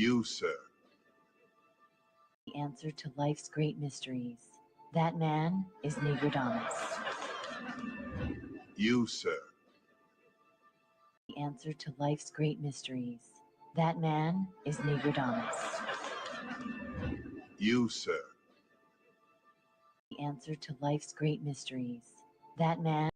You, sir. The answer to life's great mysteries. That man is Negrodamus. You, sir. The answer to life's great mysteries. That man is Negrodamus. You, sir. The answer to life's great mysteries. That man.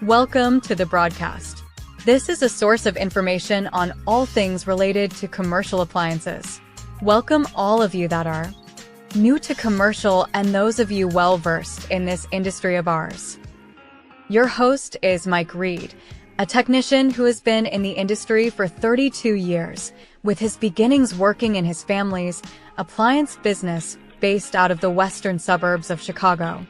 Welcome to the broadcast. This is a source of information on all things related to commercial appliances. Welcome all of you that are new to commercial and those of you well-versed in this industry of ours. Your host is Mike Reed, a technician who has been in the industry for 32 years, with his beginnings working in his family's appliance business based out of the western suburbs of Chicago.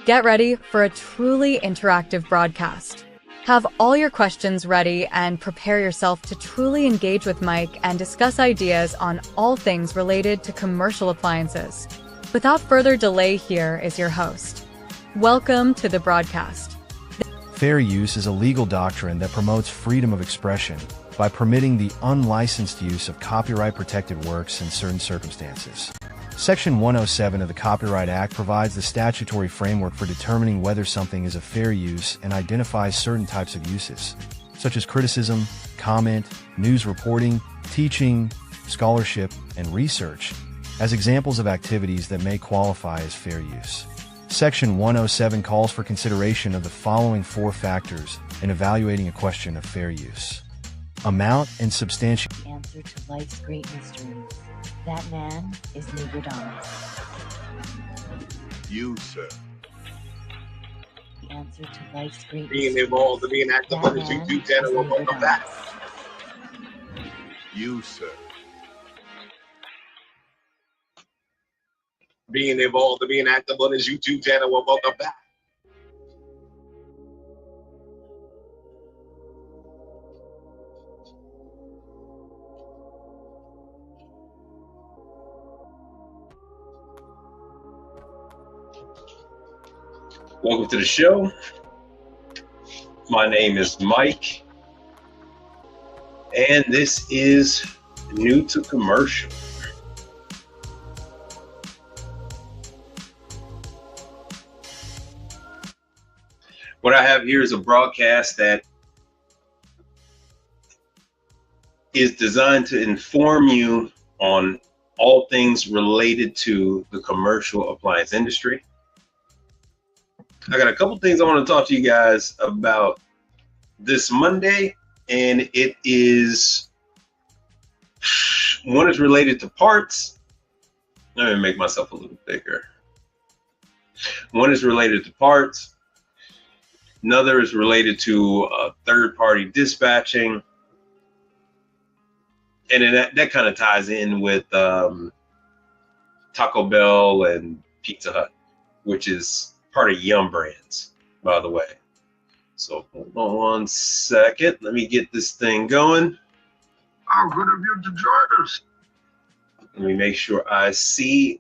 Get ready for a truly interactive broadcast. Have all your questions ready and prepare yourself to truly engage with Mike and discuss ideas on all things related to commercial appliances. Without further delay, here is your host. Welcome to the broadcast. Fair use is a legal doctrine that promotes freedom of expression by permitting the unlicensed use of copyright-protected works in certain circumstances. Section 107 of the Copyright Act provides the statutory framework for determining whether something is a fair use and identifies certain types of uses, such as criticism, comment, news reporting, teaching, scholarship, and research, as examples of activities that may qualify as fair use. Section 107 calls for consideration of the following 4 factors in evaluating a question of fair use: amount and substantiation. The answer to life's great mysteries. That man is Negrodamus. You, sir. The answer to life's great Being mysteries. involved and being active on this That man YouTube channel will is welcome back. Negrodamus. You, sir. Being involved and being active on this YouTube channel will welcome back. Welcome to the show. My name is Mike, and this is New to Commercial. What I have here is a broadcast that is designed to inform you on all things related to the commercial appliance industry. I got a couple things I want to talk to you guys about this Monday, and it is, one is related to parts. Let me make myself a little bigger. One is related to parts. Another is related to third-party dispatching. And then that kind of ties in with Taco Bell and Pizza Hut, which is part of Yum Brands, by the way. So hold on one second. Let me get this thing going. How good of you to join us. Let me make sure I see.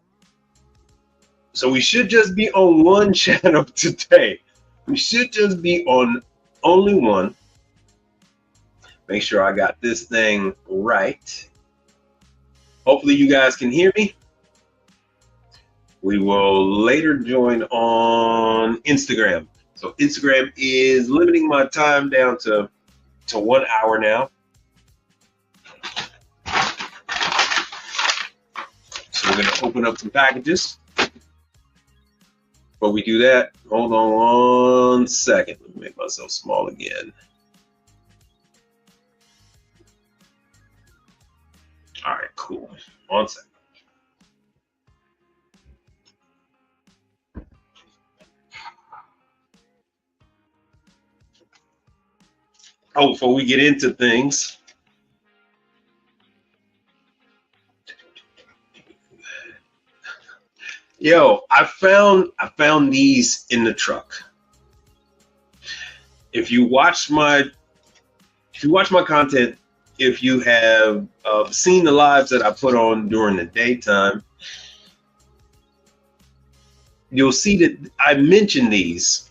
So we should just be on one channel today. We should just be on only one. Make sure I got this thing right. Hopefully you guys can hear me. We will later join on Instagram. So Instagram is limiting my time down to 1 hour now. So we're going to open up some packages. Before we do that, hold on one second. Let me make myself small again. All right, cool. 1 second. Oh, before we get into things, yo, I found these in the truck. If you watch my content, if you have seen the lives that I put on during the daytime, you'll see that I mentioned these.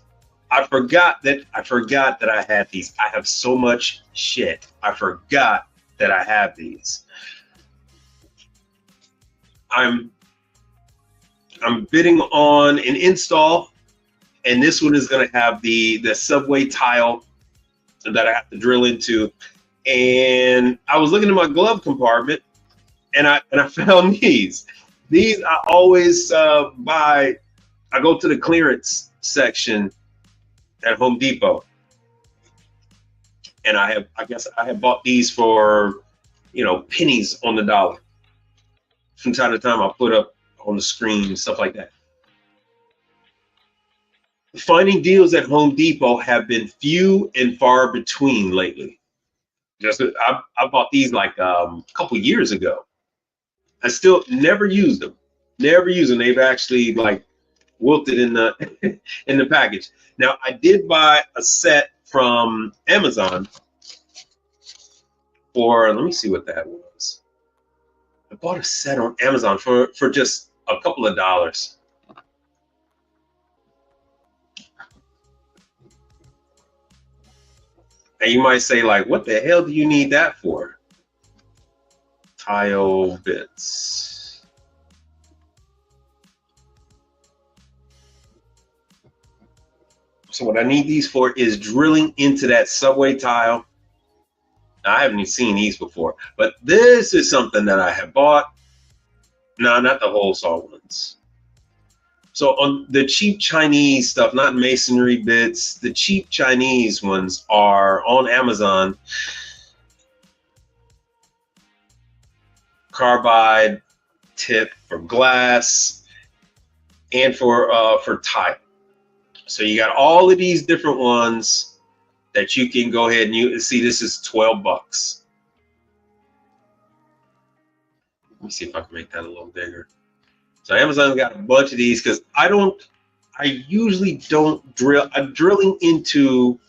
I forgot that I had these. I have so much shit. I forgot that I have these. I'm bidding on an install, and this one is going to have the subway tile that I have to drill into. And I was looking in my glove compartment, and I found these. These I always buy. I go to the clearance section at Home Depot, and I guess I have bought these for, you know, pennies on the dollar. From time to time, I'll put up on the screen, stuff like that. Finding deals at Home Depot have been few and far between lately. I bought these like a couple years ago. I still never used them. Never used them. They've actually like wilted in the in the package. Now I did buy a set from Amazon for, let me see what that was. I bought a set on Amazon for just a couple of dollars. And you might say, like, what the hell do you need that for? Tile bits. So what I need these for is drilling into that subway tile. Now, I haven't seen these before, but this is something that I have bought. No, not the whole saw ones. So on the cheap Chinese stuff, not masonry bits, the cheap Chinese ones are on Amazon. Carbide tip for glass and for tile. So you got all of these different ones that you can go ahead and use. See, this is 12 bucks. Let me see if I can make that a little bigger. So Amazon's got a bunch of these because I usually don't drill. I'm drilling into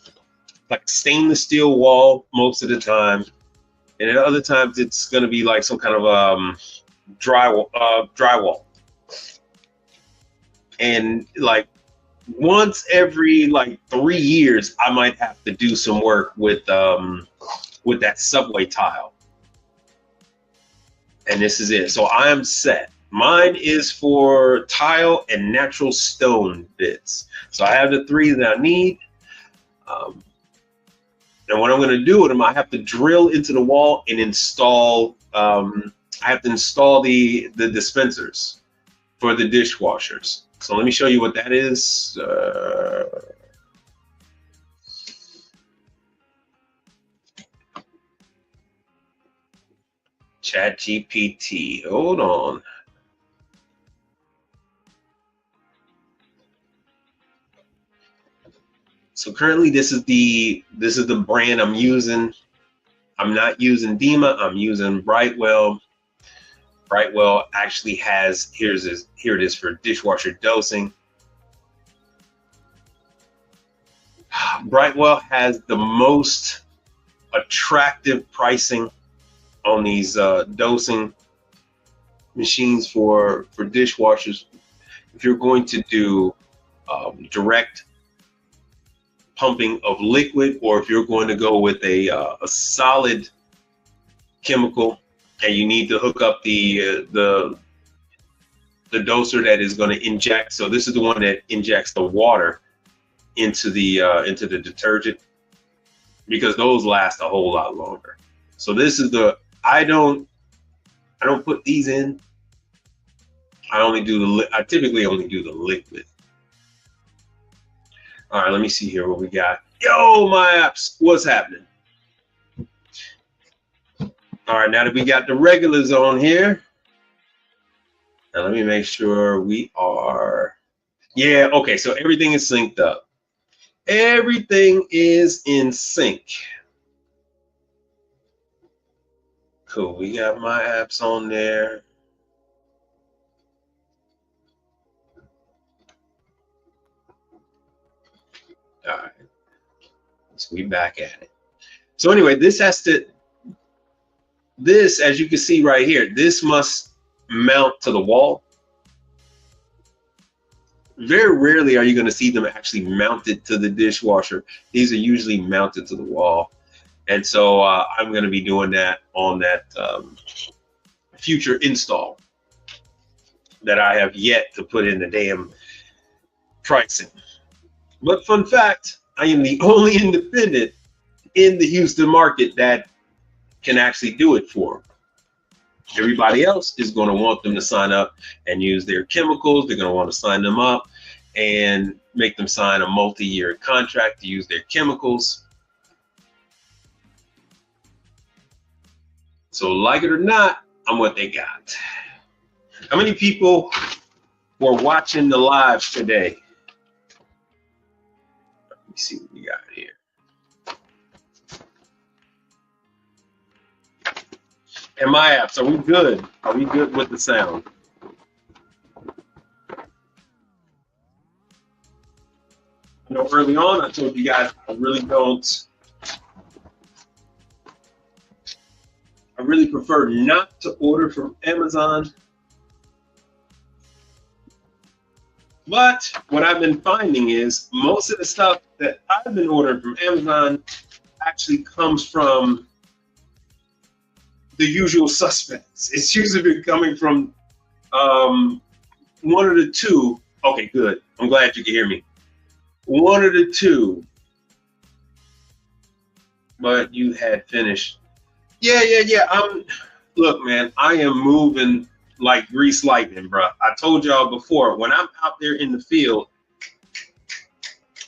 like stainless steel wall most of the time. And at other times it's going to be like some kind of drywall. And like once every like 3 years, I might have to do some work with that subway tile. And this is it. So I am set. Mine is for tile and natural stone bits. So I have the 3 that I need. And what I'm going to do with them, I have to drill into the wall and install. I have to install the dispensers for the dishwashers. So let me show you what that is. ChatGPT. Hold on. So currently, this is the brand I'm using. I'm not using Dima. I'm using Brightwell. Brightwell actually has, here it is for dishwasher dosing. Brightwell has the most attractive pricing on these dosing machines for dishwashers. If you're going to do direct pumping of liquid, or if you're going to go with a solid chemical, and you need to hook up the doser that is going to inject. So this is the one that injects the water into the detergent, because those last a whole lot longer. So this is the, I don't put these in. I typically only do the liquid. All right, let me see here what we got. Yo, my apps, what's happening? All right, now that we got the regulars on here, now let me make sure we are, yeah, okay, so everything is synced up. Everything is in sync. Cool, we got my apps on there. All right, so we back at it. So anyway, this, as you can see right here, this must mount to the wall. Very rarely are you going to see them actually mounted to the dishwasher. These are usually mounted to the wall. And so I'm going to be doing that on that future install that I have yet to put in the damn pricing. But fun fact, I am the only independent in the Houston market that can actually do it for them. Everybody else is going to want them to sign up and use their chemicals. They're going to want to sign them up and make them sign a multi-year contract to use their chemicals. So like it or not, I'm what they got. How many people were watching the live today? Let me see what we got here. And my apps, are we good? Are we good with the sound? You know, early on, I told you guys I really prefer not to order from Amazon. But what I've been finding is most of the stuff that I've been ordering from Amazon actually comes from the usual suspects. It's usually been coming from one of the two. Okay, good. I'm glad you can hear me. One of the two. But you had finished. Yeah. Look, man, I am moving like grease lightning, bro. I told y'all before, when I'm out there in the field,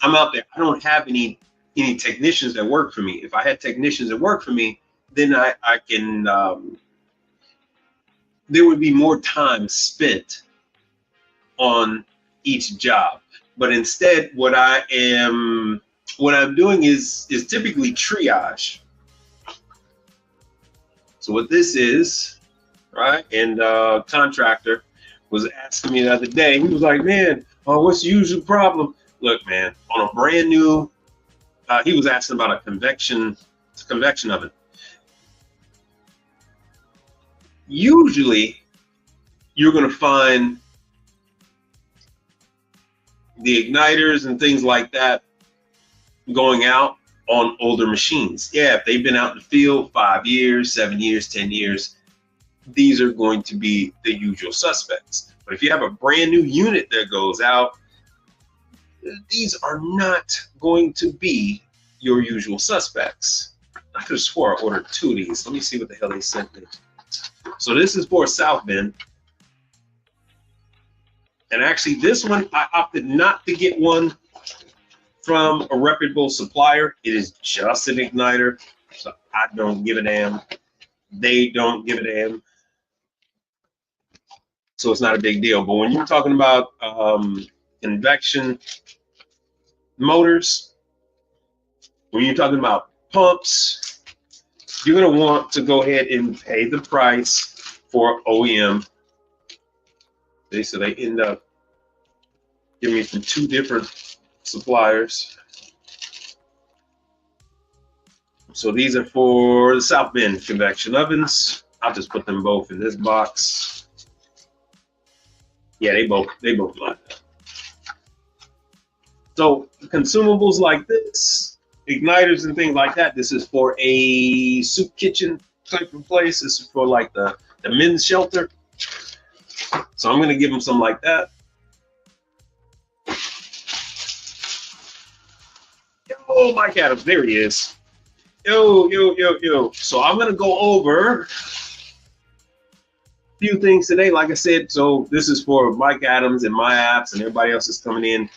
I'm out there. I don't have any technicians that work for me. If I had technicians that work for me, then I can, there would be more time spent on each job. But instead, what I'm doing is typically triage. So what this is, right? And contractor was asking me the other day, he was like, man, what's the usual problem? Look, man, on a brand new, he was asking about a convection oven. Usually, you're going to find the igniters and things like that going out on older machines. Yeah, if they've been out in the field 5 years, 7 years, 10 years, these are going to be the usual suspects. But if you have a brand new unit that goes out, these are not going to be your usual suspects. I could have swore I ordered 2 of these. Let me see what the hell they sent me. So this is for South Bend. And actually, this one, I opted not to get one from a reputable supplier. It is just an igniter, so I don't give a damn. They don't give a damn. So it's not a big deal. But when you're talking about convection motors, when you're talking about pumps, you're going to want to go ahead and pay the price for OEM. So they end up giving me from 2 different suppliers. So these are for the South Bend convection ovens. I'll just put them both in this box. Yeah, they both line up. So consumables like this, igniters and things like that, this is for a soup kitchen type of place. This is for like the men's shelter. So I'm gonna give them some like that. Yo, Mike Adams, there he is. Yo. So I'm gonna go over a few things today. Like I said, so this is for Mike Adams and my apps and everybody else is coming in.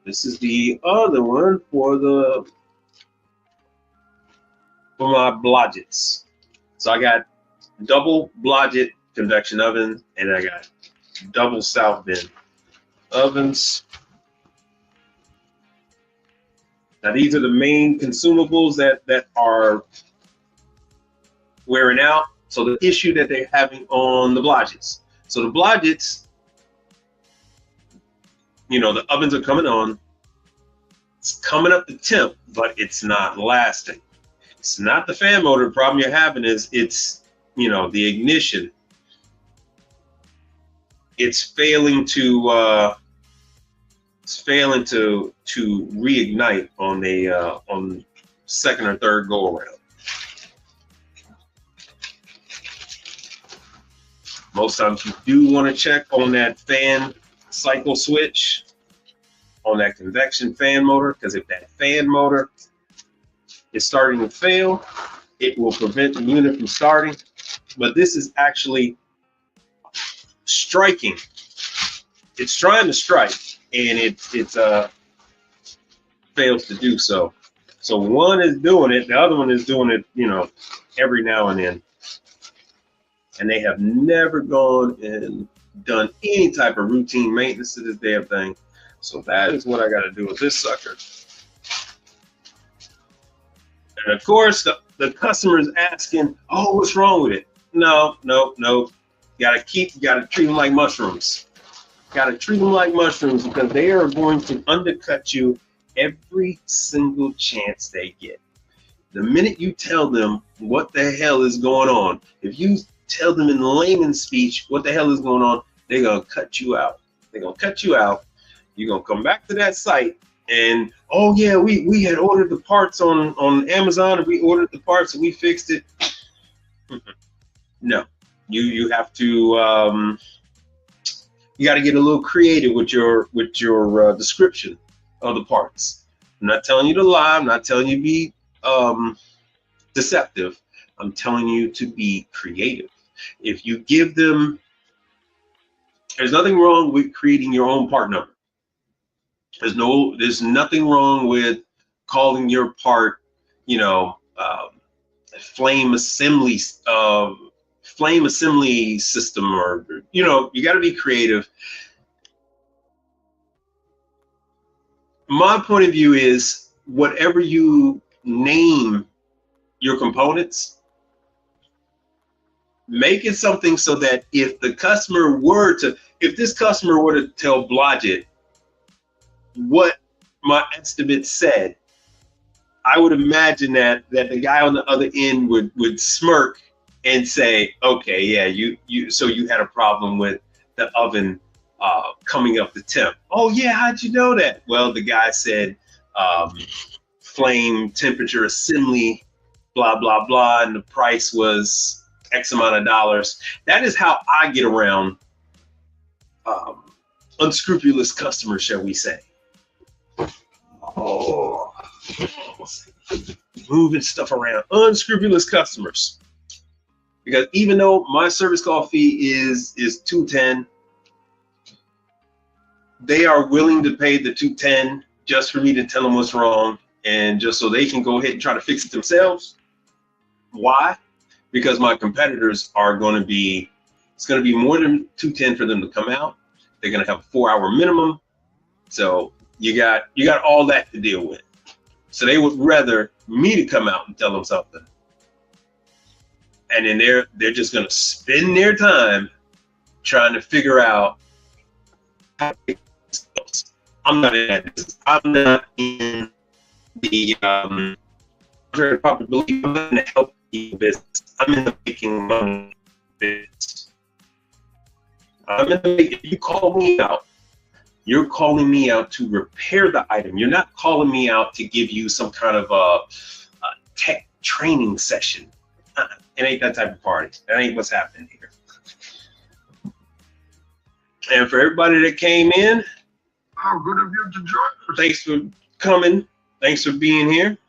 This is the other one for my Blodgetts. So I got double Blodgett convection oven, and I got double South Bend ovens. Now these are the main consumables that are wearing out. So the issue that they're having on the Blodgetts. So the Blodgetts, you know, the ovens are coming on. It's coming up the temp, but it's not lasting. It's not the fan motor. The problem you're having is it's, you know, the ignition. It's failing to reignite on on second or third go around. Most times you do want to check on that fan cycle switch on that convection fan motor, because if that fan motor is starting to fail, it will prevent the unit from starting. But this is actually striking. It's trying to strike, and it fails to do so. So one is doing it, the other one is doing it, you know, every now and then. And they have never gone and done any type of routine maintenance to this damn thing. So that is what I got to do with this sucker. And of course, the customer is asking, "Oh, what's wrong with it?" No. You gotta treat them like mushrooms. Gotta treat them like mushrooms, because they are going to undercut you every single chance they get. The minute you tell them what the hell is going on, if you tell them in layman's speech what the hell is going on, they're gonna cut you out. They're gonna cut you out. You're gonna come back to that site and, "Oh yeah, we had ordered the parts on Amazon, and we ordered the parts and we fixed it." No, you have to you got to get a little creative with your description of the parts. I'm not telling you to lie. I'm not telling you to be deceptive. I'm telling you to be creative. If you give them, there's nothing wrong with creating your own part number. There's nothing wrong with calling your part, you know, flame assembly system, or, you know, you got to be creative. My point of view is, whatever you name your components, make it something so that if this customer were to tell Blodgett what my estimate said, I would imagine that the guy on the other end would smirk and say, "Okay, yeah, you had a problem with the oven coming up the temp." "Oh yeah, how'd you know that?" "Well, the guy said flame temperature assembly, blah blah blah, and the price was X amount of dollars." That is how I get around unscrupulous customers, shall we say. Oh, moving stuff around. Unscrupulous customers. Because even though my service call fee is $210, they are willing to pay the $210 just for me to tell them what's wrong, and just so they can go ahead and try to fix it themselves. Why? Because my competitors are going to be, it's going to be more than $210 for them to come out. They're going to have a 4-hour minimum. So you got all that to deal with. So they would rather me to come out and tell them something. And then they're just going to spend their time trying to figure out how to fix themselves. I'm not in that business. I'm not in the probably I'm not in the help business. I'm in the making money business. If you call me out, you're calling me out to repair the item. You're not calling me out to give you some kind of a tech training session. It ain't that type of party. That ain't what's happening here. And for everybody that came in, How good of you to join us. thanks for coming. Thanks for being here.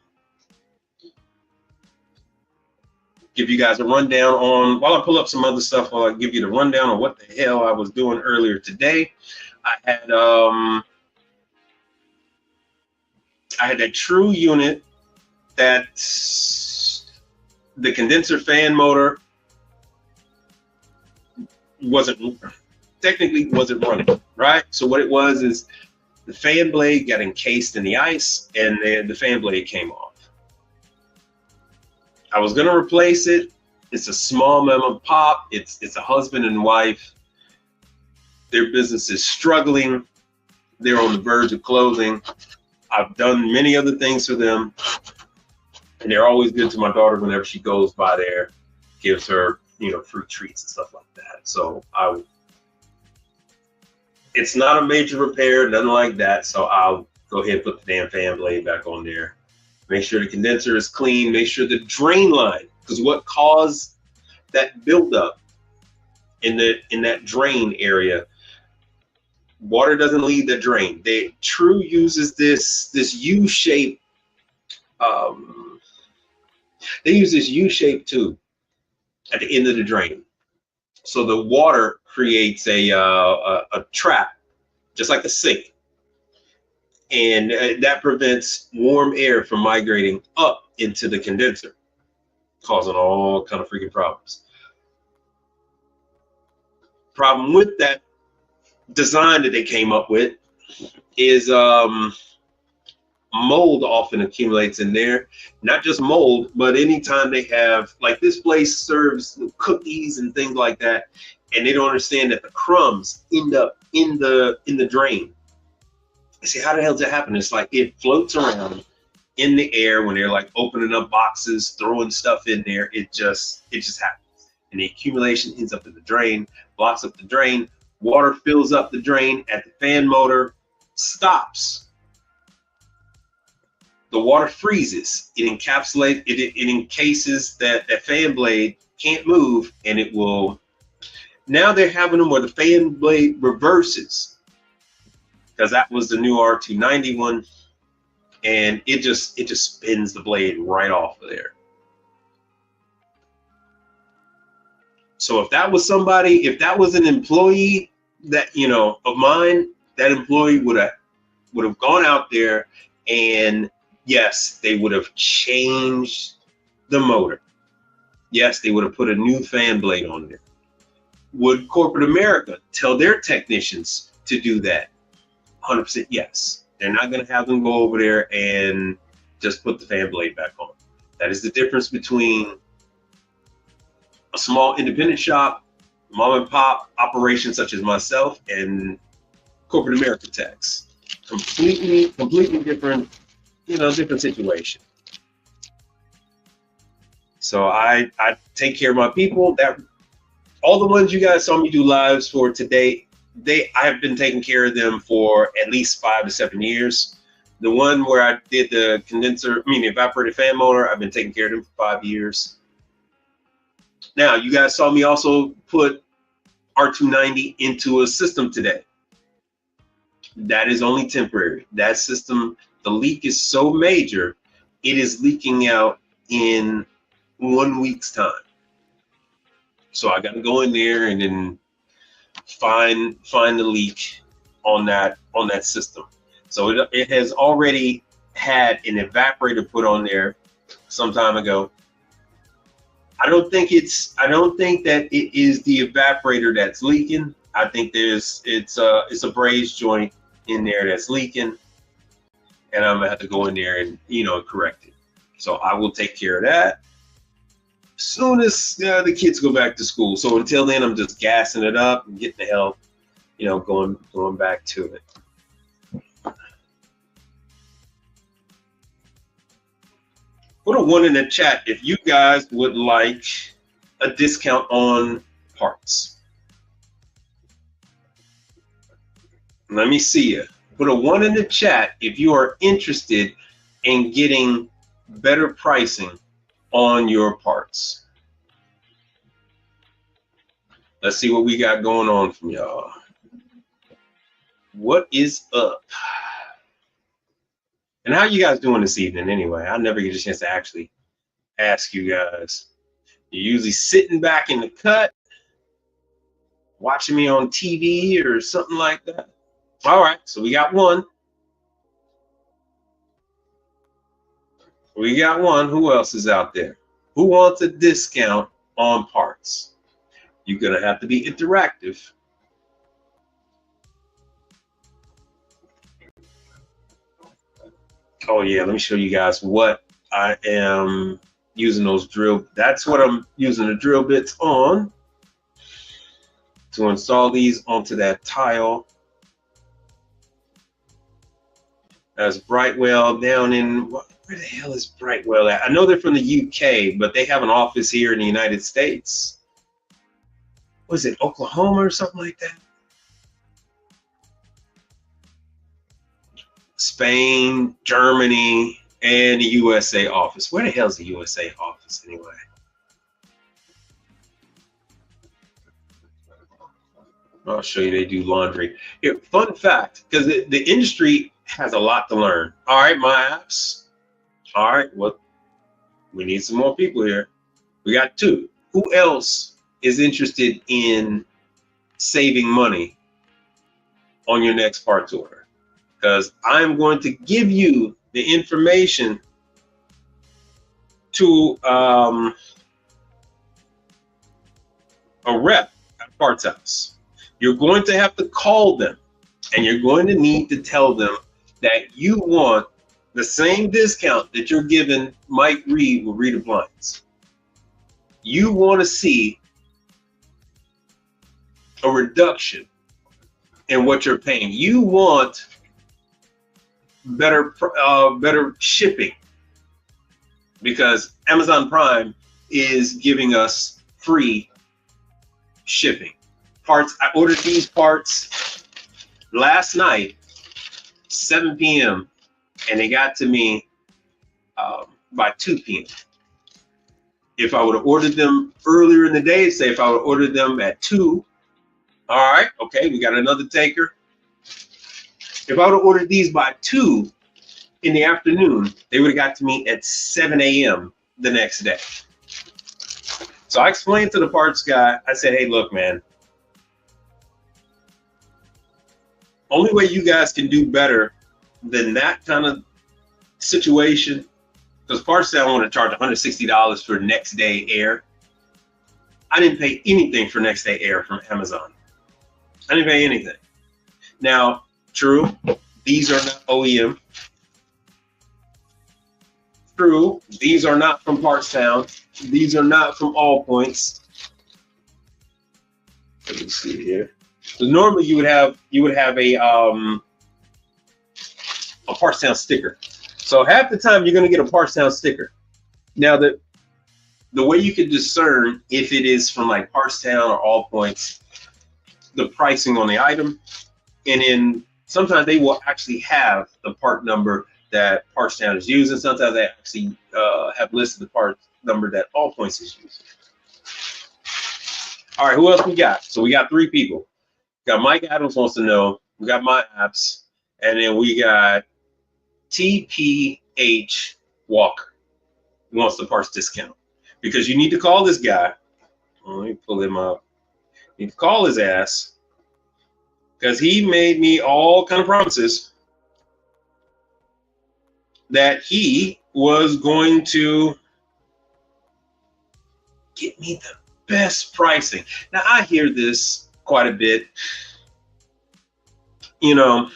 Give you guys a rundown on, while I pull up some other stuff, while I give you the rundown on what the hell I was doing earlier today. I had that true unit that the condenser fan motor technically wasn't running, right? So what it was is the fan blade got encased in the ice, and then the fan blade came off. I was gonna replace it. It's a small mom and pop. It's a husband and wife. Their business is struggling. They're on the verge of closing. I've done many other things for them, and they're always good to my daughter whenever she goes by there, gives her, fruit treats and stuff like that. So it's not a major repair, nothing like that. So I'll go ahead and put the damn fan blade back on there. Make sure the condenser is clean. Make sure the drain line, because what caused that buildup in that drain area, water doesn't leave the drain. True uses this U-shape. They use this U-shaped tube at the end of the drain, so the water creates a trap, just like a sink, and that prevents warm air from migrating up into the condenser, causing all kind of freaking problems. Problem with that design that they came up with is mold often accumulates in there. Not just mold, but anytime they have, like, this place serves cookies and things like that, and they don't understand that the crumbs end up in the drain. I say, how the hell does that happen? It's like it floats around in the air when they're like opening up boxes, throwing stuff in there. It just happens, and the accumulation ends up in the drain, blocks up the drain. Water fills up the drain at the fan motor, stops. The water freezes. It encapsulates. It encases that fan blade, can't move, and it will. Now they're having them where the fan blade reverses, because that was the new R290 one, and it just spins the blade right off of there. So if that was somebody, if that was an employee that, of mine, that employee would have gone out there, and yes, they would have changed the motor. Yes, they would have put a new fan blade on there. Would corporate America tell their technicians to do that? 100% yes. They're not going to have them go over there and just put the fan blade back on. That is the difference between a small independent shop, mom and pop operation such as myself, and corporate America techs. Completely different, different situation. So I take care of my people. That all the ones you guys saw me do lives for today, I have been taking care of them for at least 5 to 7 years. The one where I did the evaporated fan motor, I've been taking care of them for 5 years. Now, you guys saw me also put R290 into a system today. That is only temporary. That system, the leak is so major, it is leaking out in 1 week's time. So I got to go in there and then find the leak on that system. So it has already had an evaporator put on there some time ago. I don't think that it is the evaporator that's leaking. I think it's a braze joint in there that's leaking, and I'm gonna have to go in there and correct it. So I will take care of that as soon as the kids go back to school. So until then, I'm just gassing it up and getting the hell, going back to it. Put a 1 in the chat if you guys would like a discount on parts. Let me see you. Put a 1 in the chat if you are interested in getting better pricing on your parts. Let's see what we got going on from y'all. What is up? And how you guys doing this evening anyway? I never get a chance to actually ask you guys. You're usually sitting back in the cut, watching me on TV or something like that. All right, so we got 1. We got 1. Who else is out there? Who wants a discount on parts? You're gonna have to be interactive. Oh yeah, let me show you guys what I am using those drill. That's what I'm using the drill bits on to install these onto that tile. That's Brightwell down in, where the hell is Brightwell at? I know they're from the UK, but they have an office here in the United States. Was it Oklahoma or something like that? Spain, Germany, and the USA office. Where the hell is the USA office anyway? I'll show you they do laundry. Here, fun fact, because the industry has a lot to learn. All right, my apps. All right, well, we need some more people here. We got 2. Who else is interested in saving money on your next parts order? Because I'm going to give you the information to a rep at Parts House. You're going to have to call them, and you're going to need to tell them that you want the same discount that you're giving Mike Reed with Reed Appliance. You want to see a reduction in what you're paying. You want better shipping, because Amazon Prime is giving us free shipping. Parts, I ordered these parts last night, 7 p.m. and they got to me by 2 p.m. If I would have ordered them earlier in the day, say if I would have ordered them at 2, all right, okay, we got another taker. If I would have ordered these by 2 in the afternoon, they would have got to me at 7 a.m. the next day. So I explained to the parts guy, I said, hey, look, man, only way you guys can do better than that kind of situation, because parts say I want to charge $160 for next day air. I didn't pay anything for next day air from Amazon. I didn't pay anything. Now, true, these are not OEM. True, these are not from PartsTown. These are not from All Points. Let me see here. So normally you would have a PartsTown sticker. So half the time you're going to get a PartsTown sticker. Now the way you can discern if it is from like PartsTown or All Points, the pricing on the item, and then sometimes they will actually have the part number that PartsTown is using. Sometimes they actually have listed the part number that All Points is using. All right, who else we got? So we got 3 people. We got Mike Adams wants to know. We got my apps, and then we got TPH Walker. He wants the parts discount, because you need to call this guy Let me pull him up. You can call his ass because he made me all kind of promises that he was going to get me the best pricing. Now, I hear this quite a bit. You know,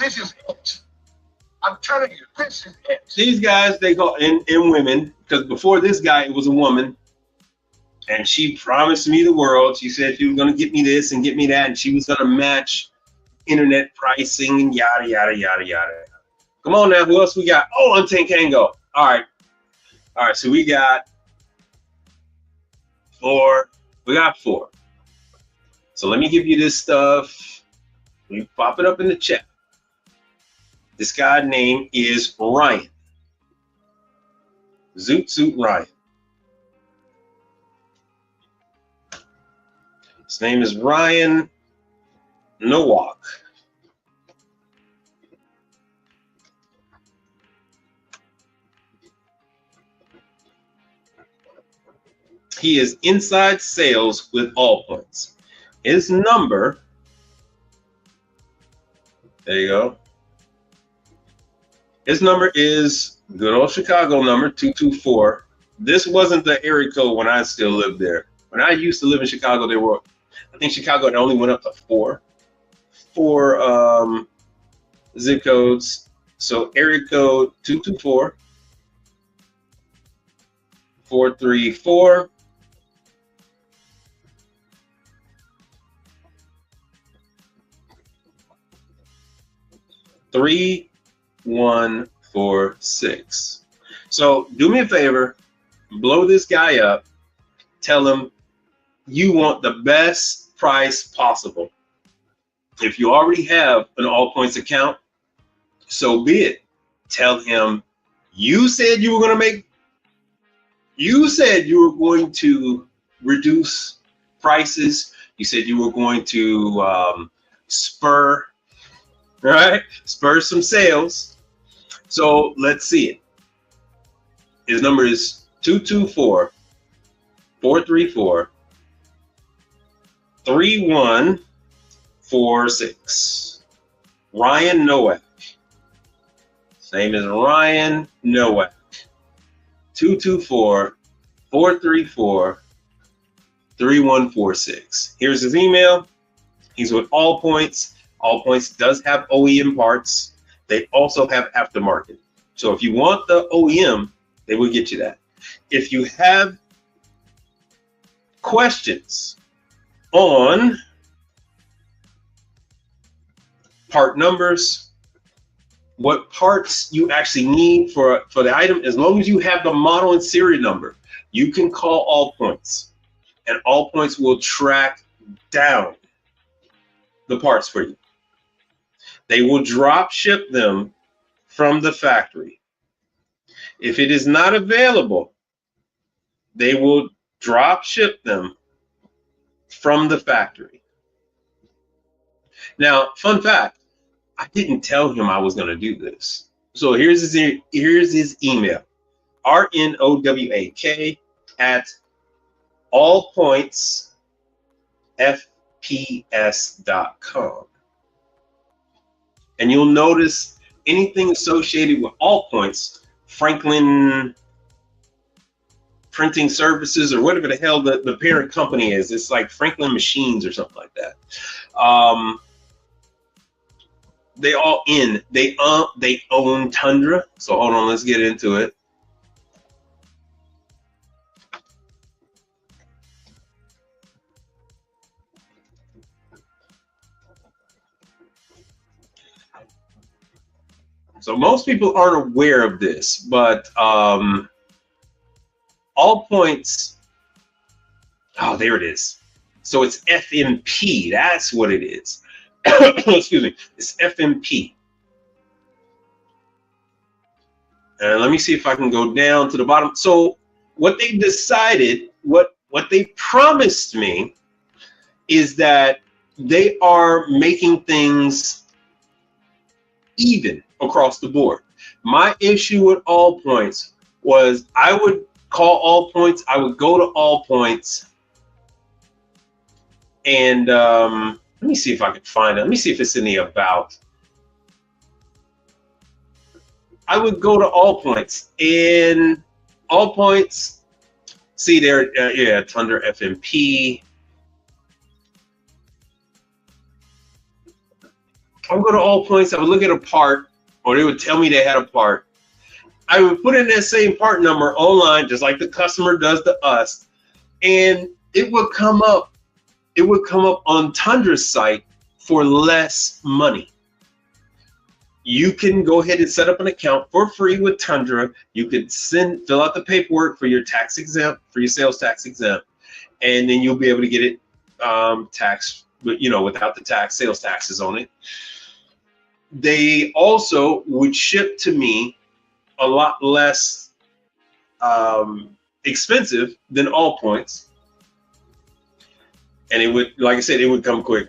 This is it. I'm telling you, this is it. these guys, they go in women, because before this guy, it was a woman, and she promised me the world. She said she was going to get me this and get me that, and she was going to match internet pricing and yada, yada, yada, yada. Come on now, who else we got? Oh, Untamed Kango. All right, so we got 4. We got 4. So let me give you this stuff. Let me pop it up in the chat. This guy's name is Ryan. Zoot Suit Ryan. His name is Ryan Nowak. He is inside sales with Allpoints. His number, there you go. His number is good old Chicago number 224. This wasn't the area code when I still lived there. When I used to live in Chicago, there were, I think Chicago it only went up to four zip codes. So area code 224 434 3146. So do me a favor, blow this guy up, tell him you want the best price possible. If you already have an Allpoints account, so be it. Tell him you said you were going to make, you said you were going to reduce prices. You said you were going to spur some sales. So let's see it. His number is 224 434 3146. Ryan Nowak. His name is Ryan Nowak. 224 434 3146. Here's his email. He's with Allpoints. Allpoints does have OEM parts. They also have aftermarket. So if you want the OEM, they will get you that. If you have questions on part numbers, what parts you actually need for the item, as long as you have the model and serial number, you can call Allpoints, and Allpoints will track down the parts for you. They will drop ship them from the factory. If it is not available, they will drop ship them from the factory. Now, fun fact, I didn't tell him I was going to do this. So here's his email, rnowak@allpointsfps.com. And you'll notice anything associated with Allpoints, Franklin Printing Services, or whatever the hell the parent company is. It's like Franklin Machines or something like that. They own Tundra. So hold on, let's get into it. So most people aren't aware of this, but Allpoints, oh, there it is. So it's FMP, that's what it is. Excuse me, it's FMP. And let me see if I can go down to the bottom. So what they decided, what they promised me is that they are making things even across the board. My issue with Allpoints was I call All Points. I would go to All Points, and let me see if I can find it. Let me see if it's in the about. I would go to All Points. In All Points, see there, yeah, Tundra FMP. I would go to All Points. I would look at a part, or they would tell me they had a part. I would put in that same part number online, just like the customer does to us, and it would come up. It would come up on Tundra's site for less money. You can go ahead and set up an account for free with Tundra. You could fill out the paperwork for your tax exempt, for your sales tax exempt, and then you'll be able to get it taxed, without the sales taxes on it. They also would ship to me a lot less expensive than All Points, and it would, like I said, it would come quicker.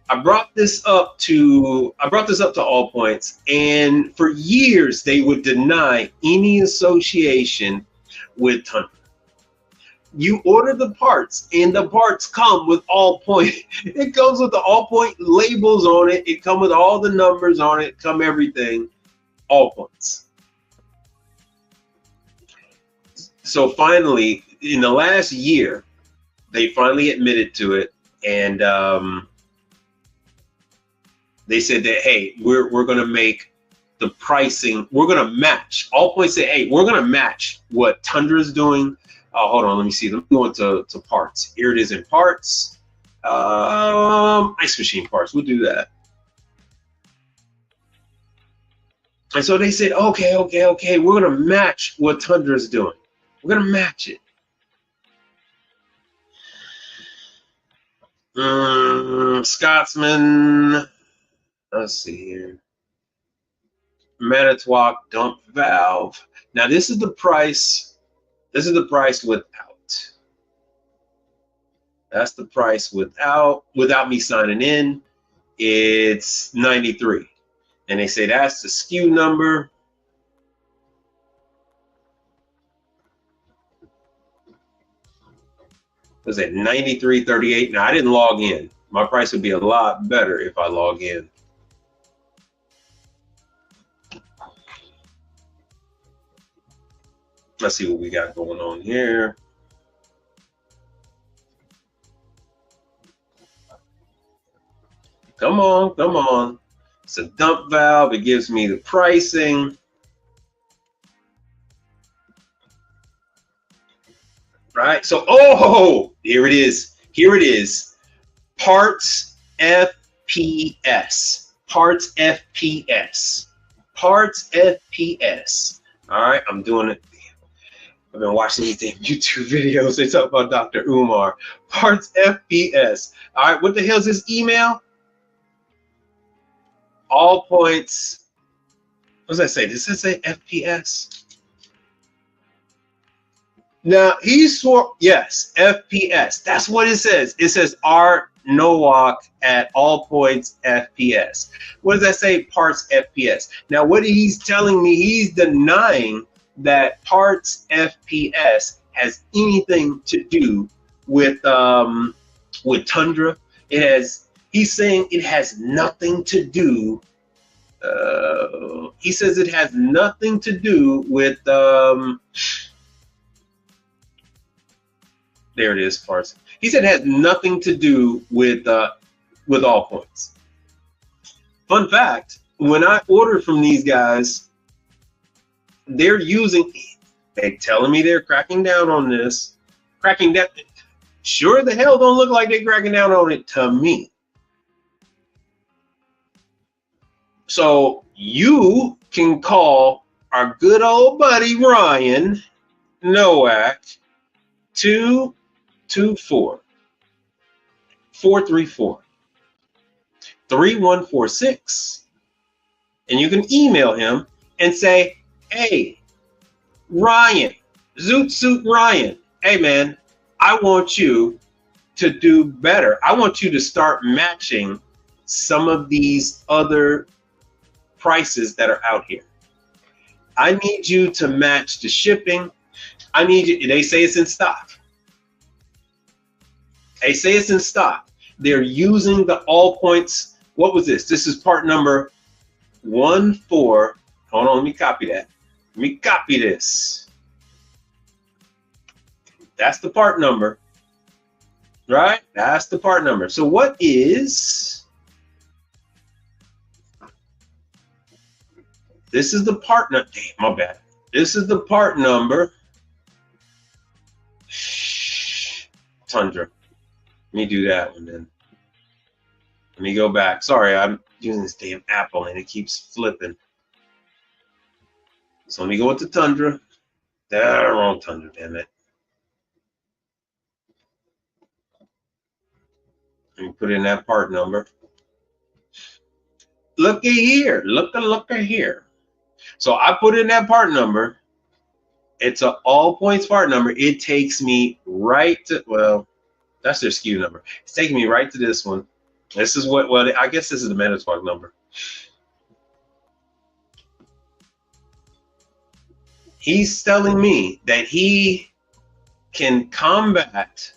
I brought this up to All Points, and for years they would deny any association with Tundra. You order the parts, and the parts come with All Point. It comes with the All Point labels on it. It comes with all the numbers on it. Come everything, All Points. So finally, in the last year, they finally admitted to it, and they said that, hey, we're going to make the pricing, we're going to match. All Points say, hey, we're going to match what Tundra is doing. Hold on, let me see. Let me go into parts. Here it is in parts. Ice machine parts. We'll do that. And so they said, okay, we're going to match what Tundra is doing. We're going to match it. Scotsman. Let's see here. Manitowoc dump valve. Now this is the price. This is the price without. That's the price without me signing in. It's 93. And they say that's the SKU number. Was it 93.38? Now I didn't log in. My price would be a lot better if I log in. Let's see what we got going on here. Come on. It's a dump valve. It gives me the pricing. Right. So, here it is. Parts FPS. Parts FPS. All right. I'm doing it. I've been watching these damn YouTube videos. They talk about Dr. Umar. Parts FPS. All right, what the hell is this email? All Points. What does that say? Does it say FPS? Now, he swore, yes, FPS. That's what it says. It says Art Nowak at All Points FPS. What does that say? Parts FPS. Now, what he's telling me, he's denying that Parts FPS has anything to do with Tundra. He's saying it has nothing to do. He says it has nothing to do with there it is, parts. He said it has nothing to do with All Points. Fun fact, when I order from these guys, they're telling me they're cracking down on this. Cracking down. Sure the hell don't look like they're cracking down on it to me. So you can call our good old buddy Ryan Nowak 224-434-3146, and you can email him and say, hey, Ryan, Zoot Suit Ryan, hey man, I want you to do better. I want you to start matching some of these other prices that are out here. I need you to match the shipping. I need you, they say it's in stock. They say it's in stock. They're using the all points. What was this? This is part number 14. Hold on, let me copy that. Let me copy this. That's the part number, right? That's the part number. So what is, this is the part number, my bad. This is the part number, Tundra. Let me do that one then. Let me go back. Sorry, I'm using this damn Apple and it keeps flipping. So let me go into Tundra. Wrong Tundra, damn it. Let me put in that part number. Looky here. Looky here. So I put in that part number. It's an all points part number. It takes me right to, well, that's their SKU number. It's taking me right to this one. This is what, well, I guess this is the Manitowoc number. He's telling me that he can combat,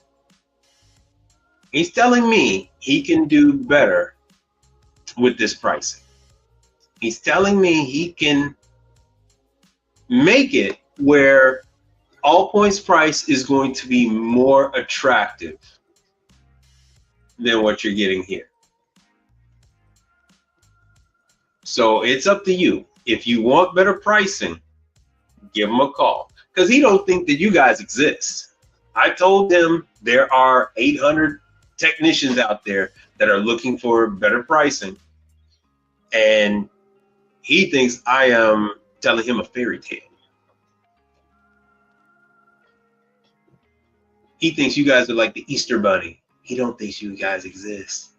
he's telling me he can do better with this pricing. He's telling me he can make it where all points price is going to be more attractive than what you're getting here. So it's up to you. If you want better pricing, give him a call, because he don't think that you guys exist. I told him there are 800 technicians out there that are looking for better pricing, and he thinks I am telling him a fairy tale. He thinks you guys are like the Easter Bunny. He don't think you guys exist.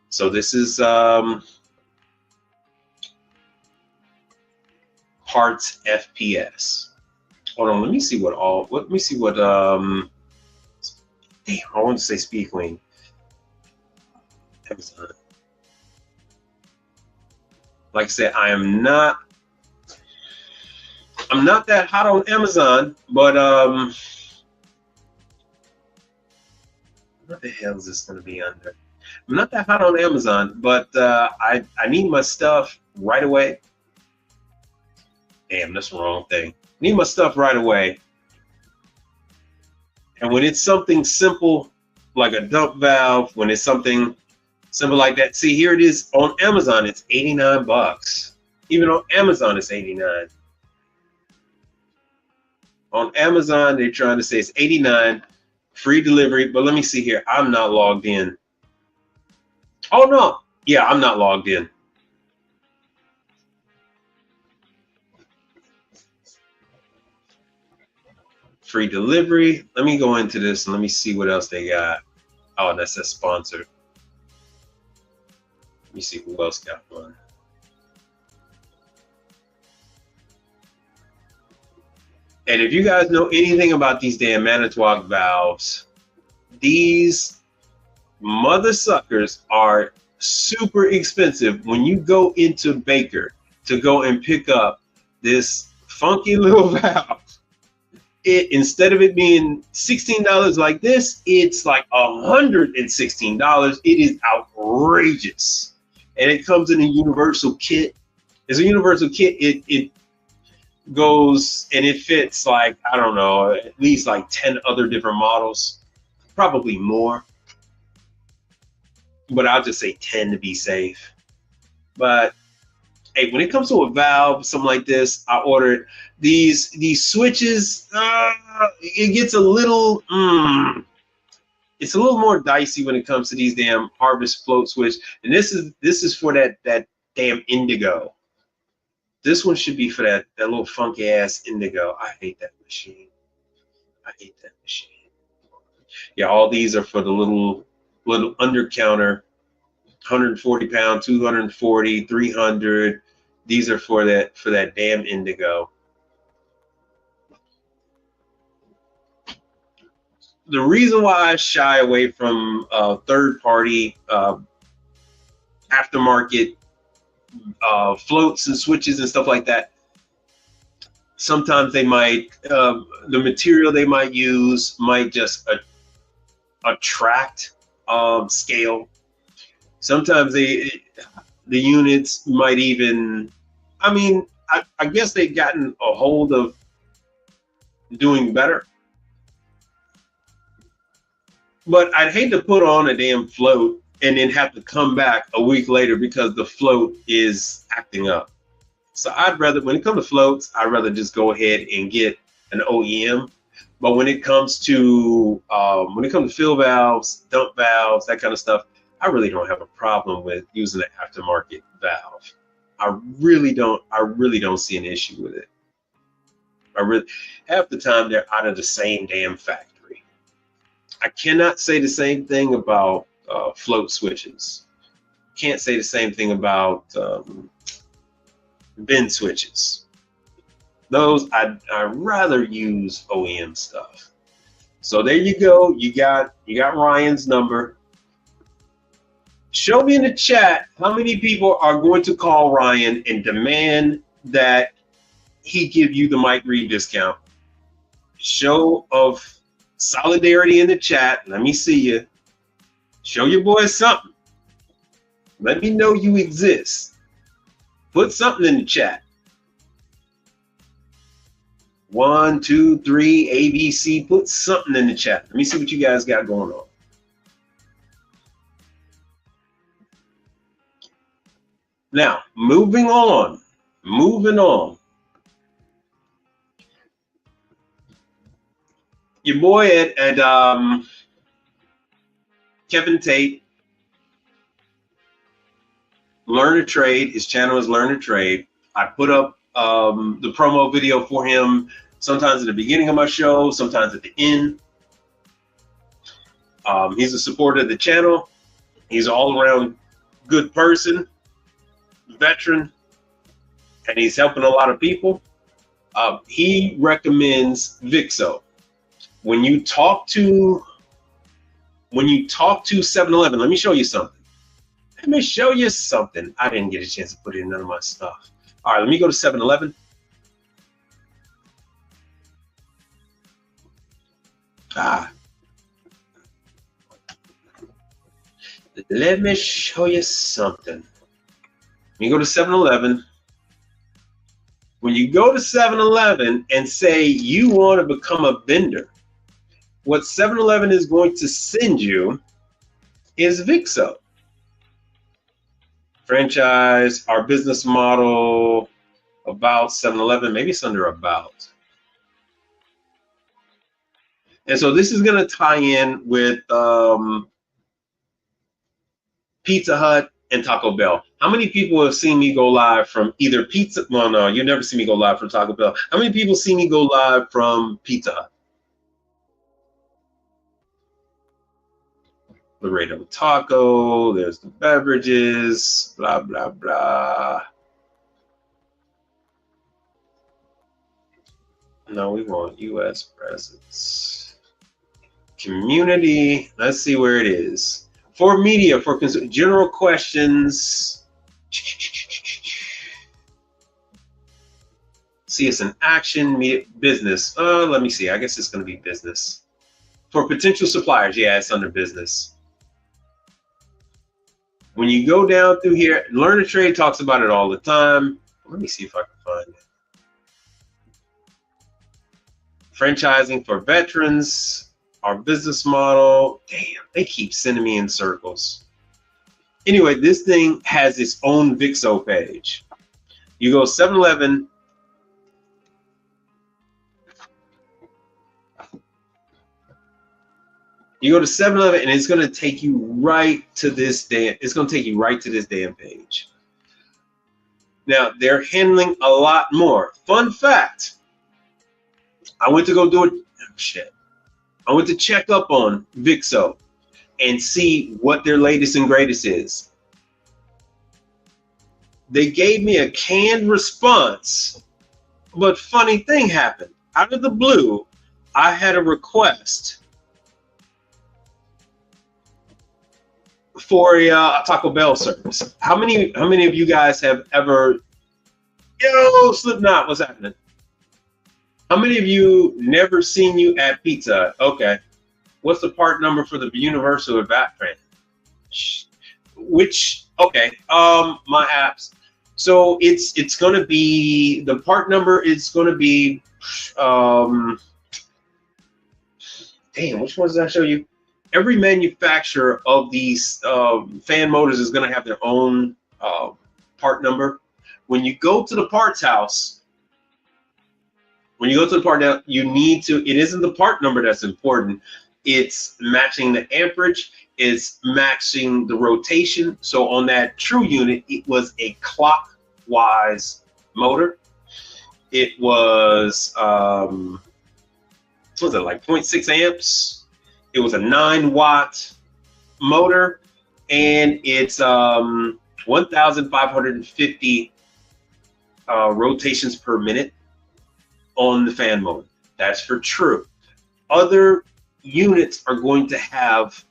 So this is Parts FPS. Hold on, let me see what damn, I want to say Speed Queen. Amazon. Like I said, I'm not that hot on Amazon, but what the hell is this going to be under? I'm not that hot on Amazon, but I need my stuff right away. Damn, that's the wrong thing. I need my stuff right away. And when it's something simple like a dump valve, when it's something simple like that, see, here it is on Amazon, it's 89 bucks. Even on Amazon, it's 89. On Amazon, they're trying to say it's 89. Free delivery, but let me see here. I'm not logged in. Oh no, yeah, I'm not logged in. Free delivery. Let me go into this and let me see what else they got. Oh, that says sponsored. Let me see who else got one. And if you guys know anything about these damn Manitowoc valves, these mother suckers are super expensive. When you go into Baker to go and pick up this funky little valve, instead of it being $16 like this, it's like $116. It is outrageous. And it comes in a universal kit. It's a universal kit. It goes and it fits like, I don't know, at least like 10 other different models, probably more, but I'll just say 10 to be safe. But hey, when it comes to a valve, something like this, I ordered these switches. It gets a little it's a little more dicey when it comes to these damn Harvest float switch, and this is for that damn indigo. This one should be for that little funky ass indigo. I hate that machine. I hate that machine. Yeah, all these are for the little under counter, 140 pound, 240, 300. These are for that damn indigo. The reason why I shy away from third party aftermarket floats and switches and stuff like that Sometimes they might, the material they might use might just attract scale. Sometimes the units might even, I mean, I guess they've gotten a hold of doing better. But I'd hate to put on a damn float and then have to come back a week later because the float is acting up. So I'd rather, when it comes to floats, I'd rather just go ahead and get an OEM. But when it comes to fill valves, dump valves, that kind of stuff, I really don't have a problem with using an aftermarket valve. I really don't see an issue with it. Half the time they're out of the same damn factory. I cannot say the same thing about float switches. Can't say the same thing about bend switches. Those I'd rather use OEM stuff. So there you go. You got Ryan's number. Show me in the chat how many people are going to call Ryan and demand that he give you the Mike Reed discount. Show of solidarity in the chat. Let me see you. Show your boys something. Let me know you exist. Put something in the chat. 1, 2, 3, ABC. Put something in the chat. Let me see what you guys got going on. Now, moving on. Your boy at Kevin Tate, Learn to Trade. His channel is Learn to Trade. I put up the promo video for him sometimes at the beginning of my show, sometimes at the end. He's a supporter of the channel. He's an all-around good person, veteran, and he's helping a lot of people. He recommends Vixo. When you talk to 7-Eleven, let me show you something. I didn't get a chance to put in none of my stuff. All right, let me go to 7-Eleven. Let me show you something. You go to 7-Eleven. When you go to 7-Eleven and say you want to become a vendor, what 7-Eleven is going to send you is Vixo. Franchise, our business model, about 7-Eleven, maybe it's under about. And so this is going to tie in with Pizza Hut and Taco Bell. How many people have seen me go live from either Pizza? Well, no, you never see me go live from Taco Bell. How many people see me go live from Pizza Hut? Laredo Taco, there's the beverages, blah, blah, blah. No, we want U.S. presence. Community, let's see where it is. For media, for general questions. See, it's an action, media, business. Let me see, I guess it's gonna be business. For potential suppliers, yeah, it's under business. When you go down through here, Learn to Trade talks about it all the time. Let me see if I can find it. Franchising for veterans, our business model. Damn, they keep sending me in circles. Anyway, this thing has its own Vixo page. You go 7-Eleven. You go to 7-Eleven and it's going to take you right to this damn. It's going to take you right to this damn page. Now they're handling a lot more. Fun fact: I went to go do it. Oh, shit. I went to check up on Vixo and see what their latest and greatest is. They gave me a canned response, but funny thing happened. Out of the blue, I had a request for a Taco Bell service. How many of you guys have ever? Yo, Slipknot, what's happening? How many of you never seen you at Pizza Hut? Okay. What's the part number for the universal VAT fan? Which, okay, my apps. So it's gonna be, the part number is gonna be, damn, which ones did I show you? Every manufacturer of these fan motors is gonna have their own part number. When you go to the parts house, you need to, it isn't the part number that's important. It's matching the amperage, it's matching the rotation. So on that True unit, it was a clockwise motor. It was, what was it, like 0.6 amps? It was a 9-watt motor, and it's 1,550 rotations per minute on the fan motor. That's for True. Other units are going to have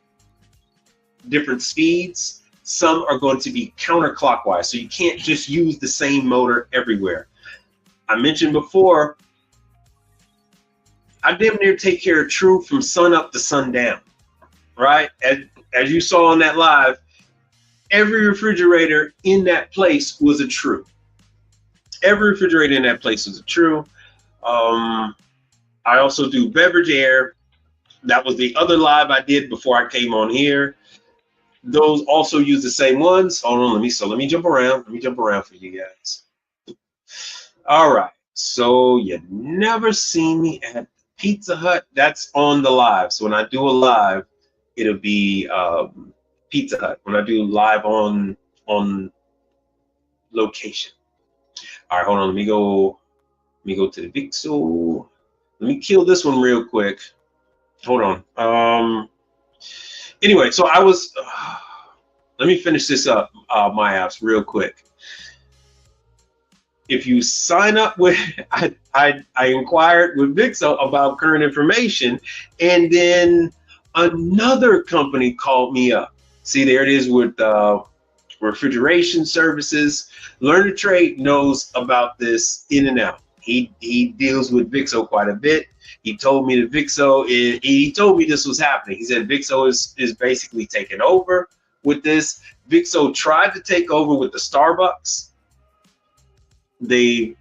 different speeds. Some are going to be counterclockwise, so you can't just use the same motor everywhere. I mentioned before, I damn near take care of True from sun up to sundown, right? As you saw on that live, every refrigerator in that place was a True. Every refrigerator in that place was a True. I also do beverage air. That was the other live I did before I came on here. Those also use the same ones. Hold on, let me jump around. Let me jump around for you guys. All right. So you never seen me at Pizza Hut. That's on the live. So when I do a live, it'll be Pizza Hut. When I do live on location. All right, hold on. Let me go to the VIXO. Let me kill this one real quick. Hold on. Anyway, so I was, let me finish this up, my apps real quick. If you sign up with, I inquired with VIXO about current information, and then another company called me up. See, there it is with refrigeration services. Learn to Trade knows about this in and out. He deals with VIXO quite a bit. He told me that VIXO he told me this was happening. He said VIXO is basically taking over with this. VIXO tried to take over with the Starbucks. They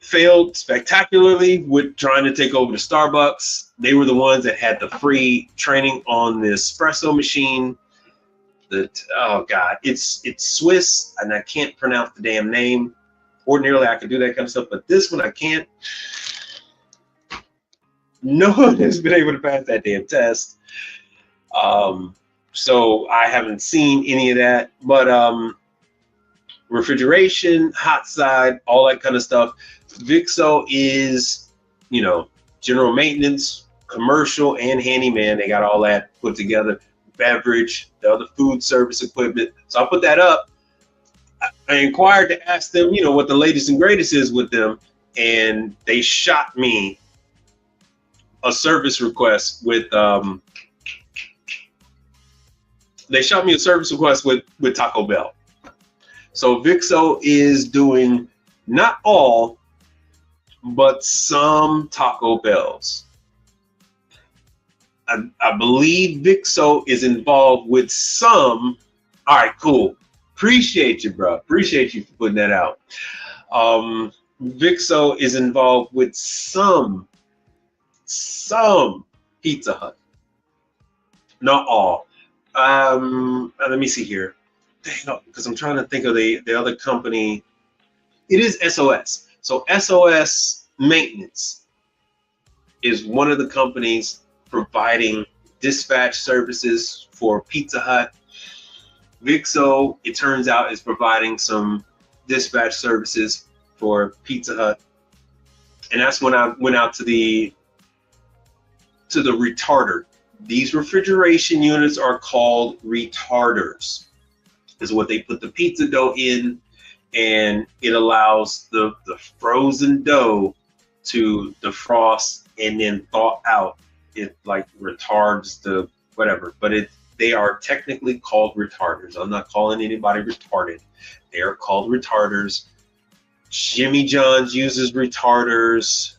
failed spectacularly with trying to take over the Starbucks. They were the ones that had the free training on the espresso machine. That, oh God, it's Swiss, and I can't pronounce the damn name. Ordinarily, I could do that kind of stuff, but this one I can't. No one has been able to pass that damn test. So I haven't seen any of that, but refrigeration, hot side, all that kind of stuff. VIXO is, you know, general maintenance, commercial, and handyman. They got all that put together. Beverage, the other food service equipment. So I'll put that up. I inquired to ask them, you know, what the latest and greatest is with them, and they shot me a service request with Taco Bell. So VIXO is doing not all, but some Taco Bells. I believe VIXO is involved with some. All right, cool. Appreciate you, bro. Appreciate you for putting that out. VIXO is involved with some Pizza Hut. Not all. Let me see here. Dang, because I'm trying to think of the other company. It is SOS. So SOS Maintenance is one of the companies providing dispatch services for Pizza Hut. VIXO, it turns out, is providing some dispatch services for Pizza Hut. And that's when I went out to the retarder. These refrigeration units are called retarders. Is what they put the pizza dough in, and it allows the frozen dough to defrost and then thaw out. It like retards the whatever, but they are technically called retarders. I'm not calling anybody retarded. They are called retarders. Jimmy John's uses retarders.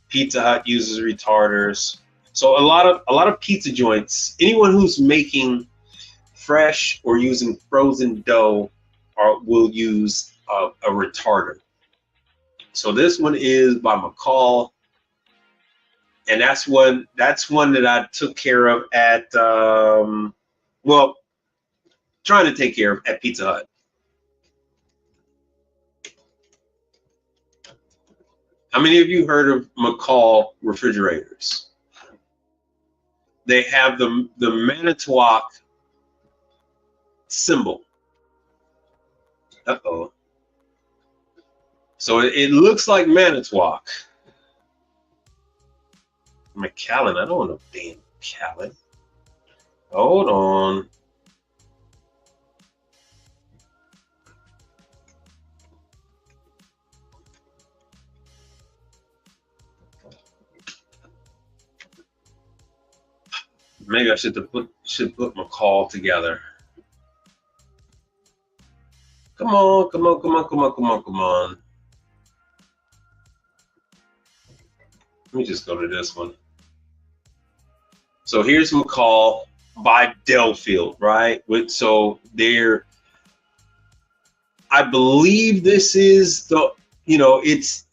Pizza Hut uses retarders. So a lot of pizza joints, anyone who's making fresh or using frozen dough will use a retarder. So this one is by McCall, and that's one that I took care of at well, trying to take care of at Pizza Hut. How many of you heard of McCall refrigerators? They have the Manitowoc symbol. Uh-oh. So it looks like Manitowoc. Macallan, I don't want no damn Macallan. Hold on. Maybe I should put McCall together. Come on, come on, come on, come on, come on, come on. Let me just go to this one. So here's McCall by Delafield, right? So they're, I believe this is the, you know, it's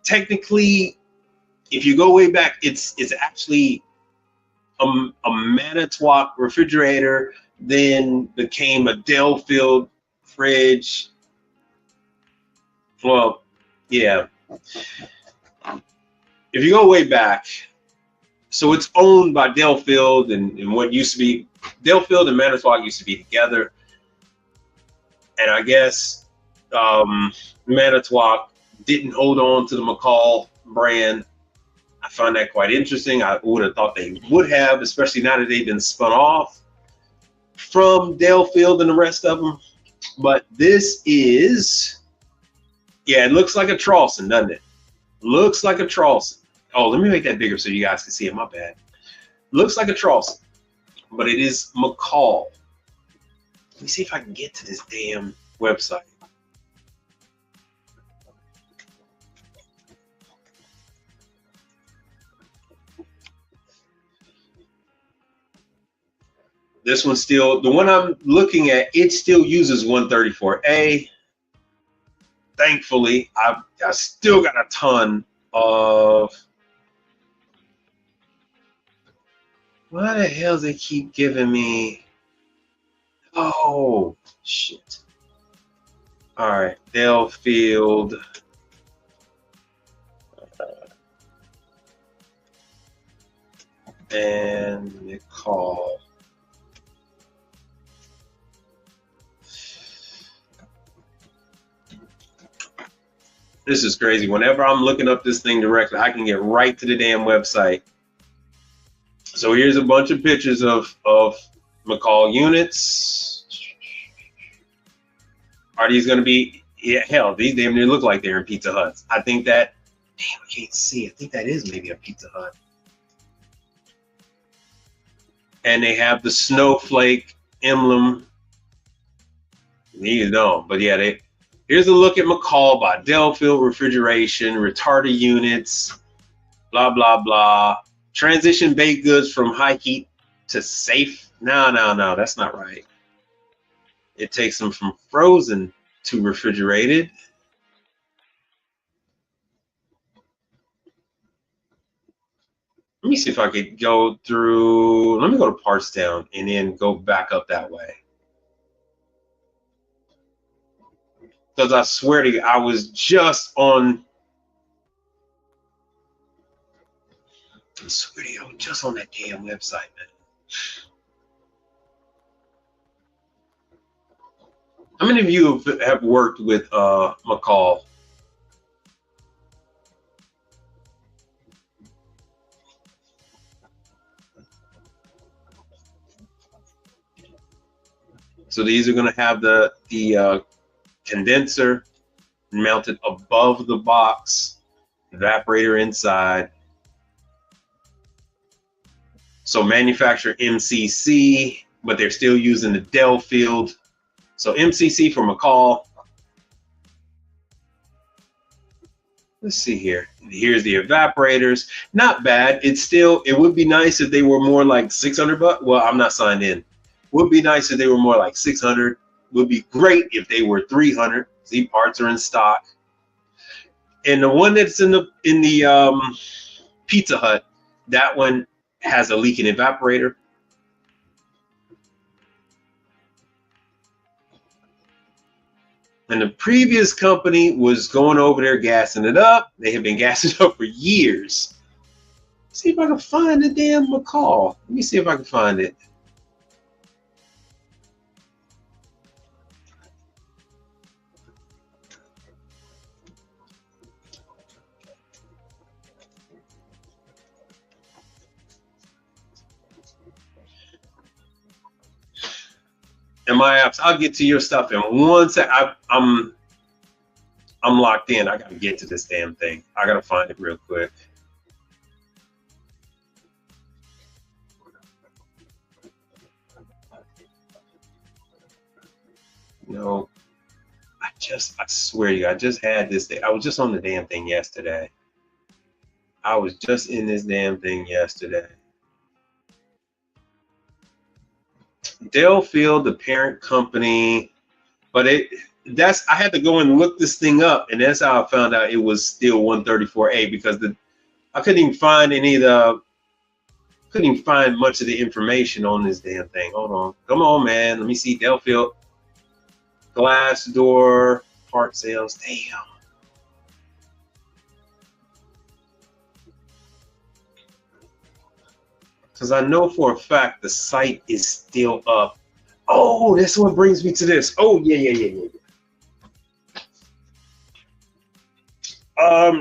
technically, if you go way back, it's actually a Manitowoc refrigerator, then became a Delafield fridge. Well, yeah. If you go way back, so it's owned by Delafield and what used to be, Delafield and Manitowoc used to be together. And I guess Manitowoc didn't hold on to the McCall brand. I find that quite interesting. I would have thought they would have, especially now that they've been spun off from Delafield and the rest of them. But this is, yeah, it looks like a Trauson, doesn't it? Looks like a Trauson. Oh, let me make that bigger so you guys can see it. My bad. Looks like a Trauson, but it is McCall. Let me see if I can get to this damn website. This one still, the one I'm looking at, it still uses 134A. Thankfully, I still got a ton of, why the hell they keep giving me, oh, shit. All right, Delafield. And McCall. This is crazy. Whenever I'm looking up this thing directly, I can get right to the damn website. So here's a bunch of pictures of McCall units. Are these going to be, yeah, hell, these damn near look like they're in Pizza Huts. I think that, damn, I can't see. I think that is maybe a Pizza Hut. And they have the snowflake emblem. These don't, but yeah, here's a look at McCall by Delafield Refrigeration, retarder units, blah, blah, blah. Transition baked goods from high heat to safe. No, that's not right. It takes them from frozen to refrigerated. Let me see if I could go through, let me go to parts down and then go back up that way. Because I swear to you, I was just on, I swear to you, I was just on that damn website, man. How many of you have worked with McCall? So these are going to have the condenser mounted above the box, evaporator inside. So manufacturer MCC, but they're still using the Delafield. So MCC for McCall. Let's see here. Here's the evaporators. Not bad. It would be nice if they were more like 600 bucks. Well, I'm not signed in. Would be nice if they were more like 600. Would be great if they were 300. See, parts are in stock. And the one that's in the Pizza Hut, that one has a leaking evaporator. And the previous company was going over there gassing it up. They have been gassing it up for years. See if I can find the damn McCall. Let me see if I can find it. And my apps, I'll get to your stuff in 1 sec. I'm locked in. I gotta get to this damn thing. I gotta find it real quick. No, I swear to you, I just had this thing. I was just on the damn thing yesterday. I was just in this damn thing yesterday. Delafield, the parent company, but I had to go and look this thing up, and that's how I found out it was still 134A, because I couldn't even find much of the information on this damn thing. Hold on, come on, man. Let me see. Delafield glass door part sales. Damn. Because I know for a fact the site is still up. Oh, this one brings me to this. Oh, yeah.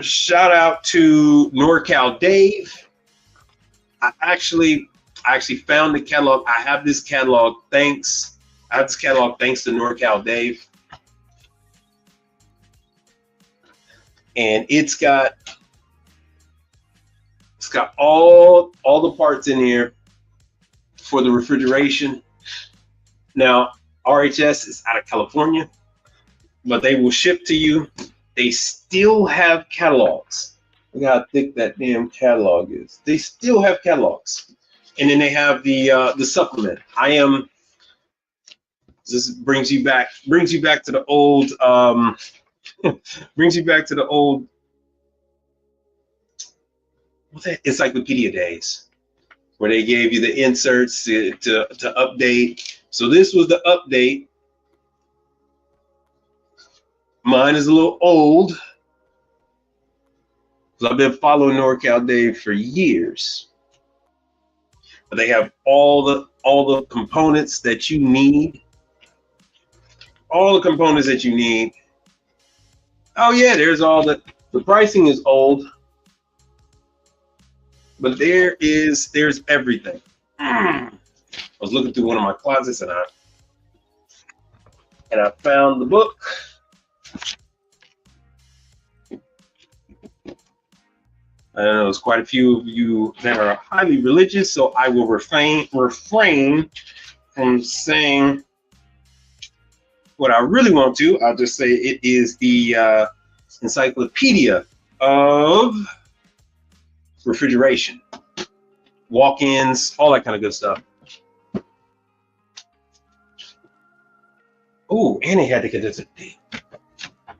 Shout out to NorCal Dave. I actually found the catalog. I have this catalog thanks to NorCal Dave. And it's got all the parts in here for the refrigeration. Now, RHS is out of California, but they will ship to you. They still have catalogs. Look how thick that damn catalog is. They still have catalogs. And then they have the supplement. This brings you back to the old what's that, encyclopedia days, where they gave you the inserts to update. So this was the update. Mine is a little old, because I've been following NorCal Dave for years. But they have all the components that you need. All the components that you need. Oh yeah, there's all the pricing is old. But there's everything. I was looking through one of my closets and I found the book. I know there's quite a few of you that are highly religious, so I will refrain from saying what I really want to. I'll just say it is the encyclopedia of refrigeration, walk-ins, all that kind of good stuff. Oh, and they had to get this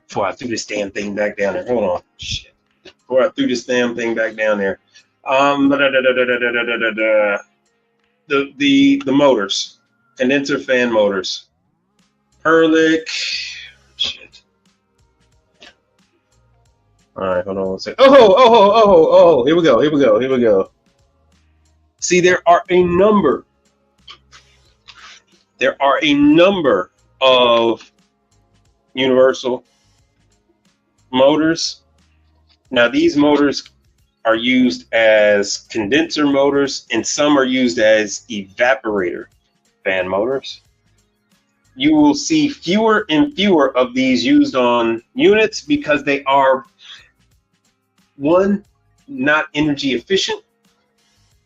before I threw this damn thing back down there. Hold on, shit. Before I threw this damn thing back down there, the motors, condenser fan motors, Ehrlich. Shit. All right, hold on one second. Oh, here we go. See, there are a number of universal motors. Now, these motors are used as condenser motors, and some are used as evaporator fan motors. You will see fewer and fewer of these used on units because they are, one, not energy efficient.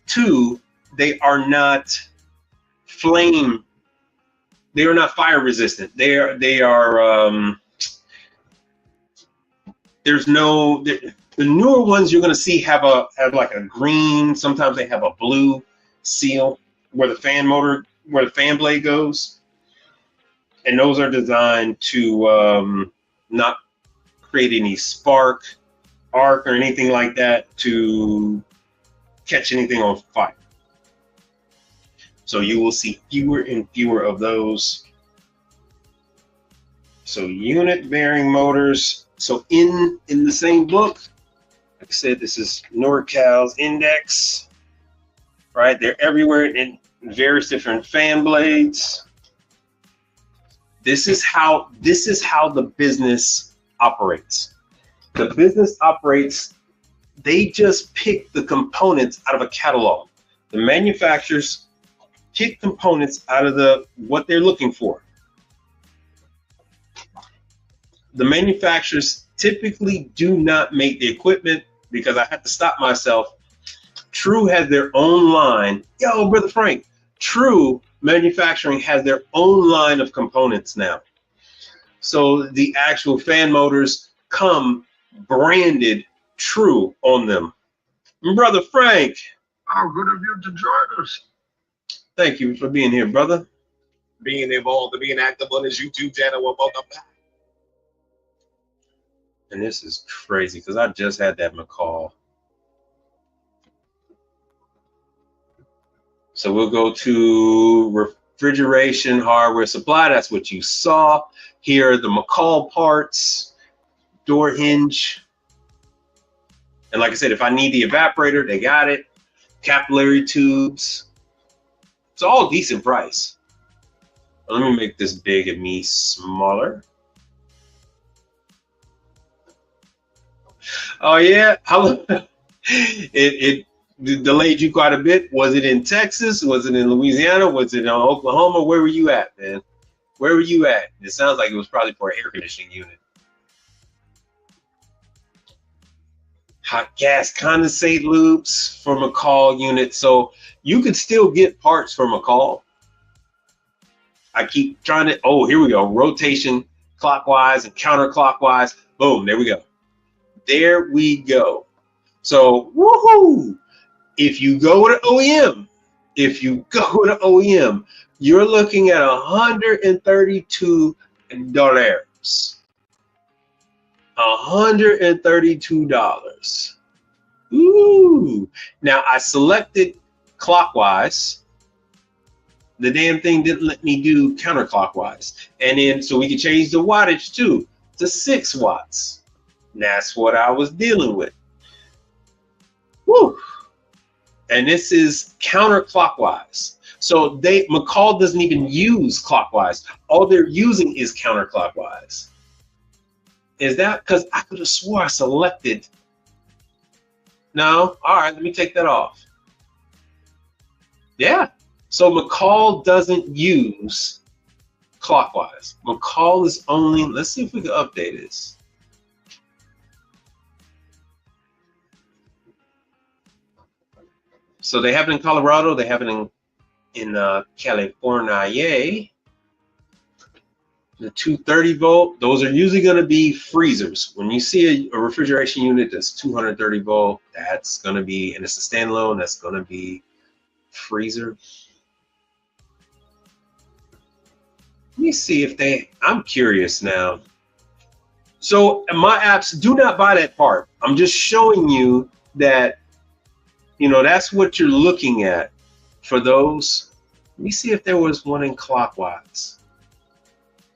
Two, they are not fire resistant. They are There's no the newer ones you're gonna see have like a green. Sometimes they have a blue seal where the fan blade goes, and those are designed to not create any spark, arc, or anything like that to catch anything on fire. So you will see fewer and fewer of those. So unit bearing motors. So in the same book, like I said, this is NorCal's index, right? They're everywhere in various different fan blades. This is how the business operates. The business operates, they just pick the components out of a catalog. The manufacturers pick components out of what they're looking for. The manufacturers typically do not make the equipment, because I have to stop myself. True has their own line. Yo, Brother Frank, True Manufacturing has their own line of components now. So the actual fan motors come branded True on them. Brother Frank. How good of you to join us. Thank you for being here, brother. Being involved and being active on his YouTube channel. Well, welcome back. And this is crazy because I just had that McCall. So we'll go to refrigeration hardware supply. That's what you saw. Here are the McCall parts, door hinge. And like I said, if I need the evaporator, they got it. Capillary tubes. It's all decent price. Let me make this big and me smaller. Oh yeah, it delayed you quite a bit. Was it in Texas? Was it in Louisiana? Was it in Oklahoma? Where were you at, man? Where were you at? It sounds like it was probably for an air conditioning unit. Hot gas condensate loops for McCall units. So you could still get parts for McCall. I keep trying to, oh, here we go. Rotation clockwise and counterclockwise. Boom, there we go. There we go. So, woohoo! If you go to OEM, you're looking at $132. $132. Ooh. Now I selected clockwise. The damn thing didn't let me do counterclockwise. And then so we can change the wattage too to 6 watts. And that's what I was dealing with. Woo. And this is counterclockwise. So McCall doesn't even use clockwise. All they're using is counterclockwise. Is that because I could have swore I selected? No? All right, let me take that off. Yeah. So McCall doesn't use clockwise. McCall is only, let's see if we can update this. So they have it in Colorado, they have it in California. The 230 volt, those are usually going to be freezers. When you see a refrigeration unit that's 230 volt, that's going to be, and it's a standalone, that's going to be freezer. Let me see if I'm curious now. So my apps, do not buy that part. I'm just showing you that, you know, that's what you're looking at for those. Let me see if there was one in clockwise.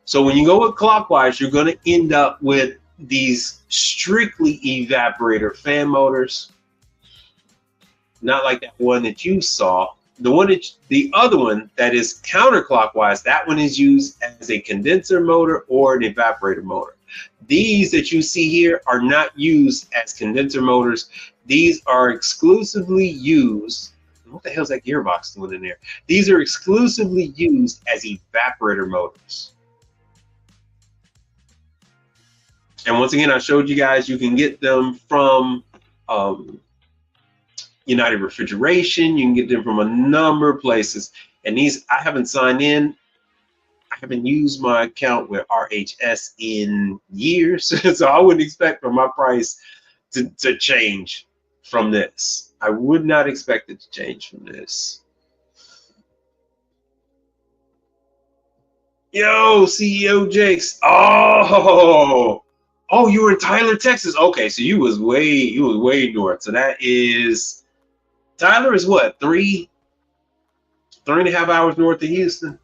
So when you go with clockwise, you're going to end up with these strictly evaporator fan motors. Not like that one that you saw. The other one that is counterclockwise, that one is used as a condenser motor or an evaporator motor. These that you see here are not used as condenser motors. These are exclusively used. What the hell is that gearbox doing in there? These are exclusively used as evaporator motors. And once again, I showed you guys you can get them from United Refrigeration. You can get them from a number of places. And these, I haven't signed in. I haven't used my account with RHS in years, so I wouldn't expect for my price to change from this. I would not expect it to change from this. Yo, CEO Jakes. Oh, you were in Tyler, Texas. Okay, so you was way north. So that is, Tyler is what, 3.5 hours north of Houston.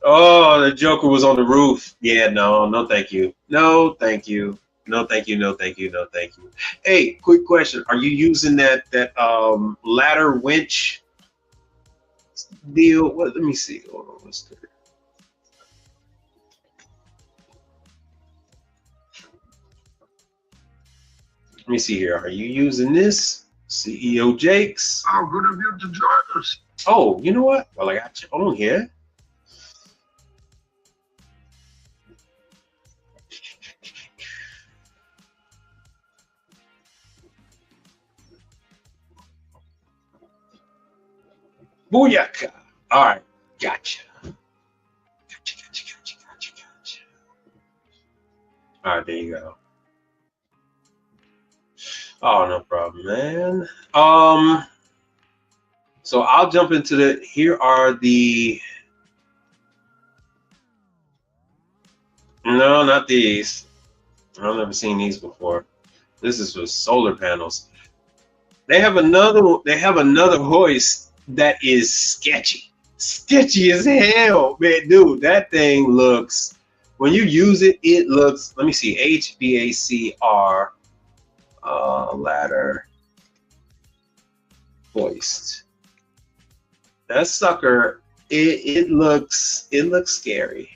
Oh, the Joker was on the roof. Yeah, no, thank you. No, thank you. No, thank you. No, thank you. No, thank you. Hey, quick question. Are you using that ladder winch deal? What? Let me see. Hold on. What's there? Let me see here. Are you using this? CEO Jakes. How good of you to join us. Oh, you know what? Well, I got you on here. Booyaka. All right. Gotcha. All right, there you go. Oh, no problem, man. So I'll jump into here are the, no, not these. I've never seen these before. This is with solar panels. They have another hoist that is sketchy as hell, man. Dude, that thing looks, when you use it, it looks, let me see, HVACR ladder hoist. That sucker, it looks scary.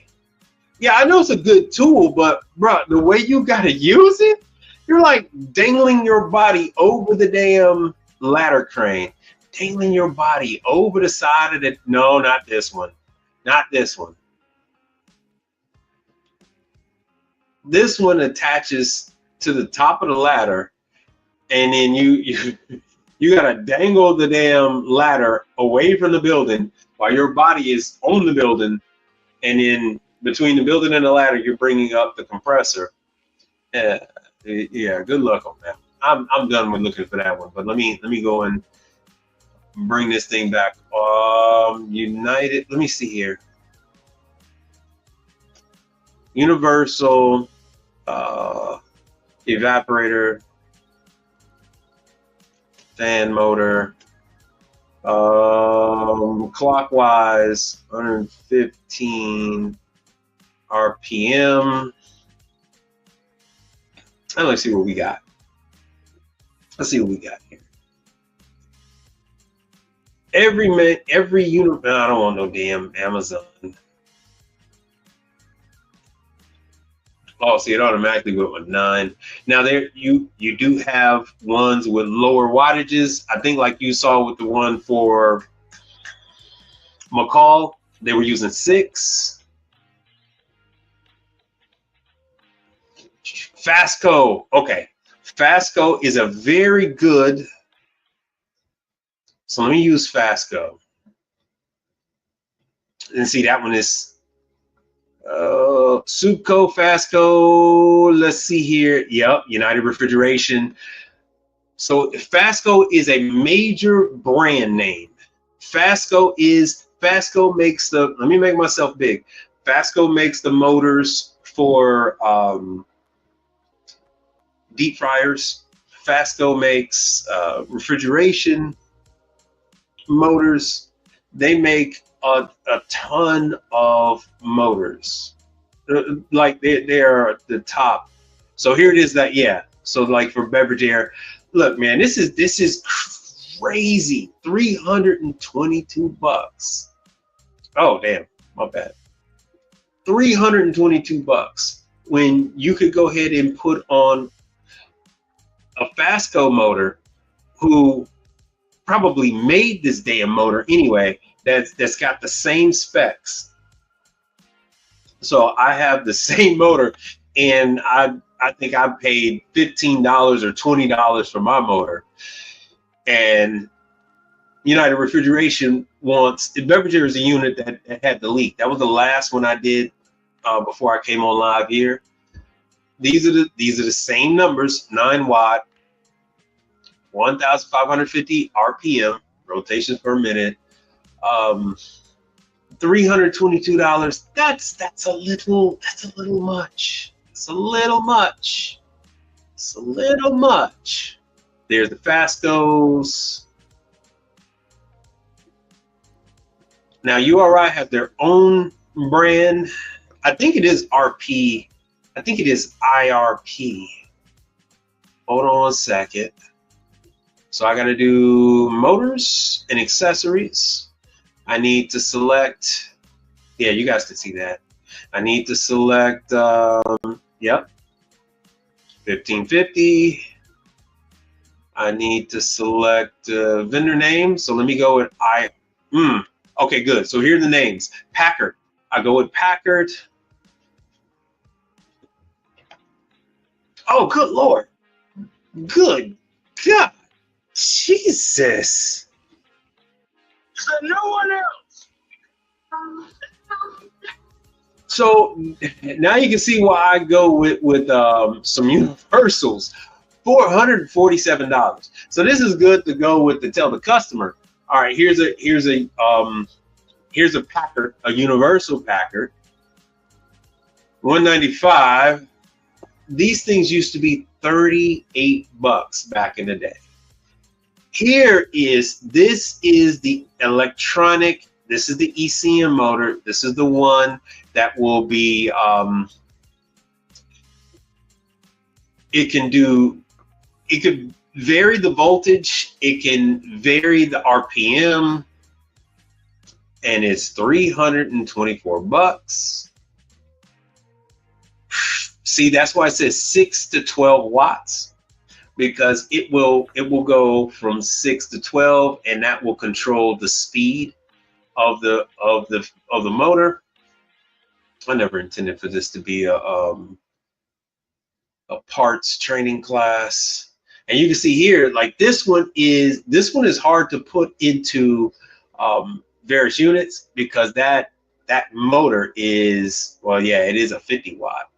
Yeah, I know it's a good tool, but bro, the way you gotta use it, you're like dangling your body over the damn ladder crane. Dangling your body over the side of the, no, not this one. Not this one. This one attaches to the top of the ladder, and then you gotta dangle the damn ladder away from the building while your body is on the building, and then between the building and the ladder, you're bringing up the compressor. Yeah, good luck on that. I'm done with looking for that one, but let me go and bring this thing back. United, let me see here. Universal evaporator, fan motor, clockwise 115 RPM. And let's see what we got. Let's see what we got here. Every unit. I don't want no damn Amazon. Oh, see, it automatically went with 9. Now there, you do have ones with lower wattages. I think like you saw with the one for McCall, they were using 6. Fastco. Okay, Fastco is a very good. So let me use Fastco. And see, that one is Supco, Fastco. Let's see here. Yep, United Refrigeration. So Fastco is a major brand name. Fastco makes the, let me make myself big. Fastco makes the motors for deep fryers. Fastco makes refrigeration motors. They make a ton of motors. Like they are the top. So here it is that, yeah. So like for beverage air, look, man, this is crazy. $322. Oh damn, my bad. $322 when you could go ahead and put on a Fastco motor, who probably made this damn motor anyway, that's got the same specs. So I have the same motor, and I think I paid $15 or $20 for my motor, and United Refrigeration wants, Beverger is a unit that had the leak. That was the last one I did before I came on live here. These are the same numbers, 9 watt, 1,550 RPM, rotations per minute, $322. That's a little much. It's a little much. It's a little much. There's the Fascos. Now URI have their own brand. I think it is RP. I think it is IRP. Hold on a second. So I got to do motors and accessories. I need to select, yeah, you guys can see that. I need to select, yep, 1550. I need to select vendor name. So let me go with okay, good. So here are the names. Packard. I go with Packard. Oh, good Lord. Good God. Jesus. So no one else. So now you can see why I go with some universals. $447. So this is good to go with to tell the customer, all right, here's a Packard, a universal Packard, $195. These things used to be $38 back in the day. This is the electronic, this is the ECM motor. This is the one that will be, it could vary the voltage, it can vary the RPM, and it's $324. See, that's why it says 6 to 12 watts, because it will go from 6 to 12, and that will control the speed of the motor. I never intended for this to be a parts training class. And you can see here, like this one is hard to put into various units, because that motor is, well, yeah, it is a 50 watt.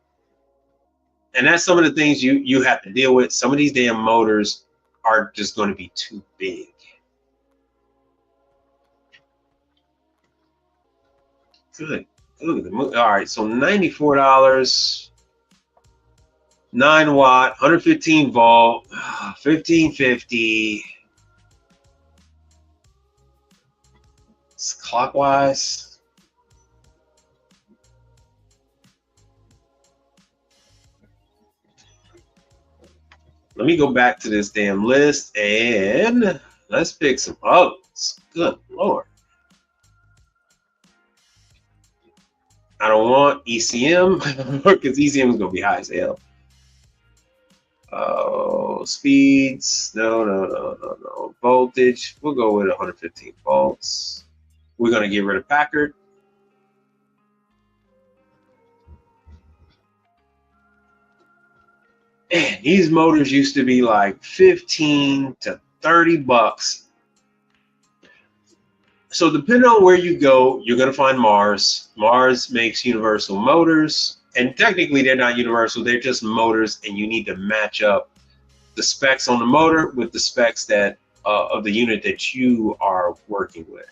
And that's some of the things you have to deal with. Some of these damn motors are just going to be too big. Good. All right, so $94, 9 watt, 115 volt, 1550. It's clockwise. Let me go back to this damn list and let's pick some others. Good Lord. I don't want ECM because ECM is going to be high as hell. Oh, speeds. No. Voltage. We'll go with 115 volts. We're going to get rid of Packard. Man, these motors used to be like 15 to 30 bucks. So depending on where you go, you're going to find Mars. Mars makes universal motors, and technically they're not universal, they're just motors, and you need to match up the specs on the motor with the specs that of the unit that you are working with.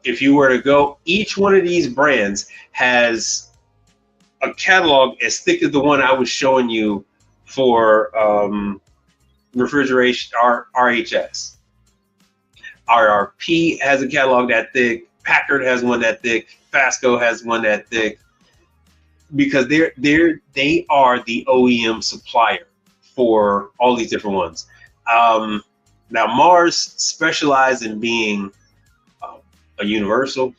If you were to go, each one of these brands has a catalog as thick as the one I was showing you for refrigeration, RHS. RRP has a catalog that thick. Packard has one that thick. Fasco has one that thick, because they are the OEM supplier for all these different ones. Now Mars specialized in being a universal.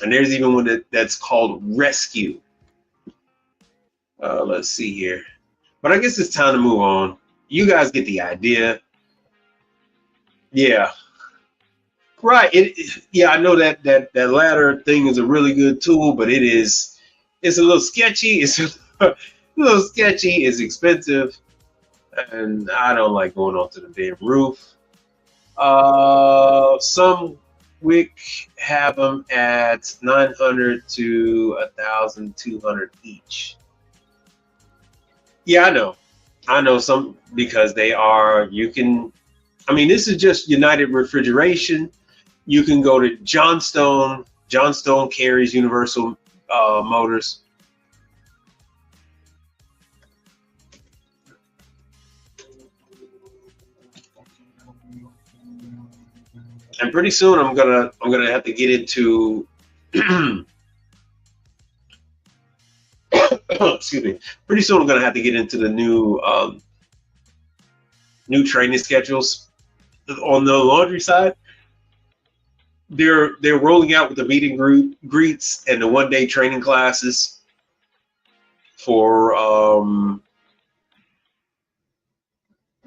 And there's even one that's called Rescue. Let's see here. But I guess it's time to move on. You guys get the idea. Yeah. Right. Yeah, I know that ladder thing is a really good tool, but it's a little sketchy. little sketchy. It's expensive, and I don't like going onto the damn roof. Some Wick have them at 900 to 1,200 each. Yeah, I know some, because they are. You can. I mean, this is just United Refrigeration. You can go to Johnstone. Johnstone carries Universal Motors. And pretty soon I'm gonna have to get into excuse me. Pretty soon I'm gonna have to get into the new training schedules on the laundry side. They're rolling out with the meet and greets and the 1-day training classes for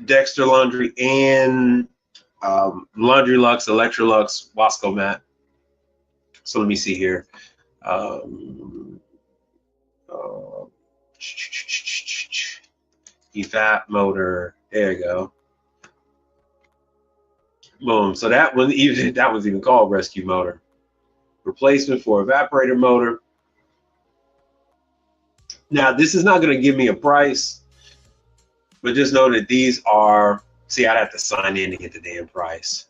Dexter Laundry and Laundry Lux, Electrolux, Wasco-Mat. So let me see here. EFAP motor. There you go. Boom. So that was even called rescue motor. Replacement for evaporator motor. Now this is not going to give me a price, but just know that these are. See, I'd have to sign in to get the damn price.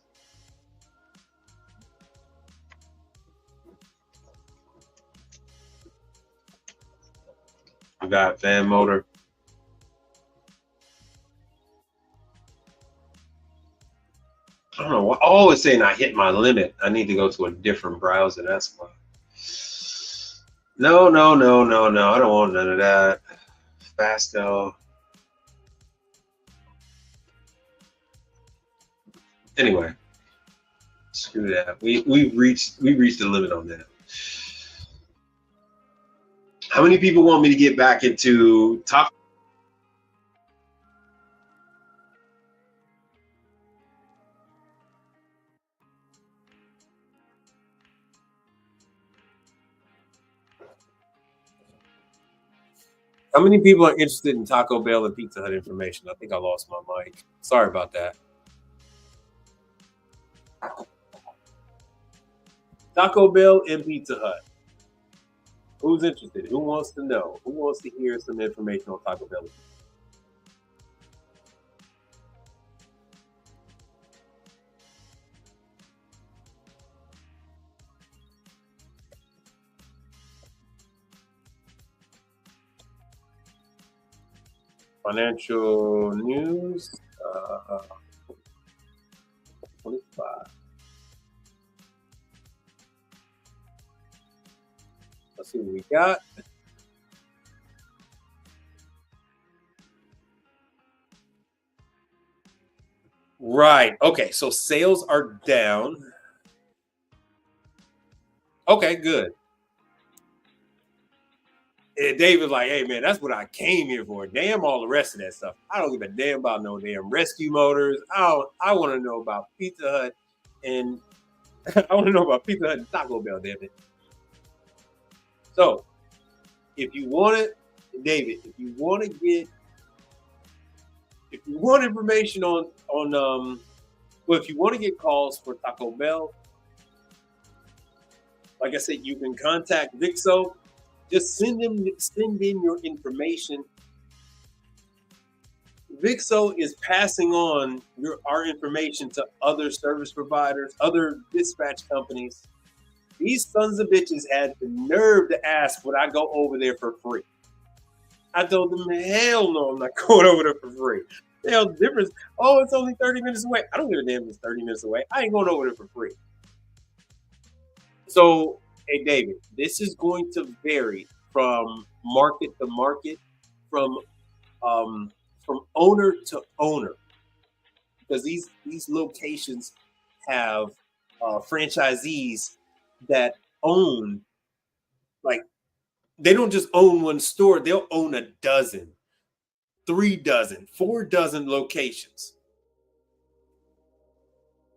I got fan motor. I don't know what. Oh, it's saying I hit my limit. I need to go to a different browser. That's why. No. I don't want none of that. Fasto. Anyway, screw that. We reached the limit on that. How many people want me to get back into top? How many people are interested in Taco Bell and Pizza Hut information? I think I lost my mic. Sorry about that. Taco Bell and Pizza Hut. Who's interested? Who wants to know? Who wants to hear some information on Taco Bell? Financial news. 25. Let's see what we got. Right. Okay. So sales are down. Okay, good. And David's like, hey, man, that's what I came here for. Damn all the rest of that stuff. I don't give a damn about no damn rescue motors. I want to know about Pizza Hut and I want to know about Pizza Hut and Taco Bell, damn it. So, if you want it, David, if you want information on if you want to get calls for Taco Bell, like I said, you can contact Vixo. Just send in your information. Vixo is passing on our information to other service providers, other dispatch companies. These sons of bitches had the nerve to ask would I go over there for free. I told them, hell no, I'm not going over there for free. Hell, difference. Oh, it's only 30 minutes away. I don't give a damn if it's 30 minutes away. I ain't going over there for free. So, hey, David, this is going to vary from market to market, from owner to owner, because these locations have franchisees that own, like, they don't just own one store, they'll own a dozen, 3 dozen, 4 dozen locations.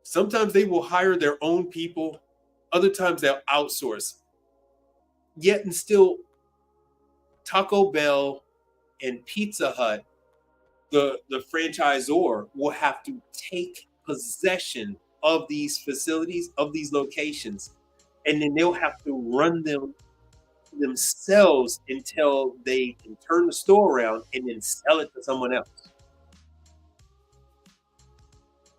Sometimes they will hire their own people, other times they'll outsource. Yet and still, Taco Bell and Pizza Hut, the franchisor, will have to take possession of these facilities, of these locations, and then they'll have to run them themselves until they can turn the store around and then sell it to someone else.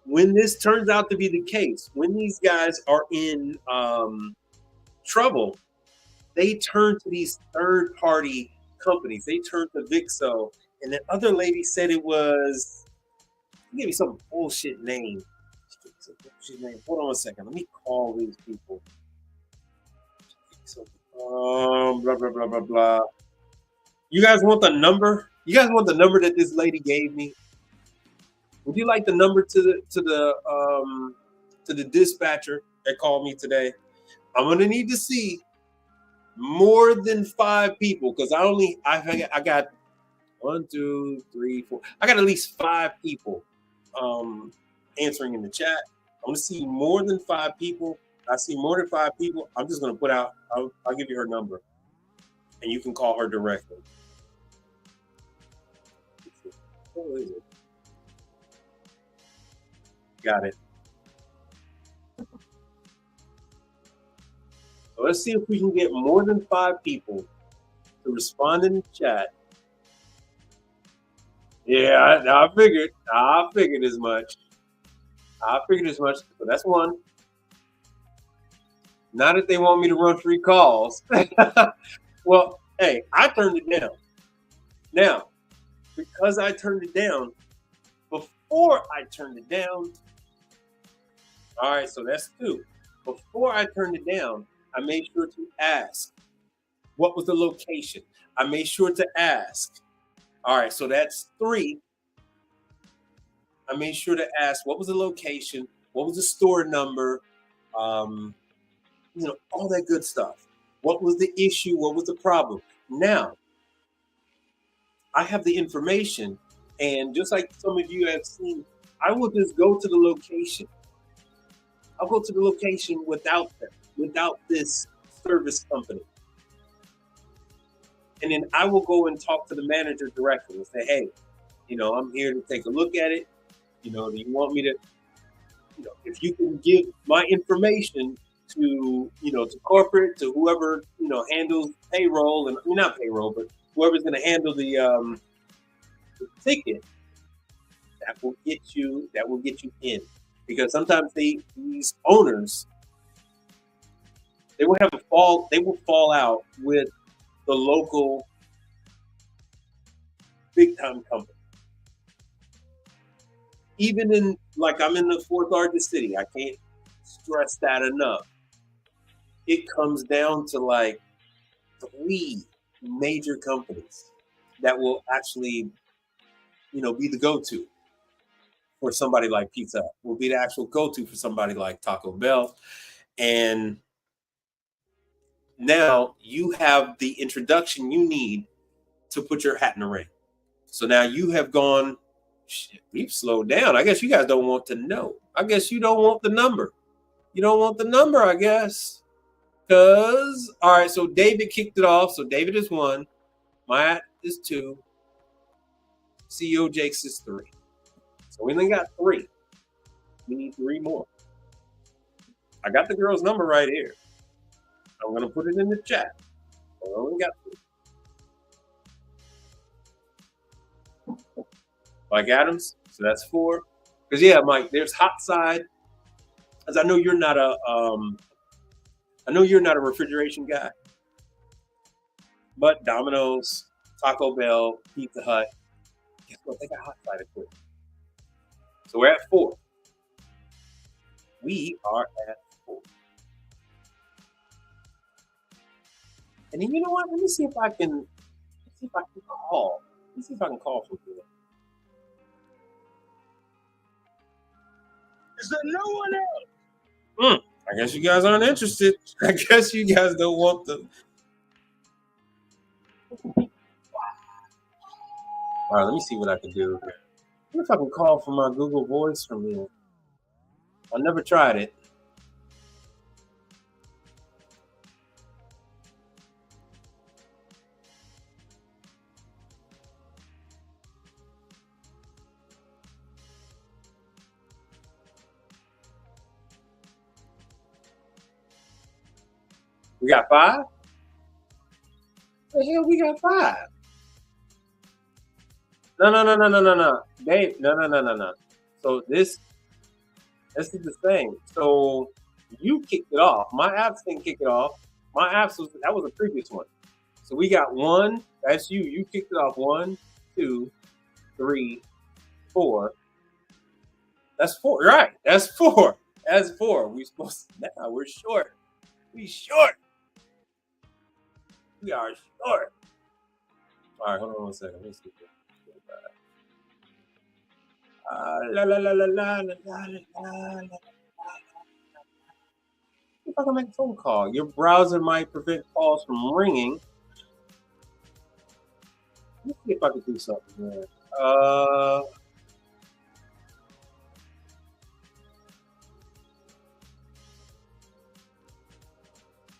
When this turns out to be the case, when these guys are in trouble, they turn to these third-party companies. They turn to Vixo, and the other lady said it was, give me some bullshit name. Hold on a second. Let me call these people. Blah blah blah blah blah. You guys want the number? You guys want the number that this lady gave me? Would you like the number to the dispatcher that called me today? I'm gonna need to see more than 5 people, because I got 1, 2, 3, 4. I got at least 5 people answering in the chat. I want to see more than 5 people. I see more than 5 people. I'm just gonna put out. I'll give you her number, and you can call her directly. What is it? Got it. So let's see if we can get more than 5 people to respond in the chat. Yeah, I figured. I figured as much. So that's 1. Not that they want me to run free calls. Well, hey, I turned it down. Now, because I turned it down, before I turned it down, all right, so that's 2. Before I turned it down, I made sure to ask, what was the location? I made sure to ask. All right, so that's 3. I made sure to ask, what was the location? What was the store number? All that good stuff. What was the issue? What was the problem? Now, I have the information, and just like some of you have seen, I will just go to the location. I'll go to the location without them, without this service company. And then I will go and talk to the manager directly and say, hey, I'm here to take a look at it. Do you want me to, if you can give my information to, to corporate, to whoever, handles payroll, and not payroll, but whoever's going to handle the ticket, that will get you in. Because sometimes these owners, they will fall out with the local big time company. Even in, like, I'm in the 4th largest city, I can't stress that enough. It comes down to like 3 major companies that will actually, be the go-to for somebody like Pizza Hut, will be the actual go-to for somebody like Taco Bell. And now you have the introduction you need to put your hat in the ring. So now you have gone, shit, we've slowed down. I guess you guys don't want to know. I guess you don't want the number. You don't want the number, I guess. Because, all right, so David kicked it off. So David is 1. Matt is 2. CEO Jakes is 3. So we only got 3. We need 3 more. I got the girl's number right here. I'm going to put it in the chat. I only got 3. Mike Adams, so that's 4. Because, yeah, Mike, there's Hot Side. Because I know you're not a refrigeration guy. But Domino's, Taco Bell, Pizza Hut, guess what? They got Hot Side equipment. So we're at 4. We are at 4. And then you know what? Let me see if I can call. Let me see if I can call from here. Is there no one else? I guess you guys aren't interested. I guess you guys don't want them. All right, let me see what I can do here. What if I can call from my Google Voice from here? I never tried it. We got 5? The hell, we got 5. No. Dave, no. So this is the thing. So you kicked it off. My apps didn't kick it off. That was a previous one. So we got 1. That's you. You kicked it off. 1, 2, 3, 4. That's 4. Right. That's 4. That's 4. We supposed to now. We're short. We short. We are short. All right, hold on one second. Let me see. If I can make a phone call, your browser might prevent calls from ringing. Let's see if I can do something here. Hold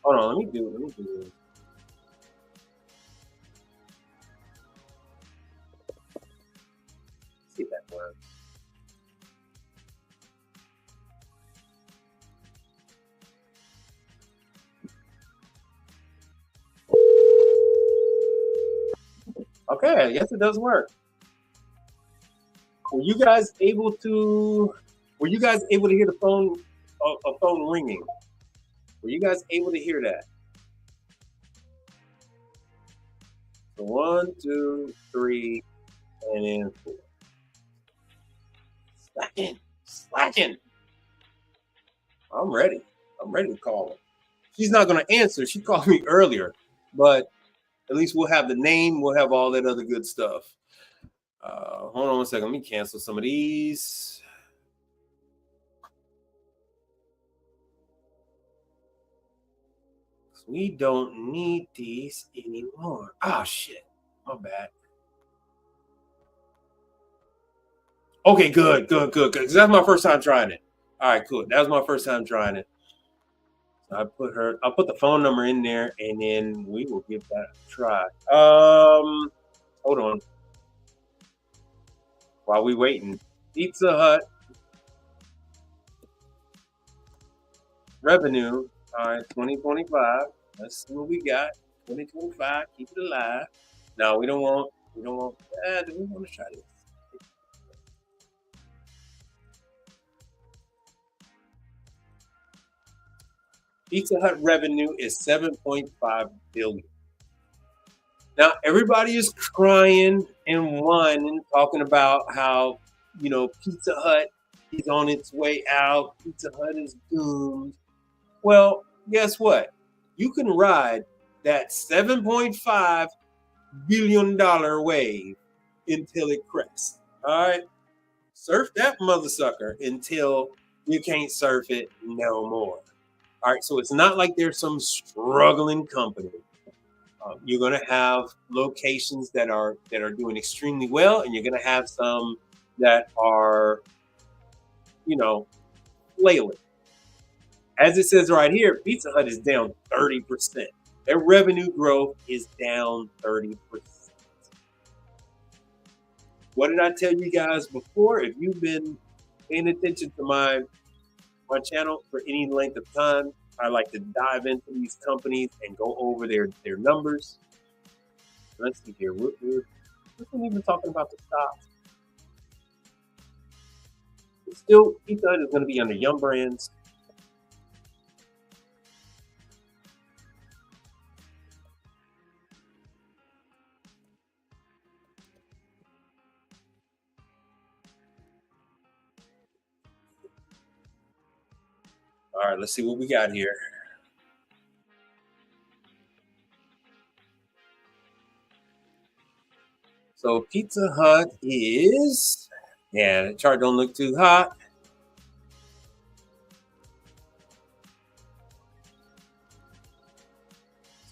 on, let me do this. See if that works. Okay, yes, it does work. Were you guys able to hear the phone, a phone ringing? Were you guys able to hear that? So 1, 2, 3, and then 4. Slacking. I'm ready to call her. She's not going to answer. She called me earlier, but at least we'll have the name. We'll have all that other good stuff. Hold on one second. Let me cancel some of these. We don't need these anymore. Oh, shit. My bad. Okay, good. Because that's my first time trying it. All right, cool. That was my first time trying it. So I'll put the phone number in there, and then we will give that a try. Hold on. While we waiting, Pizza Hut revenue. All right, 2025. Let's see what we got. 2025. Keep it alive. No, we don't want. Do we want to try this? Pizza Hut revenue is $7.5 billion. Now everybody is crying and whining, talking about how Pizza Hut is on its way out. Pizza Hut is doomed. Well, guess what? You can ride that $7.5 billion wave until it crests. All right, surf that mother sucker until you can't surf it no more. All right, so it's not like there's some struggling company. You're going to have locations that are doing extremely well, and you're going to have some that are, flailing. As it says right here, Pizza Hut is down 30%. Their revenue growth is down 30%. What did I tell you guys before? If you've been paying attention to my channel for any length of time, I like to dive into these companies and go over their numbers. Let's see here. We're even talking about the stocks. Still, Pizza Hut is going to be under Yum Brands. All right, let's see what we got here. So Pizza Hut is, the chart don't look too hot.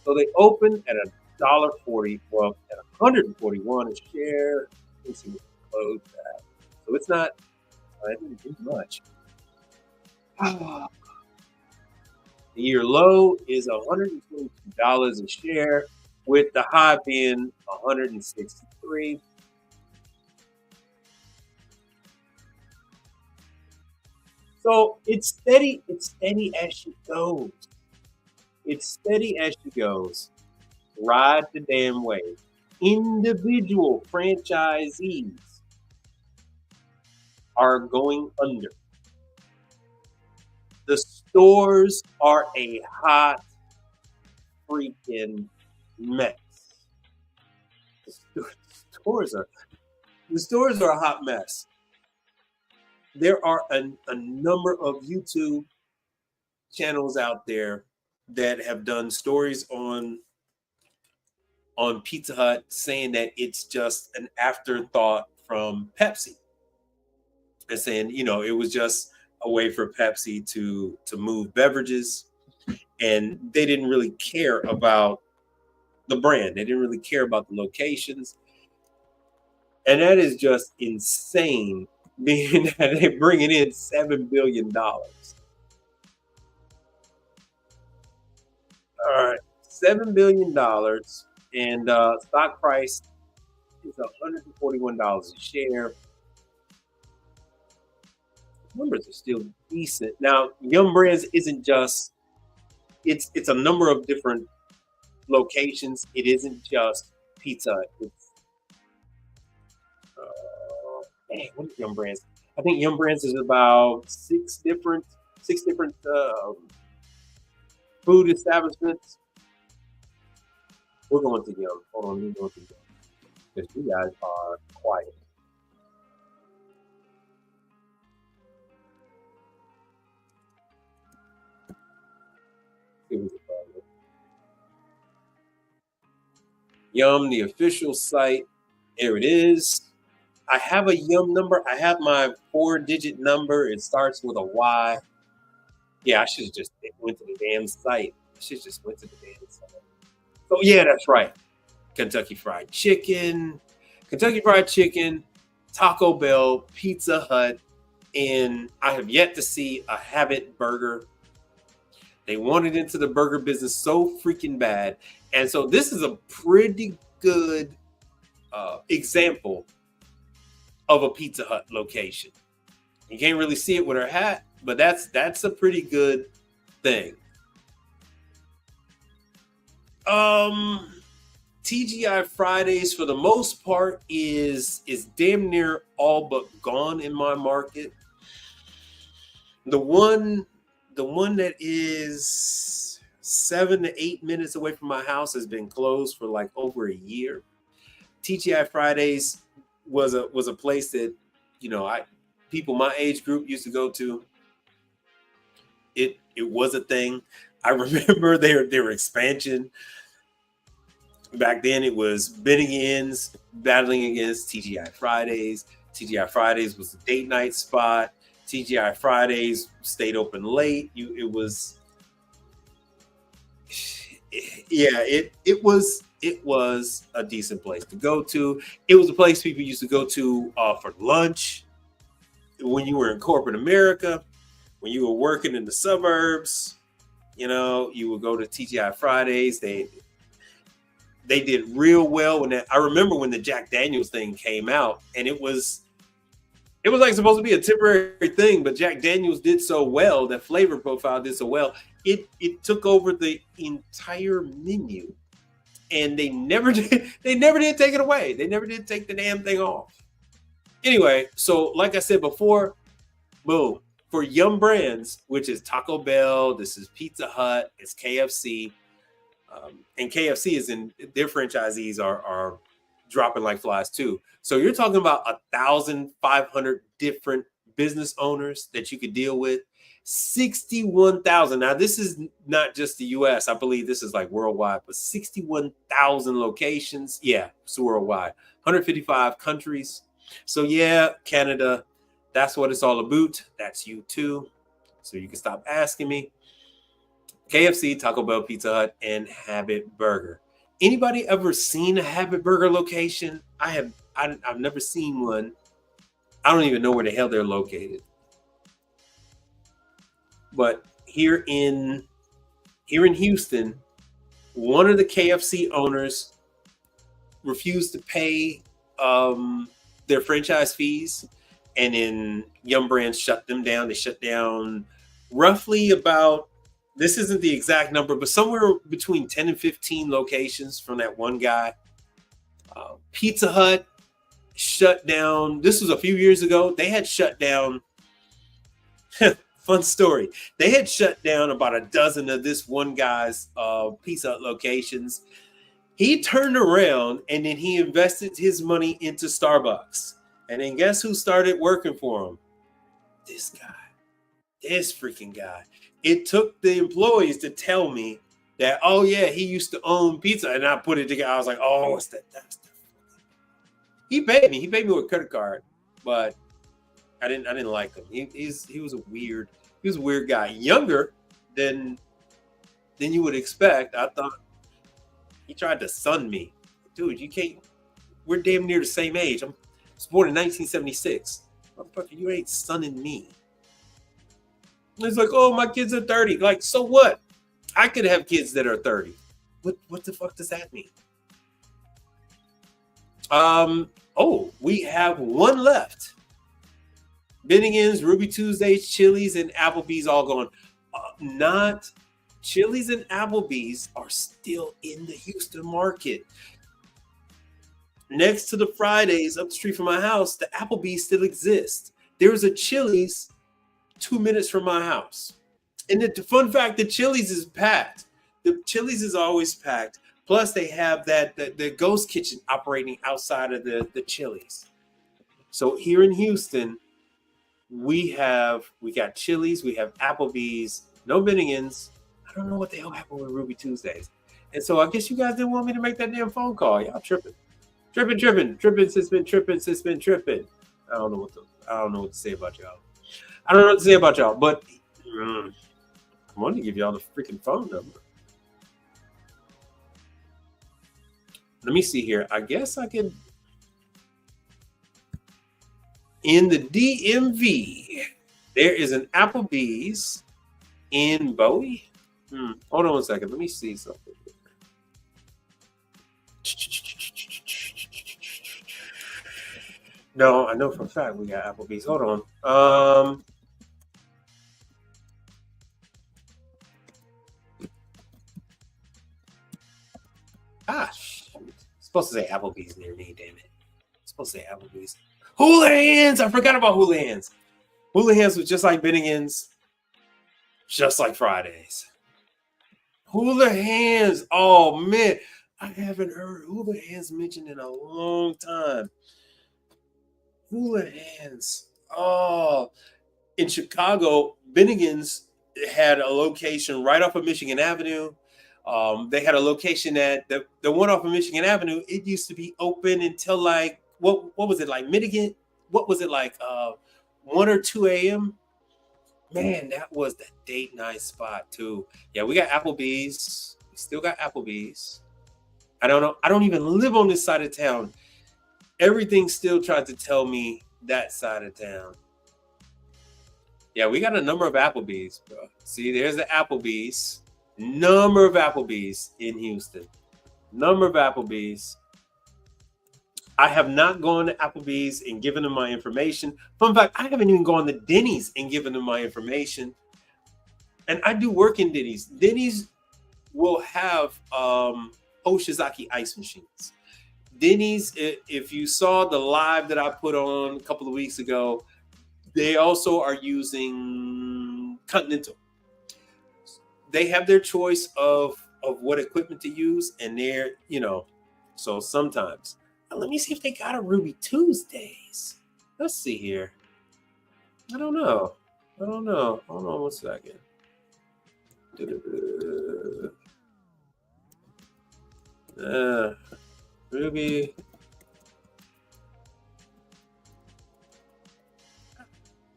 So they opened at $1.40, well, at $141 a share. Let's see what the close at. So it's not, I didn't do much. The year low is $122 a share, with the high being $163. So it's steady as she goes. It's steady as she goes. Ride the damn wave. Individual franchisees are going under. The stores are a hot freaking mess. The stores are a hot mess. There are a number of YouTube channels out there that have done stories on Pizza Hut saying that it's just an afterthought from Pepsi. And saying, it was just a way for Pepsi to move beverages. And they didn't really care about the brand. They didn't really care about the locations. And that is just insane, being that they're bringing in $7 billion. All right, $7 billion. And stock price is $141 a share. Numbers are still decent. Now, Yum Brands isn't just, it's a number of different locations. It isn't just Pizza Hut. It's what is Yum Brands? I think Yum Brands is about six different food establishments. We're going to Yum. Hold on, we're going to Yum because you guys are quiet. Yum, the official site. There it is. I have a Yum number. I have my 4-digit number. It starts with a Y. Yeah, I should have just went to the damn site. So yeah, that's right. Kentucky Fried Chicken, Taco Bell, Pizza Hut, and I have yet to see a Habit Burger. They wanted into the burger business so freaking bad. And so this is a pretty good example of a Pizza Hut location. You can't really see it with her hat, but that's a pretty good thing. TGI Fridays, for the most part, is damn near all but gone in my market. The one that is 7 to 8 minutes away from my house has been closed for like over a year. TGI Fridays was a place that, people my age group used to go to. It was a thing. I remember their expansion. Back then it was Bennigan's battling against TGI Fridays. TGI Fridays was the date night spot. TGI Fridays stayed open late. It was a decent place to go to. It was a place people used to go to for lunch when you were in corporate America, when you were working in the suburbs. You would go to TGI Fridays. They did real well when I remember when the Jack Daniels thing came out, and it was like supposed to be a temporary thing, but Jack Daniels did so well, that flavor profile did so well, it took over the entire menu, and they never did take it away. They never did take the damn thing off. Anyway, so like I said before, boom, for Yum Brands, which is Taco Bell, this is Pizza Hut, it's KFC, and KFC is in their franchisees are dropping like flies too. So you're talking about 1,500 different business owners that you could deal with. 61,000. Now this is not just the US. I believe this is like worldwide, but 61,000 locations. Yeah, it's worldwide. 155 countries. So yeah, Canada, that's what it's all about. That's you too. So you can stop asking me. KFC, Taco Bell, Pizza Hut, and Habit Burger. Anybody ever seen a Habit Burger location? I've never seen one. I don't even know where the hell they're located. But here in Houston, one of the KFC owners refused to pay their franchise fees, and then Yum Brands shut them down. They shut down roughly about this isn't the exact number, but somewhere between 10 and 15 locations from that one guy. Pizza Hut shut down. This was a few years ago. They had shut down. Fun story. They had shut down about a dozen of this one guy's Pizza Hut locations. He turned around and then he invested his money into Starbucks. And then guess who started working for him? This guy. This freaking guy. It took the employees to tell me that, oh yeah, he used to own pizza. And I put it together. I was like, oh, what's that? He paid me. He paid me with a credit card, but I didn't like him. He was a weird guy. Younger than you would expect. I thought he tried to sun me. Dude, you can't. We're damn near the same age. I was born in 1976. Motherfucker, you ain't sunning me. It's like, oh, my kids are 30. Like, so what? I could have kids that are 30. What the fuck does that mean? Oh, we have one left. Bennigan's, Ruby Tuesdays, Chili's, and Applebee's all gone. Not Chili's and Applebee's are still in the Houston market. Next to the Fridays up the street from my house, the Applebee's still exists. There's a Chili's 2 minutes from my house. And the fun fact, the Chili's is packed. The Chili's is always packed. Plus, they have the ghost kitchen operating outside of the Chili's. So here in Houston, we got Chili's, we have Applebee's, no Bennigan's. I don't know what the hell happened with Ruby Tuesdays. And so I guess you guys didn't want me to make that damn phone call. Y'all tripping. It's been tripping. I don't know what to say about y'all. But I wanted to give y'all the freaking phone number. Let me see here. I guess I can. In the DMV, there is an Applebee's in Bowie. Hold on 1 second. Let me see something. No, I know for a fact we got Applebee's. Hold on. Shoot. Supposed to say Applebee's near me, damn it. Supposed to say Applebee's. Houlihan's! I forgot about Houlihan's. Houlihan's was just like Bennigan's, just like Fridays. Houlihan's. Oh, man. I haven't heard Houlihan's mentioned in a long time. Houlihan's. Oh, in Chicago, Bennigan's had a location right off of Michigan Avenue. They had a location at the one off of Michigan Avenue. It used to be open until like, what was it, like Michigan? What was it, like 1 or 2 a.m.? Man, that was the date night spot too. Yeah, we got Applebee's. We still got Applebee's. I don't know. I don't even live on this side of town. Everything still tried to tell me that side of town. Yeah, we got a number of Applebee's, bro. See, there's the Applebee's. Number of Applebee's in Houston. Number of Applebee's. I have not gone to Applebee's and given them my information. Fun fact, I haven't even gone to Denny's and given them my information. And I do work in Denny's. Denny's will have Oshizaki ice machines. Denny's, if you saw the live that I put on a couple of weeks ago, they also are using Continental. They have their choice of what equipment to use, and they're, so sometimes. Let me see if they got a Ruby Tuesdays. Let's see here. I don't know. Hold on 1 second. Ruby.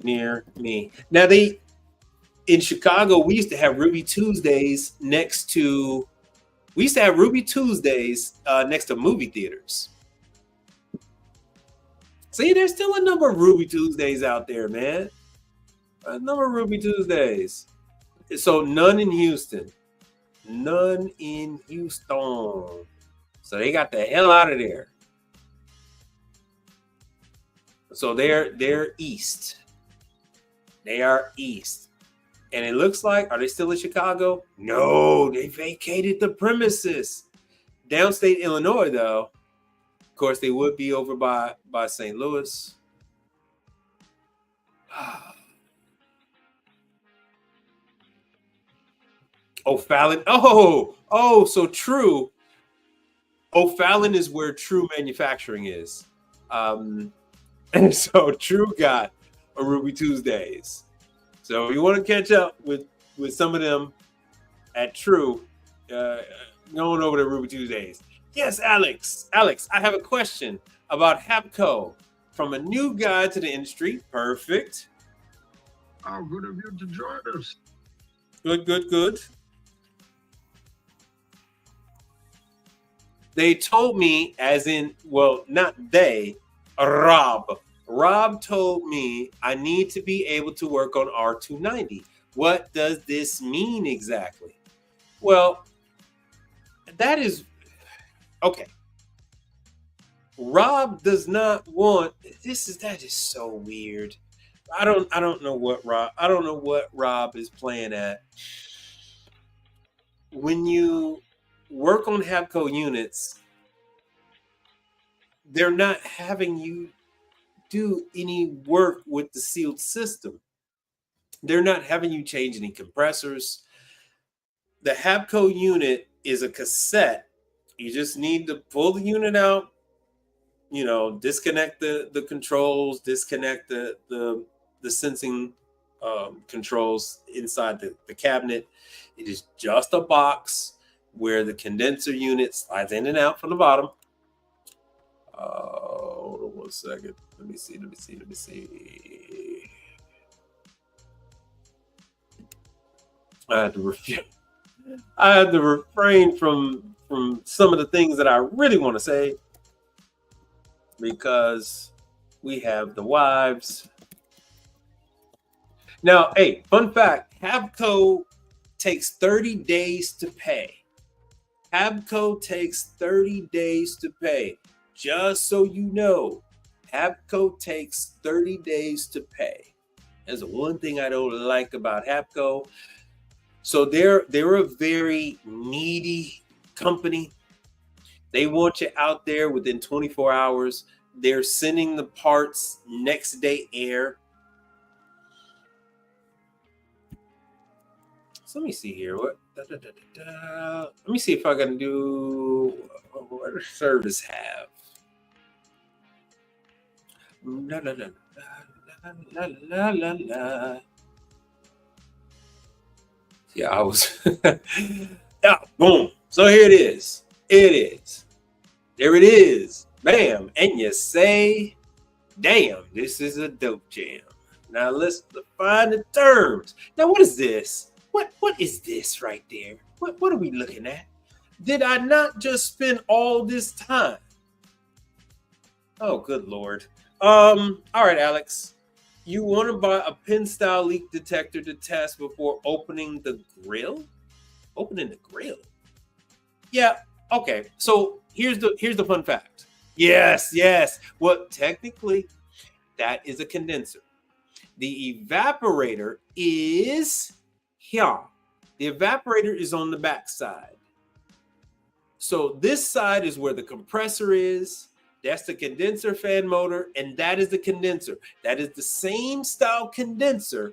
Near me. Now in Chicago, we used to have Ruby Tuesdays next to movie theaters. See, there's still a number of Ruby Tuesdays out there, man. A number of Ruby Tuesdays. So none in Houston. So they got the hell out of there. So they're east. They are east. And it looks like, are they still in Chicago? No, they vacated the premises. Downstate Illinois, though, of course, they would be over by St. Louis. O'Fallon. Oh, so True. O'Fallon is where True Manufacturing is. And so True got a Ruby Tuesdays. So if you want to catch up with some of them at True, going over to Ruby Tuesdays. Yes, Alex, I have a question about Hapco from a new guy to the industry. Perfect. How good of you to join us. Good. They told me, as in, well, not they, Rob. Rob told me I need to be able to work on R290. What does this mean exactly? Well, that is okay. Rob does not want that is so weird. I don't know what Rob is playing at. When you work on Hapco units, they're not having you do any work with the sealed system. They're not having you change any compressors. The Hapco unit is a cassette. You just need to pull the unit out, disconnect the controls, disconnect the sensing controls inside the cabinet. It is just a box where the condenser unit slides in and out from the bottom. Hold on 1 second. Let me see. I had to refrain from some of the things that I really want to say because we have the wives. Now, hey, fun fact, Hapco takes 30 days to pay. Hapco takes 30 days to pay. Just so you know, Hapco takes 30 days to pay. That's the one thing I don't like about Hapco. So they're a very needy company. They want you out there within 24 hours. They're sending the parts next day air. So let me see here. Let me see if I can do what does service have. La. Yeah, I was. Yeah, boom. So here it is. There it is. Bam. And you say, damn, this is a dope jam. Now let's define the terms. Now, what is this? What is this right there? What are we looking at? Did I not just spend all this time? Oh, good Lord. All right, Alex. You want to buy a pin style leak detector to test before opening the grill? Opening the grill? Yeah, okay. So here's the fun fact. Yes. Well, technically, that is a condenser. The evaporator is here. The evaporator is on the back side. So this side is where the compressor is. That's the condenser fan motor, and that is the condenser. That is the same style condenser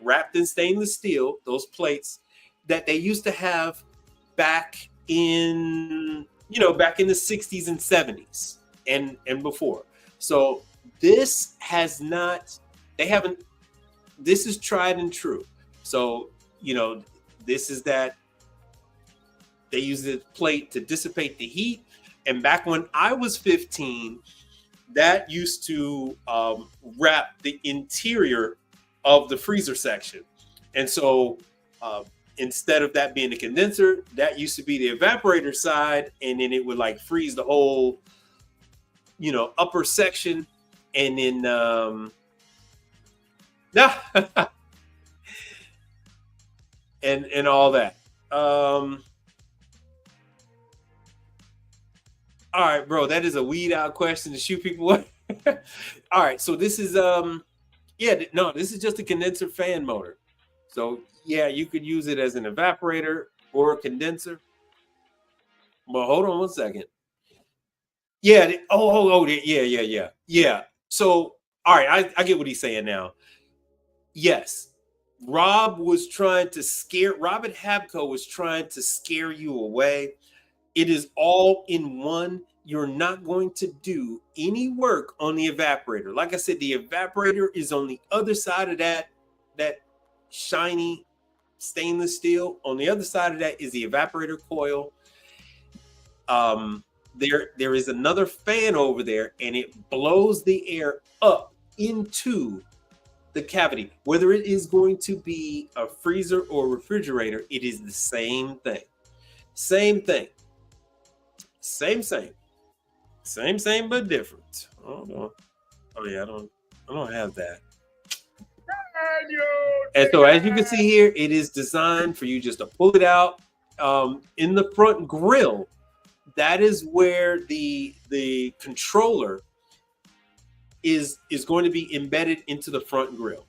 wrapped in stainless steel, those plates that they used to have back in the 60s and 70s and before. So this has not, this is tried and true. So, this is that they use the plate to dissipate the heat. And back when I was 15, that used to wrap the interior of the freezer section. And so instead of that being the condenser, that used to be the evaporator side. And then it would like freeze the whole, upper section. And then, and all that. All right, bro, that is a weed out question to shoot people with. All right, so this is this is just a condenser fan motor. So yeah, you could use it as an evaporator or a condenser. But hold on one second. Yeah. Yeah. So all right, I get what he's saying now. Yes, Rob and Habco was trying to scare you away. It is all in one. You're not going to do any work on the evaporator. Like I said, the evaporator is on the other side of that shiny stainless steel. On the other side of that is the evaporator coil. There is another fan over there, and it blows the air up into the cavity. Whether it is going to be a freezer or refrigerator, it is the same thing. Same thing. Same, but different. Oh yeah, I don't have that. And so as you can see here, it is designed for you just to pull it out. In the front grill, that is where the controller is going to be embedded into the front grill.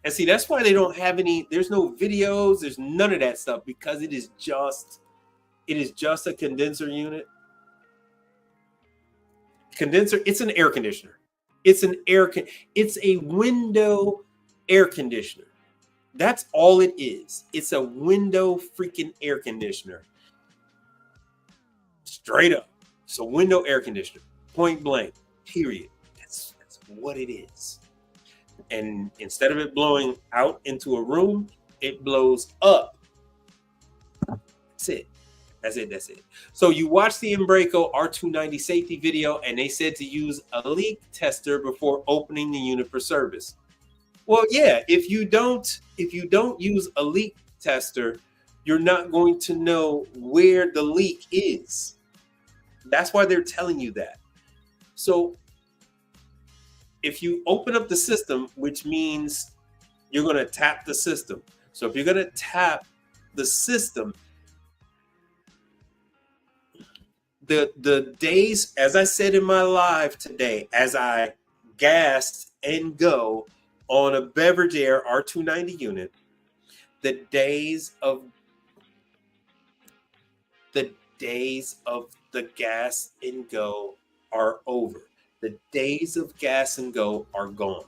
And see, that's why they don't have there's no videos, there's none of that stuff, because it is just a condenser unit. Condenser, it's an air conditioner. It's a window air conditioner. That's all it is. It's a window freaking air conditioner. Straight up. It's a window air conditioner. Point blank. Period. That's what it is. And instead of it blowing out into a room, it blows up. That's it. That's it. So you watch the Embraco R290 safety video, and they said to use a leak tester before opening the unit for service. Well, yeah, if you don't use a leak tester, you're not going to know where the leak is. That's why they're telling you that. So if you open up the system, which means you're going to tap the system. So if you're going to tap the system, the days, as I said in my live today, as I gassed and go on a Beverage Air R290 unit, the days of the gas and go are over. The days of gas and go are gone.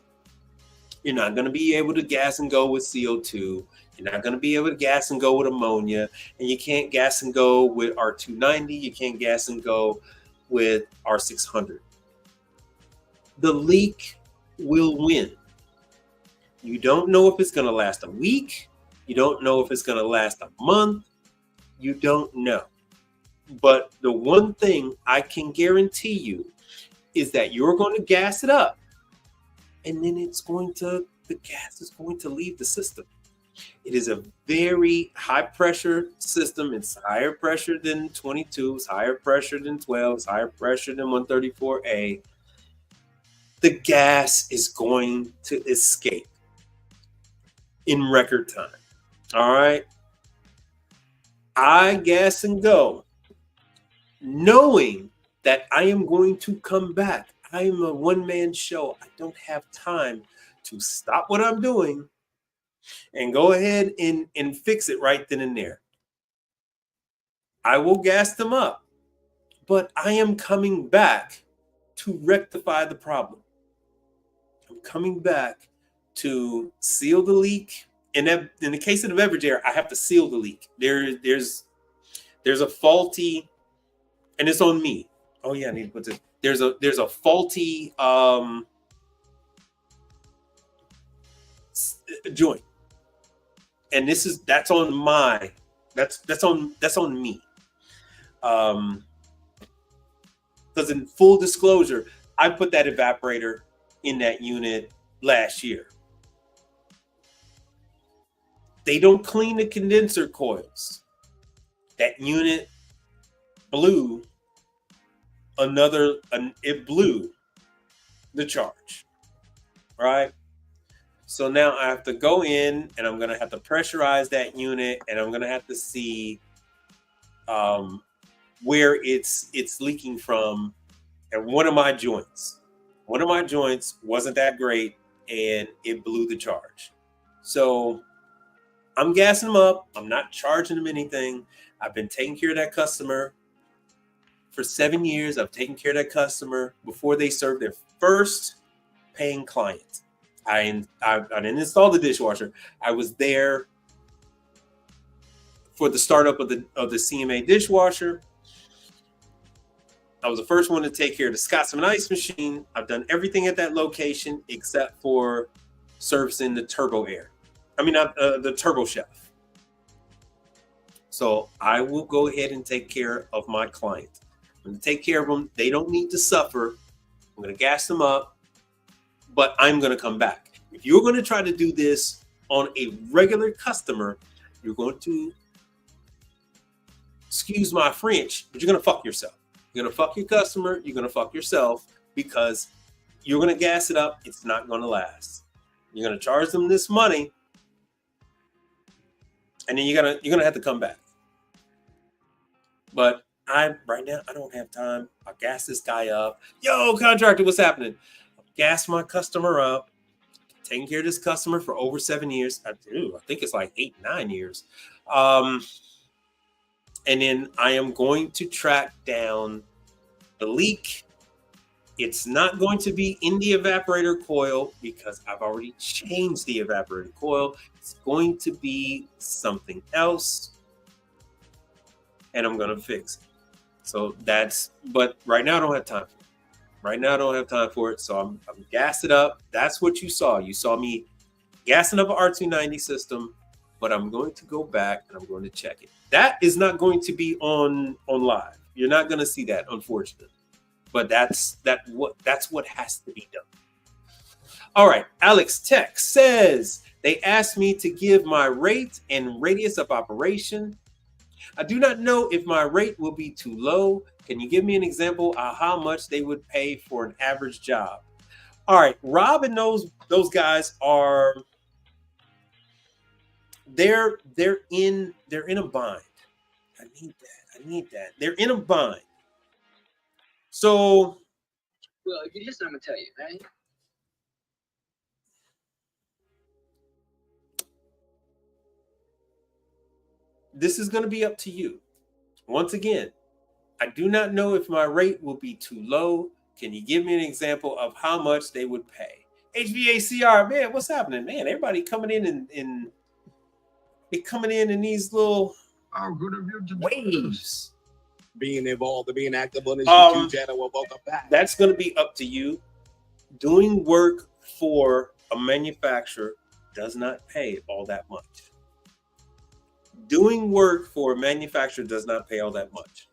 You're not going to be able to gas and go with CO2. You're not going to be able to gas and go with ammonia, and you can't gas and go with R290. You can't gas and go with R600. The leak will win. You don't know if it's going to last a week. You don't know if it's going to last a month. You don't know. But the one thing I can guarantee you is that you're going to gas it up, and then the gas is going to leave the system. It is a very high pressure system. It's higher pressure than 22, it's higher pressure than 12, it's higher pressure than 134A. The gas is going to escape in record time. All right. I gas and go, knowing that I am going to come back. I am a one-man show. I don't have time to stop what I'm doing and go ahead and fix it right then and there. I will gas them up, but I am coming back to rectify the problem. I'm coming back to seal the leak. In the case of the Beverage Air, I have to seal the leak. There's a faulty, and it's on me. Oh yeah, I need to put this. There's a faulty joint. And that's on me. Because in full disclosure, I put that evaporator in that unit last year. They don't clean the condenser coils. That unit blew it blew the charge, right? So now I have to go in, and I'm going to have to pressurize that unit, and I'm going to have to see where it's leaking from. And one of my joints wasn't that great, and it blew the charge. So I'm gassing them up. I'm not charging them anything. I've been taking care of that customer for 7 years. I've taken care of that customer before they serve their first paying client. I didn't install the dishwasher. I was there for the startup of the CMA dishwasher. I was the first one to take care of the Scotsman ice machine. I've done everything at that location except for servicing the Turbo Air. I mean, not the Turbo Chef. So I will go ahead and take care of my client. I'm going to take care of them. They don't need to suffer. I'm going to gas them up, but I'm going to come back. If you're going to try to do this on a regular customer, you're going to, excuse my French, but you're going to fuck yourself. You're going to fuck your customer. You're going to fuck yourself because you're going to gas it up. It's not going to last. You're going to charge them this money, and then you're gonna have to come back. But right now I don't have time. I gas this guy up. Yo, contractor, what's happening? Gas my customer up. Taking care of this customer for over 7 years. I think it's like 8, 9 years. And then I am going to track down the leak. It's not going to be in the evaporator coil because I've already changed the evaporator coil. It's going to be something else, and I'm going to fix it. So but right now I don't have time for it. Right now I don't have time for it, so I'm gassing it up. That's what you saw. You saw me gassing up an R290 system, but I'm going to go back and I'm going to check it. That is not going to be on live. You're not going to see that, unfortunately. But that's what has to be done. All right, Alex Tech says they asked me to give my rate and radius of operation. I do not know if my rate will be too low. Can you give me an example of how much they would pay for an average job? All right, Rob and those guys are they're in a bind. I need that. They're in a bind. So, well, if you listen, I'm gonna tell you, right? This is going to be up to you. Once again, I do not know if my rate will be too low. Can you give me an example of how much they would pay? HVACR, man, what's happening, man? Everybody coming in in these little waves. Being involved and being active on this YouTube channel. Welcome back. That's going to be up to you. Doing work for a manufacturer does not pay all that much. Doing work for a manufacturer does not pay all that much.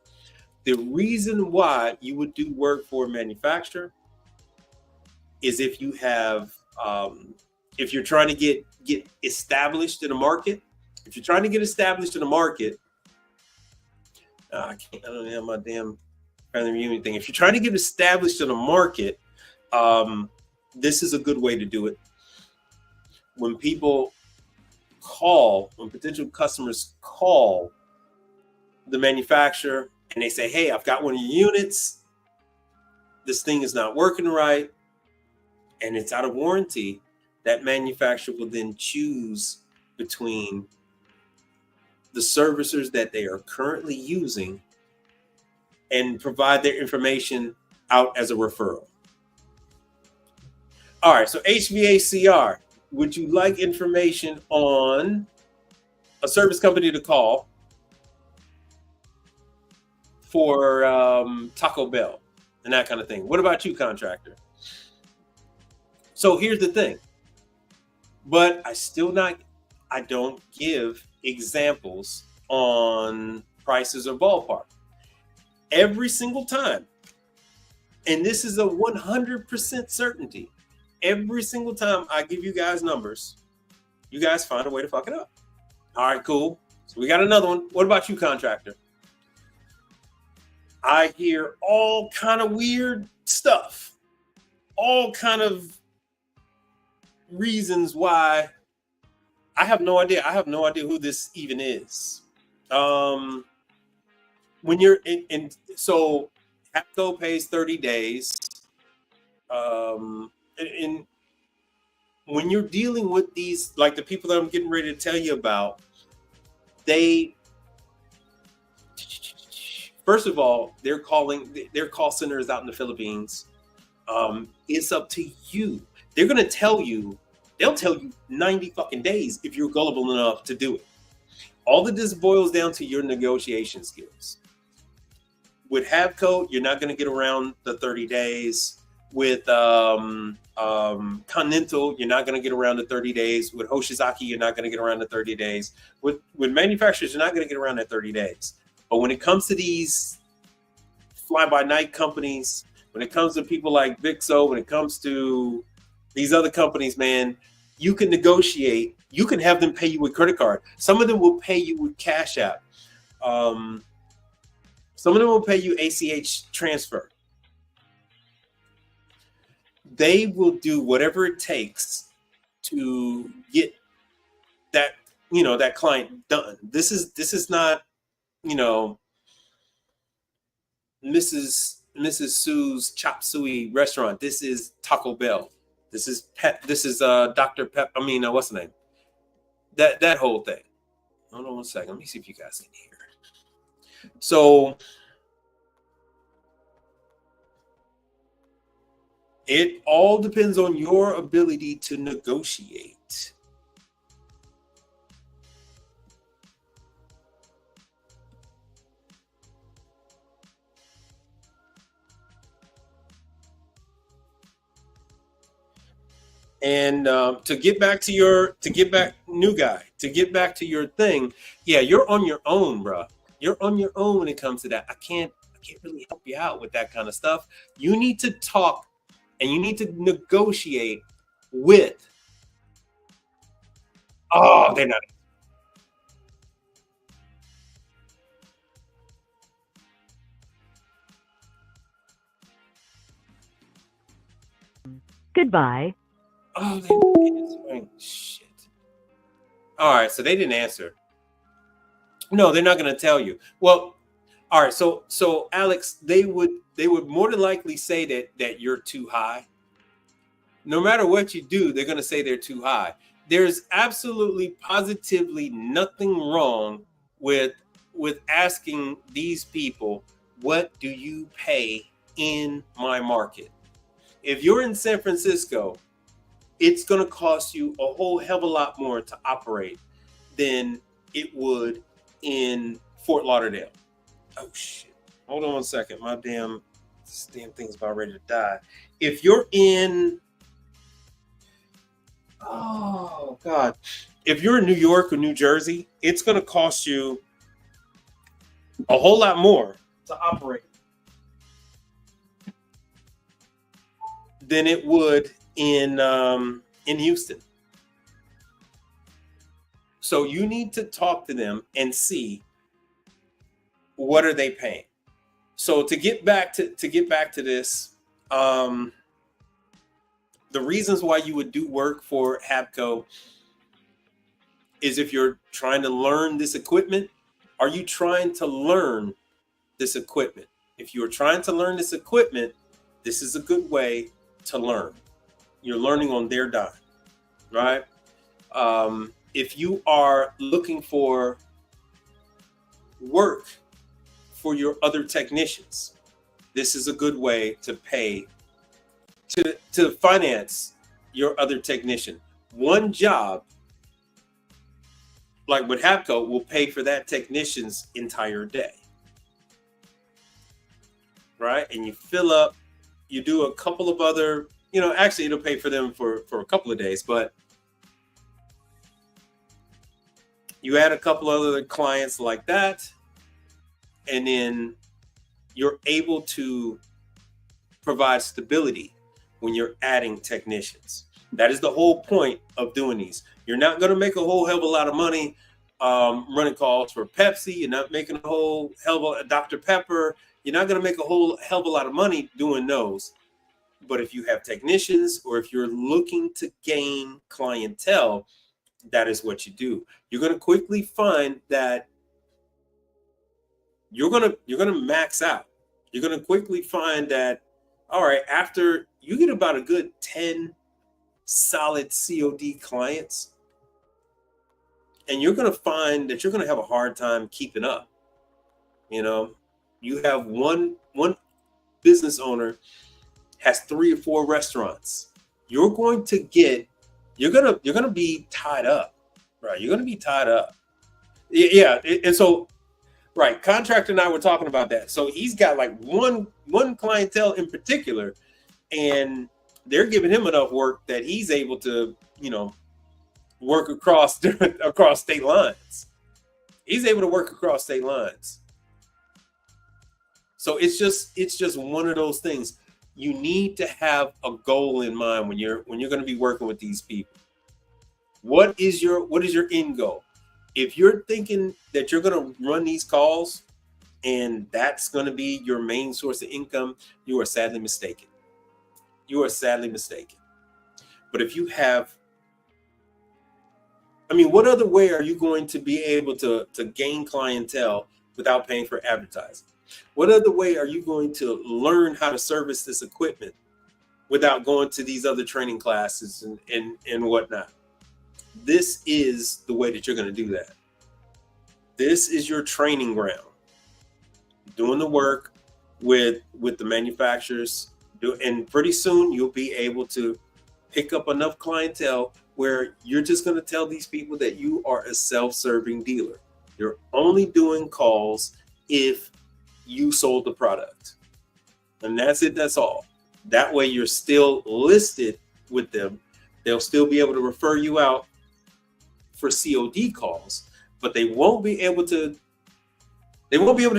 The reason why you would do work for a manufacturer is if you have, if you're trying to get established in a market. If you're trying to get established in a market, I don't have my damn family reunion thing. If you're trying to get established in a market, this is a good way to do it. When potential customers call the manufacturer and they say, hey, I've got one of your units. This thing is not working right, and it's out of warranty, that manufacturer will then choose between the servicers that they are currently using and provide their information out as a referral. All right, so HVACR, would you like information on a service company to call for Taco Bell and that kind of thing? What about you, contractor? So here's the thing, but I don't give examples on prices or ballpark. Every single time, and this is a 100% certainty, every single time I give you guys numbers, you guys find a way to fuck it up. All right, cool. So we got another one. What about you, contractor? I hear all kind of weird stuff, all kind of reasons why. I have no idea. I have no idea who this even is. When you're in so HAPCO pays 30 days. And when you're dealing with these, like the people that I'm getting ready to tell you about, first of all, their call center is out in the Philippines. It's up to you. They'll tell you 90 fucking days if you're gullible enough to do it. All of this boils down to your negotiation skills. With Habco, you're not going to get around the 30 days. With Continental, you're not going to get around the 30 days. With Hoshizaki, you're not going to get around the 30 days. With manufacturers, you're not going to get around that 30 days. But when it comes to these fly-by-night companies, when it comes to people like Vixo, when it comes to these other companies, man, you can negotiate. You can have them pay you with credit card. Some of them will pay you with Cash App. Some of them will pay you ACH transfer. They will do whatever it takes to get that, that client done. This is not, Mrs. Sue's Chop Suey restaurant. This is Taco Bell. This is Dr. Pep. What's the name? That whole thing. Hold on one second. Let me see if you guys can hear. So it all depends on your ability to negotiate. And to get back to your thing, yeah, you're on your own, bro. You're on your own when it comes to that. I can't really help you out with that kind of stuff. You need to talk and you need to negotiate with. Oh, they're not. Goodbye. Oh, they didn't answer. Shit. All right, so they didn't answer. No, they're not going to tell you. Well, all right. So Alex, they would more than likely say that you're too high. No matter what you do, they're going to say they're too high. There's absolutely, positively nothing wrong with asking these people, what do you pay in my market? If you're in San Francisco, it's going to cost you a whole hell of a lot more to operate than it would in Fort Lauderdale. Oh, shit. Hold on one second. This damn thing's about ready to die. If you're in, oh, God. If you're in New York or New Jersey, it's going to cost you a whole lot more to operate than it would in Houston. So you need to talk to them and see what are they paying. So to get back to this, the reasons why you would do work for Habco is if you're trying to learn this equipment. Are you trying to learn this equipment? If you're trying to learn this equipment, this is a good way to learn. You're learning on their dime, right? If you are looking for work for your other technicians, this is a good way to pay, to finance your other technician. One job, like with Habco, will pay for that technician's entire day, right? And you fill up, you do a couple of other, actually it'll pay for them for a couple of days, but you add a couple of other clients like that, and then you're able to provide stability when you're adding technicians. That is the whole point of doing these. You're not going to make a whole hell of a lot of money running calls for Pepsi. You're not making a whole hell of a Dr. Pepper. You're not going to make a whole hell of a lot of money doing those. But if you have technicians, or if you're looking to gain clientele, that is what you do. You're going to quickly find that you're going to max out. You're going to quickly find that, all right, after you get about a good 10, solid COD clients, and you're going to find that you're going to have a hard time keeping up. You know, you have one business owner has 3 or 4 restaurants. You're going to be tied up, right? You're going to be tied up. Yeah. And so, right. Contractor and I were talking about that. So he's got like one clientele in particular, and they're giving him enough work that he's able to, you know, work across state lines. He's able to work across state lines. So it's just one of those things. You need to have a goal in mind when you're going to be working with these people. What is your end goal? If you're thinking that you're going to run these calls and that's going to be your main source of income, you are sadly mistaken. You are sadly mistaken. But if you have, I mean, what other way are you going to be able to gain clientele without paying for advertising? What other way are you going to learn how to service this equipment without going to these other training classes and whatnot? This is the way that you're going to do that. This is your training ground. Doing the work with the manufacturers, and pretty soon you'll be able to pick up enough clientele where you're just going to tell these people that you are a self-serving dealer. You're only doing calls if you sold the product. And that's it. That's all. That way you're still listed with them. They'll still be able to refer you out for COD calls, but they won't be able to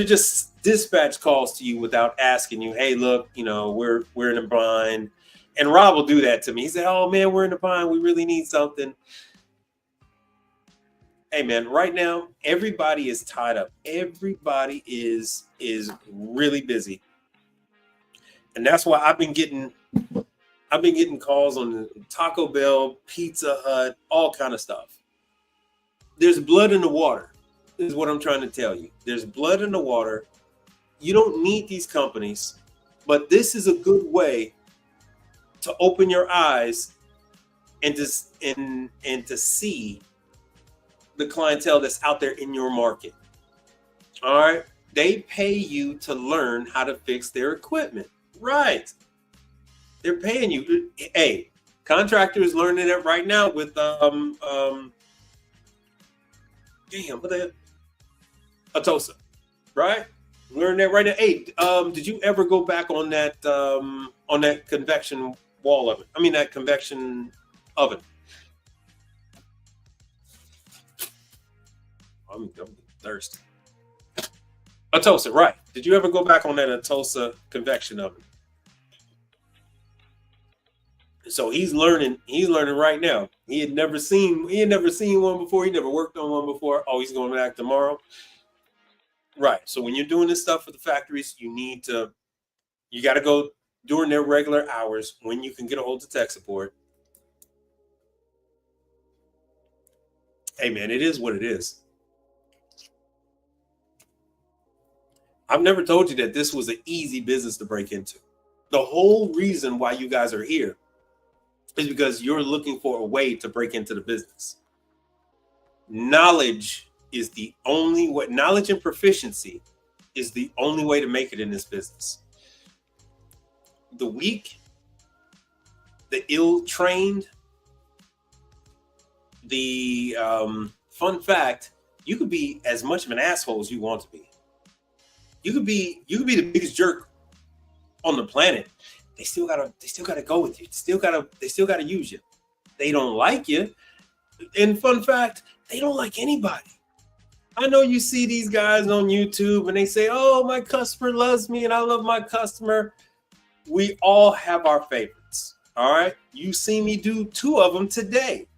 just dispatch calls to you without asking you, hey, look, you know, we're in a bind. And Rob will do that to me. He said, oh man, we're in a bind. We really need something. Hey man, right now, everybody is tied up. Everybody is really busy. And that's why I've been getting calls on Taco Bell, Pizza Hut, all kind of stuff. There's blood in the water, is what I'm trying to tell you. There's blood in the water. You don't need these companies, but this is a good way to open your eyes and to see the clientele that's out there in your market. All right. They pay you to learn how to fix their equipment. Right. They're paying you. Hey, contractors learning it right now with Atosa, right? Learn that right now. Hey, did you ever go back on that convection wall oven? I mean that convection oven. I'm thirsty. Atosa, right? Did you ever go back on that Atosa convection oven? So he's learning right now. He had never seen one before. He never worked on one before. Oh, he's going back tomorrow. Right. So when you're doing this stuff for the factories, you got to go during their regular hours when you can get a hold of tech support. Hey man, it is what it is. I've never told you that this was an easy business to break into. The whole reason why you guys are here is because you're looking for a way to break into the business. Knowledge is the only way. Knowledge and proficiency is the only way to make it in this business. The weak, the ill-trained, the fun fact, you could be as much of an asshole as you want to be. You could be the biggest jerk on the planet. They still gotta go with you. They still gotta use you. They don't like you. And fun fact, they don't like anybody. I know you see these guys on YouTube and they say, oh, my customer loves me and I love my customer. We all have our favorites. All right. You see me do 2 of them today.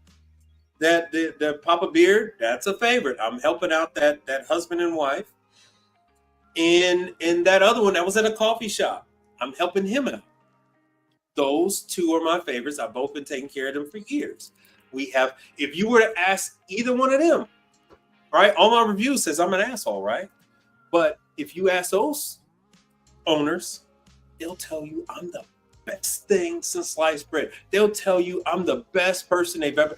That the Papa Beard, that's a favorite. I'm helping out that husband and wife. And that other one that was at a coffee shop, I'm helping him out. Those 2 are my favorites. I've both been taking care of them for years. If you were to ask either one of them, right? All my reviews says I'm an asshole, right? But if you ask those owners, they'll tell you I'm the best thing since sliced bread. They'll tell you I'm the best person they've ever.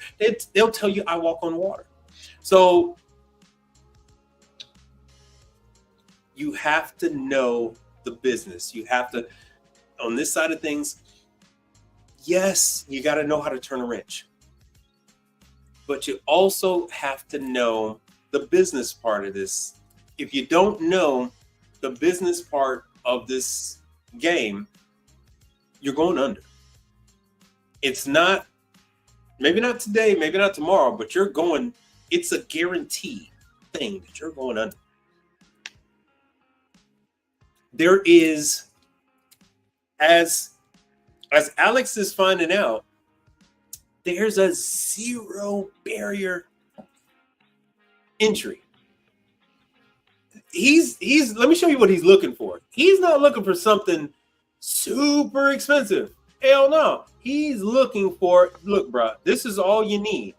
They'll tell you I walk on water. So you have to know the business. You have to, on this side of things, yes, you got to know how to turn a wrench. But you also have to know the business part of this. If you don't know the business part of this game, you're going under. It's not, maybe not today, maybe not tomorrow, but you're going, it's a guaranteed thing that you're going under. There is, as Alex is finding out, there's a zero barrier entry. He's let me show you what he's looking for. He's not looking for something super expensive. Hell no. He's looking for, look, bro, this is all you need.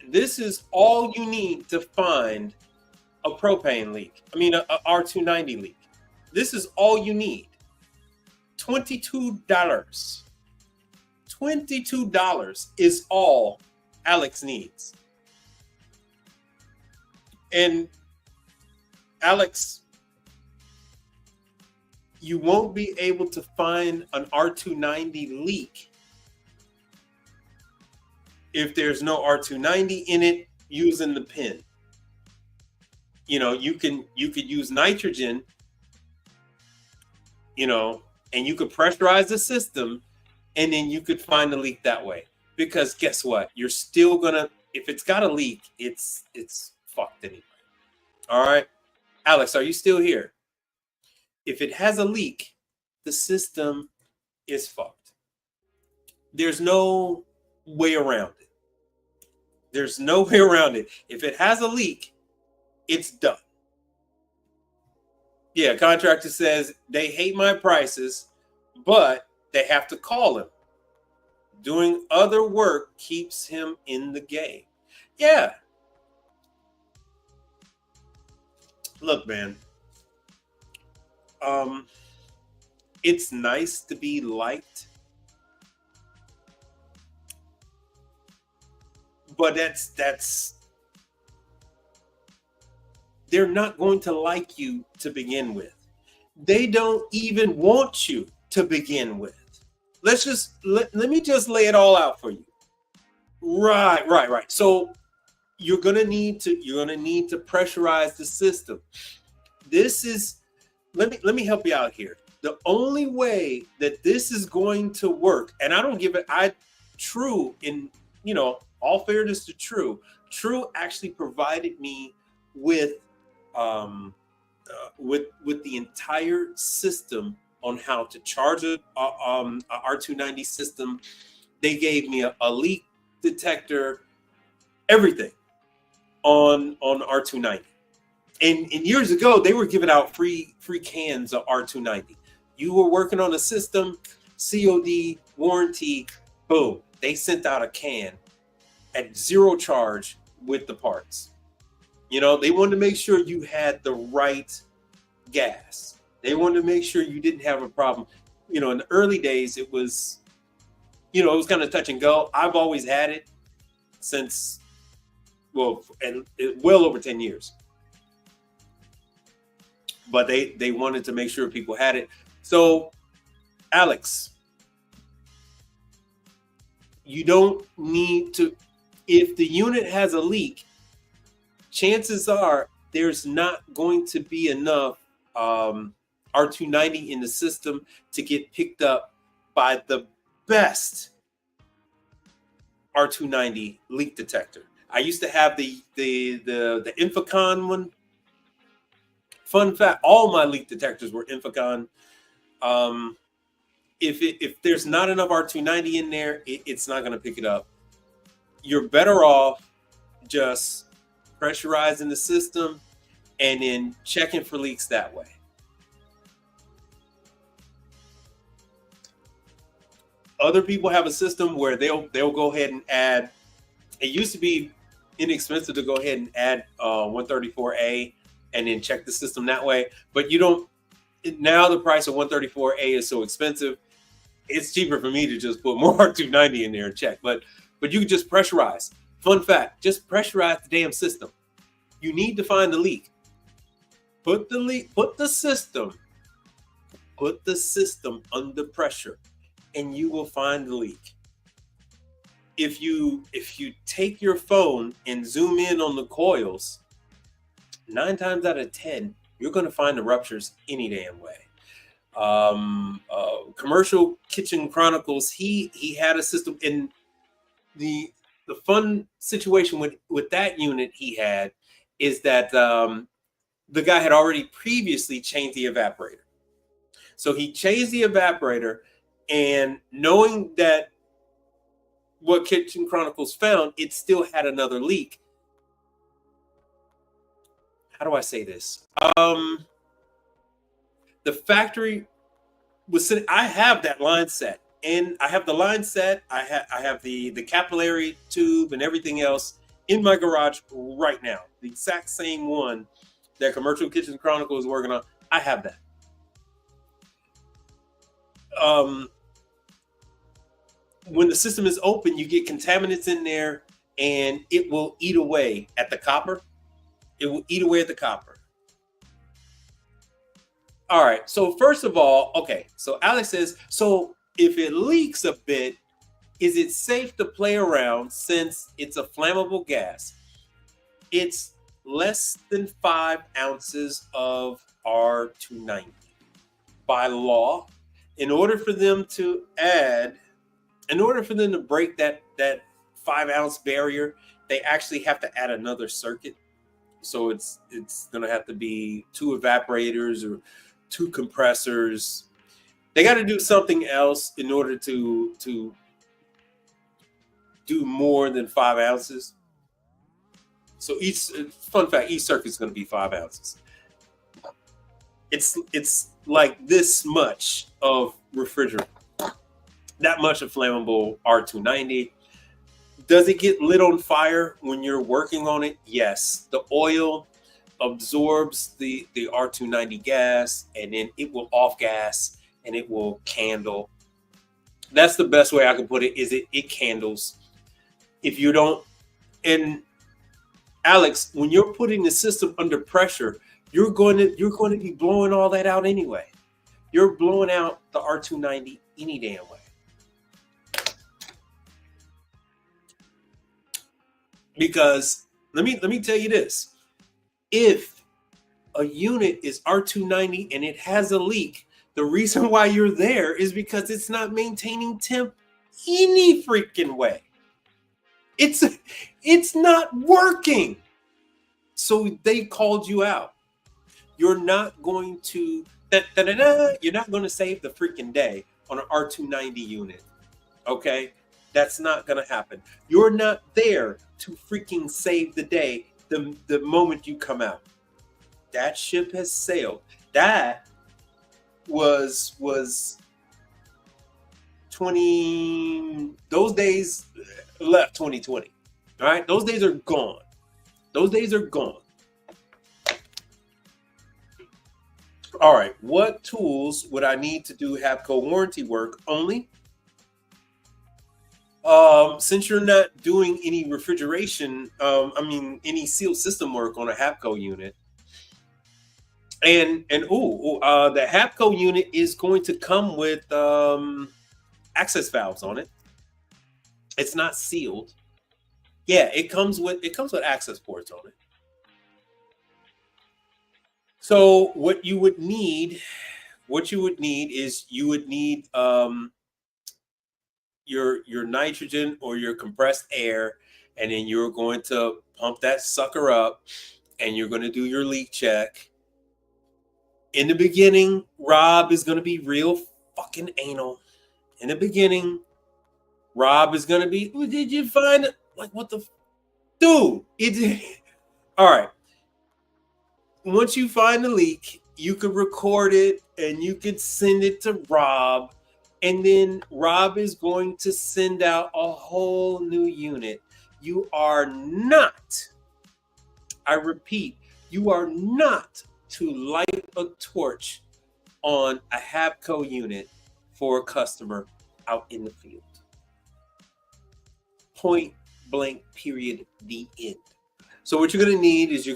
This is all you need to find a propane leak. I mean, a R290 leak. This is all you need. $22. $22 is all Alex needs. And Alex, you won't be able to find an R290 leak if there's no R290 in it using the pin. You know, you could use nitrogen, you know, and you could pressurize the system, and then you could find the leak that way. Because guess what? You're still gonna, if it's got a leak, it's fucked anyway. All right, Alex, are you still here? If it has a leak, the system is fucked. There's no way around it. There's no way around it. If it has a leak, it's done. Yeah, contractor says they hate my prices, but they have to call him. Doing other work keeps him in the game. Yeah. Look, man. It's nice to be liked. But that's they're not going to like you to begin with. They don't even want you to begin with. Let me just lay it all out for you. Right. So you're gonna need to pressurize the system. This is, let me help you out here. The only way that this is going to work, and I don't give it, True, in, you know, all fairness to True actually provided me with the entire system on how to charge a R290 system. They gave me a leak detector, everything on R290. And years ago, they were giving out free cans of R290. You were working on a system, COD, warranty, boom. They sent out a can at zero charge with the parts. You know, they wanted to make sure you had the right gas. They wanted to make sure you didn't have a problem. You know, in the early days, it was, you know, it was kind of touch and go. I've always had it since, well over 10 years. But they wanted to make sure people had it. So, Alex, you don't need to, if the unit has a leak, chances are there's not going to be enough R290 in the system to get picked up by the best R290 leak detector. I used to have the Infocon one. Fun fact, all my leak detectors were Infocon. If there's not enough R290 in there, it's not going to pick it up. You're better off just pressurizing the system and then checking for leaks that way. Other people have a system where they'll go ahead and add. It used to be inexpensive to go ahead and add 134A and then check the system that way. But you don't. Now the price of 134A is so expensive. It's cheaper for me to just put more R290 in there and check. But you can just pressurize. Fun fact: just pressurize the damn system. You need to find the leak. Put the system under pressure, and you will find the leak. If you take your phone and zoom in on the coils, 9 times out of 10, you're going to find the ruptures any damn way. Commercial Kitchen Chronicles, he had a system, and the fun situation with that unit he had is that the guy had already previously changed the evaporator. So he changed the evaporator, and knowing that what Kitchen Chronicles found, it still had another leak. How do I say this? The factory was sitting. I have that line set, and I have the line set. I have the capillary tube and everything else in my garage right now. The exact same one that Commercial Kitchen Chronicle is working on. I have that. When the system is open, you get contaminants in there, and it will eat away at the copper. It will eat away at the copper. All right. So first of all, okay. So Alex says, so if it leaks a bit, is it safe to play around since it's a flammable gas? It's less than 5 ounces of R290 by law. In order for them to break that 5 ounce barrier, they actually have to add another circuit. So it's going to have to be 2 evaporators or 2 compressors. They got to do something else in order to do more than 5 ounces. So fun fact, each circuit is going to be 5 ounces. It's like this much of refrigerant, that much of flammable R290. Does it get lit on fire when you're working on it? Yes. The oil absorbs the R290 gas, and then it will off gas and it will candle. That's the best way I can put it, is it candles. If you don't, and Alex, when you're putting the system under pressure, you're going to be blowing all that out anyway. You're blowing out the R290 any damn way. Because let me tell you this. If a unit is R290 and it has a leak, the reason why you're there is because it's not maintaining temp any freaking way. It's not working. So they called you out. You're not going to you're not going to save the freaking day on an R290 unit. Okay? That's not going to happen. You're not there to freaking save the day the moment you come out. That ship has sailed. That was 20, those days left 2020. All right? Those days are gone. Those days are gone. All right, what tools would I need to do HAPCO warranty work only? Since you're not doing any refrigeration, any sealed system work on a HAPCO unit, and the HAPCO unit is going to come with access valves on it. It's not sealed. Yeah, it comes with access ports on it. So what you would need is you would need your nitrogen or your compressed air, and then you're going to pump that sucker up, and you're going to do your leak check. In the beginning, Rob is going to be real fucking anal. In the beginning, Rob is going to be, did you find it? Like, what the dude? All right. Once you find the leak, you could record it and you could send it to Rob, and then Rob is going to send out a whole new unit You are not, I repeat, you are not to light a torch on a Habco unit for a customer out in the field. Point blank, period, the end. So what you're going to need is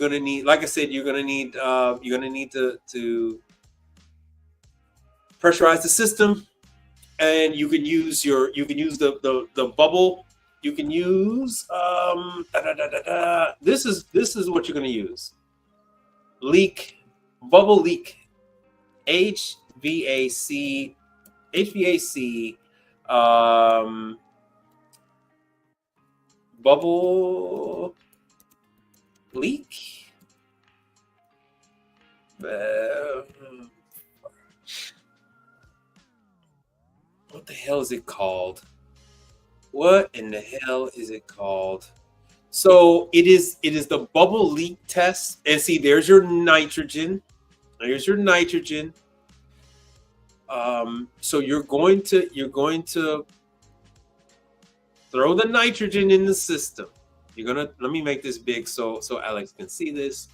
like I said, you're going to need to pressurize the system, and you can use the bubble. You can use this is what you're going to use. Bubble leak, HVAC, bubble leak. What the hell is it called? What in the hell is it called? So it is the bubble leak test. And see, there's your nitrogen. There's your nitrogen. So you're going to throw the nitrogen in the system. Let me make this big so Alex can see this.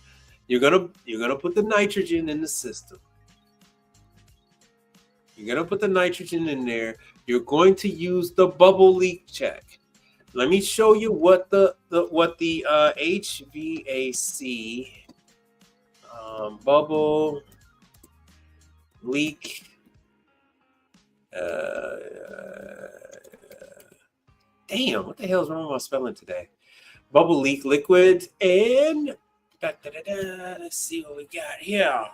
You're gonna put the nitrogen in the system. You're gonna put the nitrogen in there. You're going to use the bubble leak check. Let me show you what the HVAC bubble leak. Damn, what the hell is wrong with my spelling today? Bubble leak liquid, and let's see what we got here.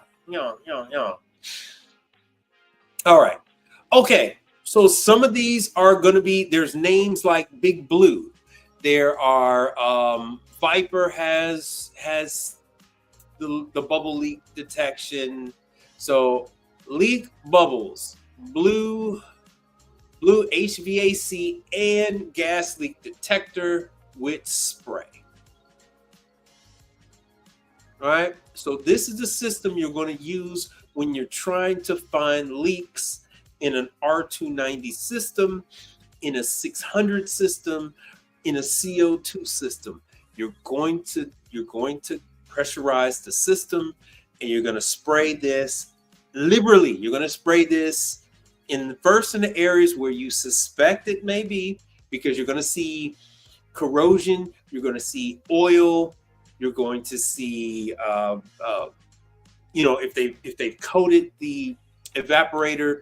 All right. Okay. So some of these are going to be, there's names like Big Blue. There are Viper has the bubble leak detection. So leak bubbles, blue HVAC and gas leak detector with spray. All right. So this is the system you're going to use when you're trying to find leaks in an R290 system, in a 600 system, in a CO2 system. You're going to pressurize the system, and you're going to spray this liberally. You're going to spray this in the areas where you suspect it may be, because you're going to see corrosion, you're going to see oil, you're going to see if they've coated the evaporator.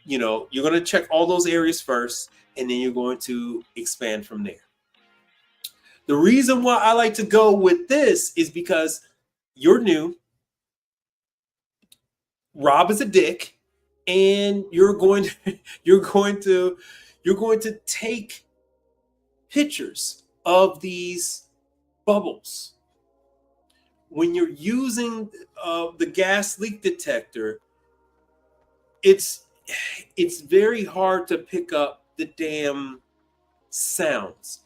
You're going to check all those areas first, and then you're going to expand from there. The reason why I like to go with this is because you're new, Rob is a dick, and you're going to take pictures of these bubbles. When you're using the gas leak detector, it's very hard to pick up the damn sounds.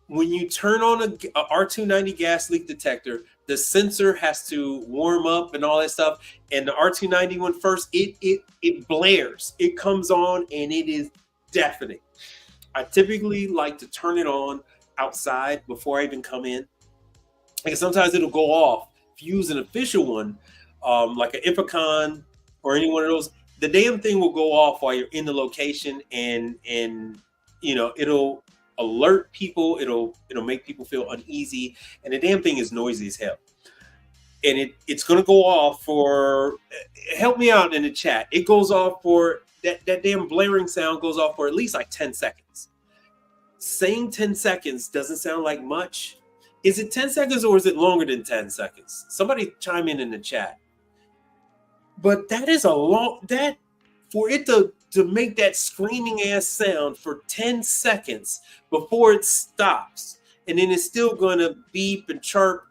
When you turn on a R290 gas leak detector, the sensor has to warm up and all that stuff. And the R290 one first, it blares. It comes on and it is deafening. I typically like to turn it on outside before I even come in. And sometimes it'll go off. If you use an official one, like an Infocon or any one of those, the damn thing will go off while you're in the location, and it'll alert people. It'll make people feel uneasy, and the damn thing is noisy as hell. And it's gonna go off for, help me out in the chat. It goes off for that damn blaring sound goes off for at least like 10 seconds. Saying 10 seconds doesn't sound like much. Is it 10 seconds or is it longer than 10 seconds? Somebody chime in the chat. But that is for it to make that screaming ass sound for 10 seconds before it stops, and then it's still going to beep and chirp.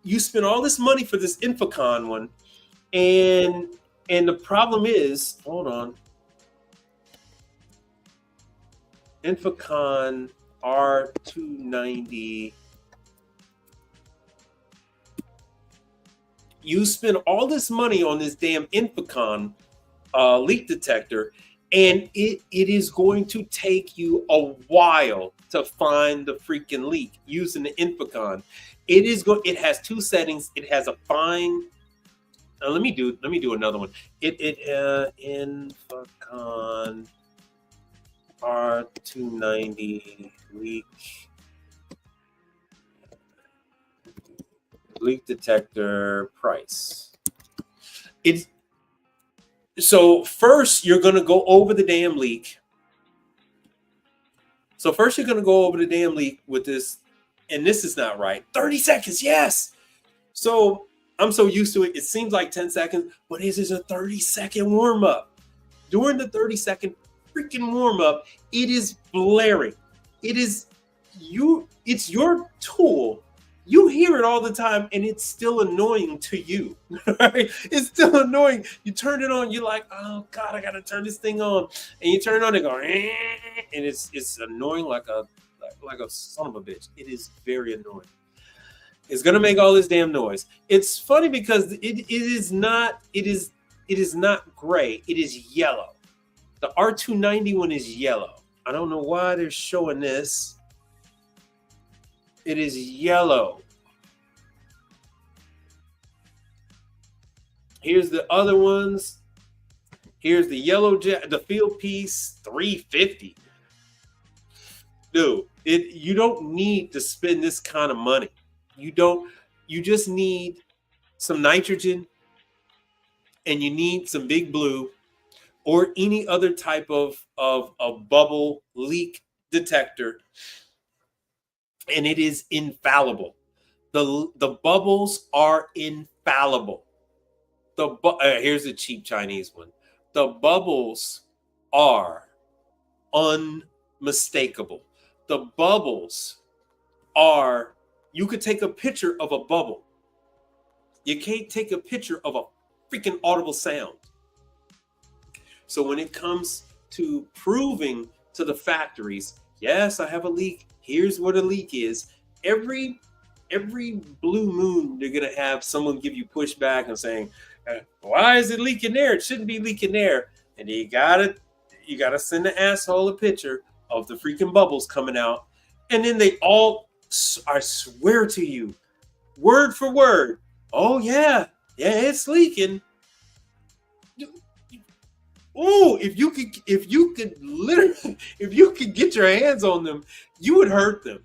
You spend all this money for this Infocon one, and the problem is, hold on, Infocon R290. You spend all this money on this damn Infocon leak detector, and it is going to take you a while to find the freaking leak using the Infocon. It has two settings. It has a fine. Let me do another one. Infocon R290 leak detector price. So first you're going to go over the damn leak. With this, and this is not right. 30 seconds, yes. So I'm so used to it. It seems like 10 seconds, but it is a 30-second warm-up. During the 30-second freaking warm-up, it is blaring. It's your tool. You hear it all the time, and it's still annoying to you. Right? It's still annoying. You turn it on, you're like, oh God, I gotta turn this thing on. And you turn it on and go, and it's annoying like a son of a bitch. It is very annoying. It's gonna make all this damn noise. It's funny because it is not gray. It is yellow. The R290 one is yellow. I don't know why they're showing this. It is yellow. Here's the other ones. Here's the yellow the field piece 350. Dude, you don't need to spend this kind of money. You just need some nitrogen, and you need some Big Blue or any other type of bubble leak detector. And it is infallible. The bubbles are infallible. Here's a cheap Chinese one. The bubbles are unmistakable. The bubbles are, you could take a picture of a bubble. You can't take a picture of a freaking audible sound. So when it comes to proving to the factories, yes, I have a leak. Here's what a leak is. Every blue moon, they're gonna have someone give you pushback and saying, "Why is it leaking there? It shouldn't be leaking there." And you gotta send the asshole a picture of the freaking bubbles coming out, and then they all, I swear to you, word for word, "Oh yeah, it's leaking." Oh, if you could get your hands on them, you would hurt them.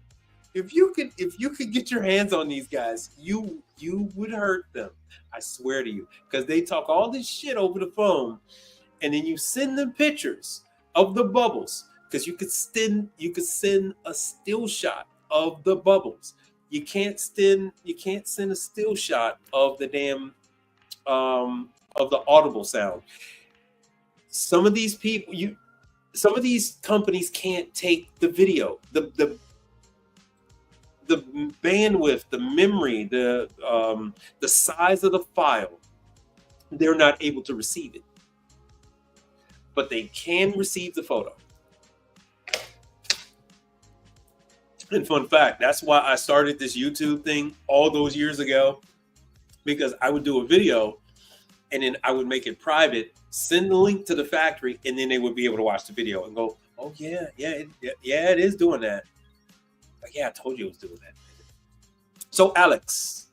If you could get your hands on these guys, you would hurt them. I swear to you, because they talk all this shit over the phone, and then you send them pictures of the bubbles, because you could send a still shot of the bubbles. You can't send a still shot of the damn of the audible sound. Some of these companies can't take the video, the bandwidth, the memory, the size of the file. They're not able to receive it, but they can receive the photo. And fun fact, that's why I started this YouTube thing all those years ago, because I would do a video and then I would make it private, send the link to the factory, and then they would be able to watch the video and go, "Oh yeah, it is doing that." Like, yeah, I told you it was doing that. So Alex,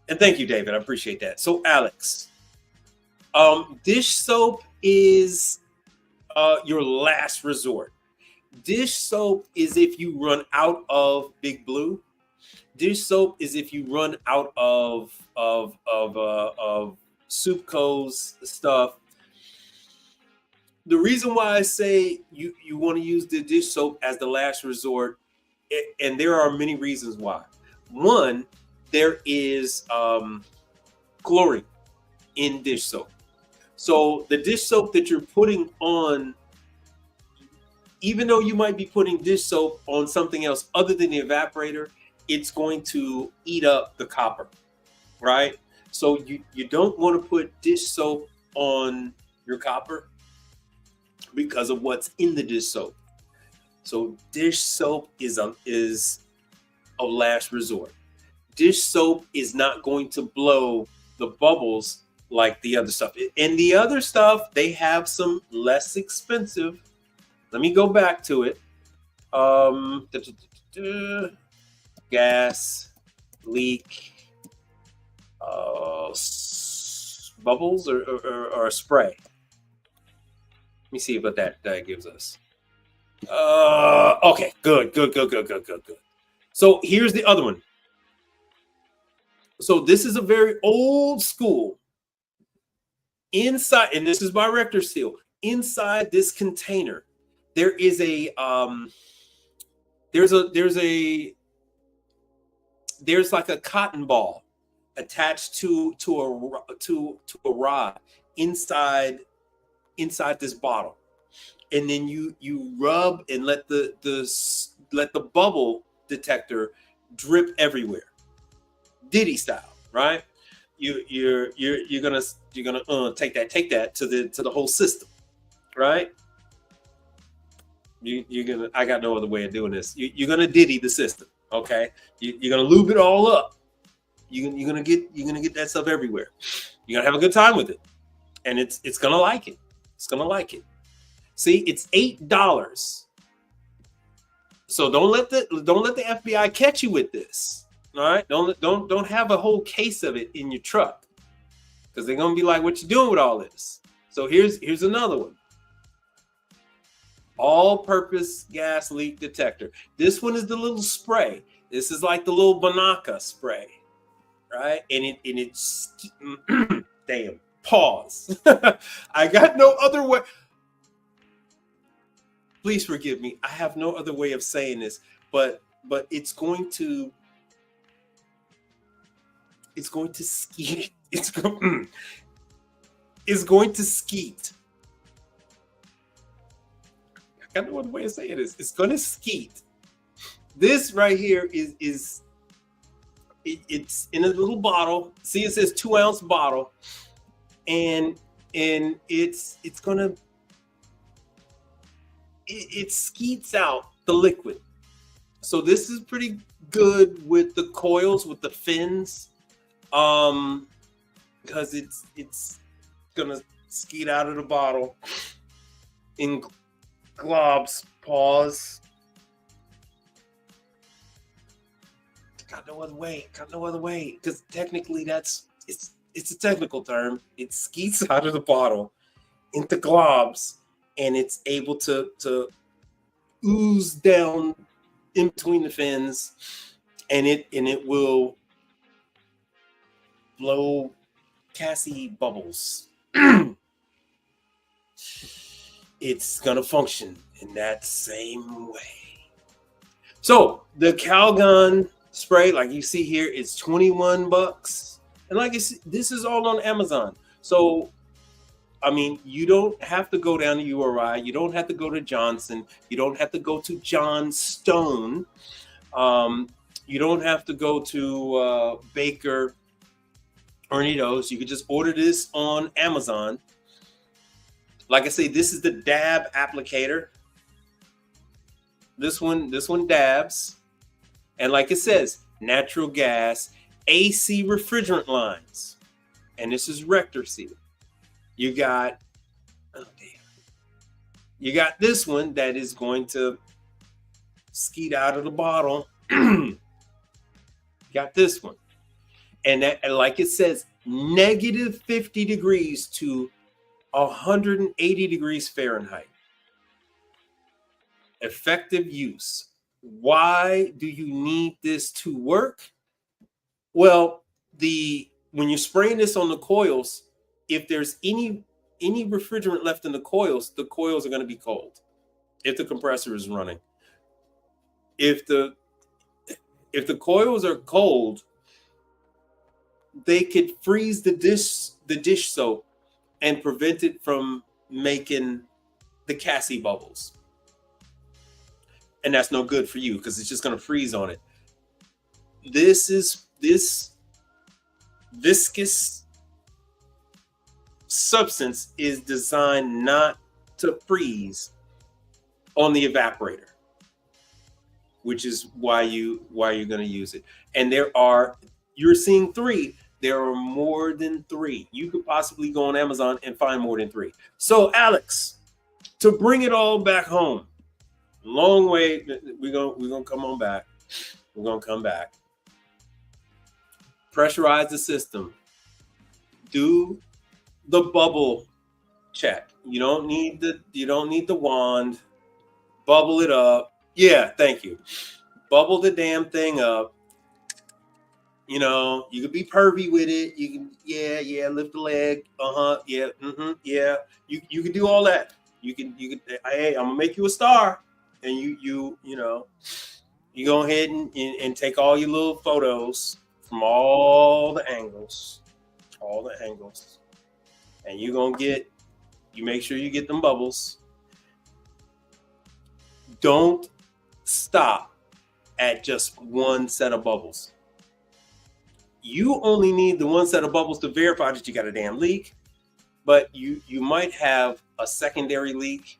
and thank you, David, I appreciate that. So Alex, dish soap is your last resort. Dish soap is if you run out of Big Blue. Dish soap is if you run out of Supco's stuff. The reason why I say you want to use the dish soap as the last resort, and there are many reasons why. One, there is chlorine in dish soap. So the dish soap that you're putting on, even though you might be putting dish soap on something else other than the evaporator, it's going to eat up the copper, right? So you don't want to put dish soap on your copper because of what's in the dish soap. So dish soap is a last resort. Dish soap is not going to blow the bubbles like the other stuff. And the other stuff, they have some less expensive. Let me go back to it. Gas leak, bubbles or spray. Let me see what that gives us. Okay, good. So here's the other one. So this is a very old school. Inside, and this is by Rector Seal. Inside this container, there is a there's like a cotton ball attached to a rod inside this bottle, and then you rub and let the bubble detector drip everywhere, Diddy style, right? You're gonna take that to the whole system, right? You're gonna, I got no other way of doing this. You're gonna Diddy the system, okay? You're gonna lube it all up. You're gonna get that stuff everywhere. You're gonna have a good time with it, and it's gonna like it. It's gonna like it. See, it's $8. So don't let the FBI catch you with this. All right, don't have a whole case of it in your truck, because they're gonna be like, "What you doing with all this?" So here's another one. All-purpose gas leak detector. This one is the little spray. This is like the little Banaka spray, right? And it's damn. Pause. I got no other way. Please forgive me. I have no other way of saying this, but it's going to skeet. It's going to skeet. I got no other way of saying this. It's going to skeet. This right here it's in a little bottle. See, it says 2-ounce bottle, and it's gonna it skeets out the liquid. So this is pretty good with the coils, with the fins, because it's gonna skeet out of the bottle in globs. Pause. Got no other way. Because technically it's a technical term. It skeets out of the bottle into globs, and it's able to ooze down in between the fins, and it will blow Cassie bubbles. It's gonna function in that same way. So the Calgon spray, like you see here, is $21, and like this is all on Amazon. So I mean, you don't have to go down to URI. You don't have to go to Johnson. You don't have to go to John Stone. You don't have to go to Baker or any of those. You can just order this on Amazon. Like I say, this is the dab applicator. This one dabs. And like it says, natural gas, AC refrigerant lines. And this is Rector Seal. You got this one that is going to skeet out of the bottle. Got this one. And like it says, negative 50 degrees to 180 degrees Fahrenheit. Effective use. Why do you need this to work? Well, when you're spraying this on the coils, if there's any refrigerant left in the coils are going to be cold if the compressor is running. If the coils are cold, they could freeze the dish soap and prevent it from making the Cassie bubbles. And that's no good for you, because it's just going to freeze on it. This viscous substance is designed not to freeze on the evaporator, which is why you're going to use it. And you're seeing 3. There are more than 3. You could possibly go on Amazon and find more than 3. So Alex, to bring it all back home, Long way. We're gonna come on back. We're gonna come back. Pressurize the system. Do the bubble check. You don't need the wand. Bubble it up. Yeah, thank you. Bubble the damn thing up. You know, you can be pervy with it. You can, yeah, lift the leg. Yeah, yeah. You can do all that. You can. Hey, I'm gonna make you a star, and you know, you go ahead and take all your little photos from all the angles, and you're gonna get. You make sure you get them bubbles. Don't stop at just one set of bubbles. You only need the one set of bubbles to verify that you got a damn leak, but you might have a secondary leak.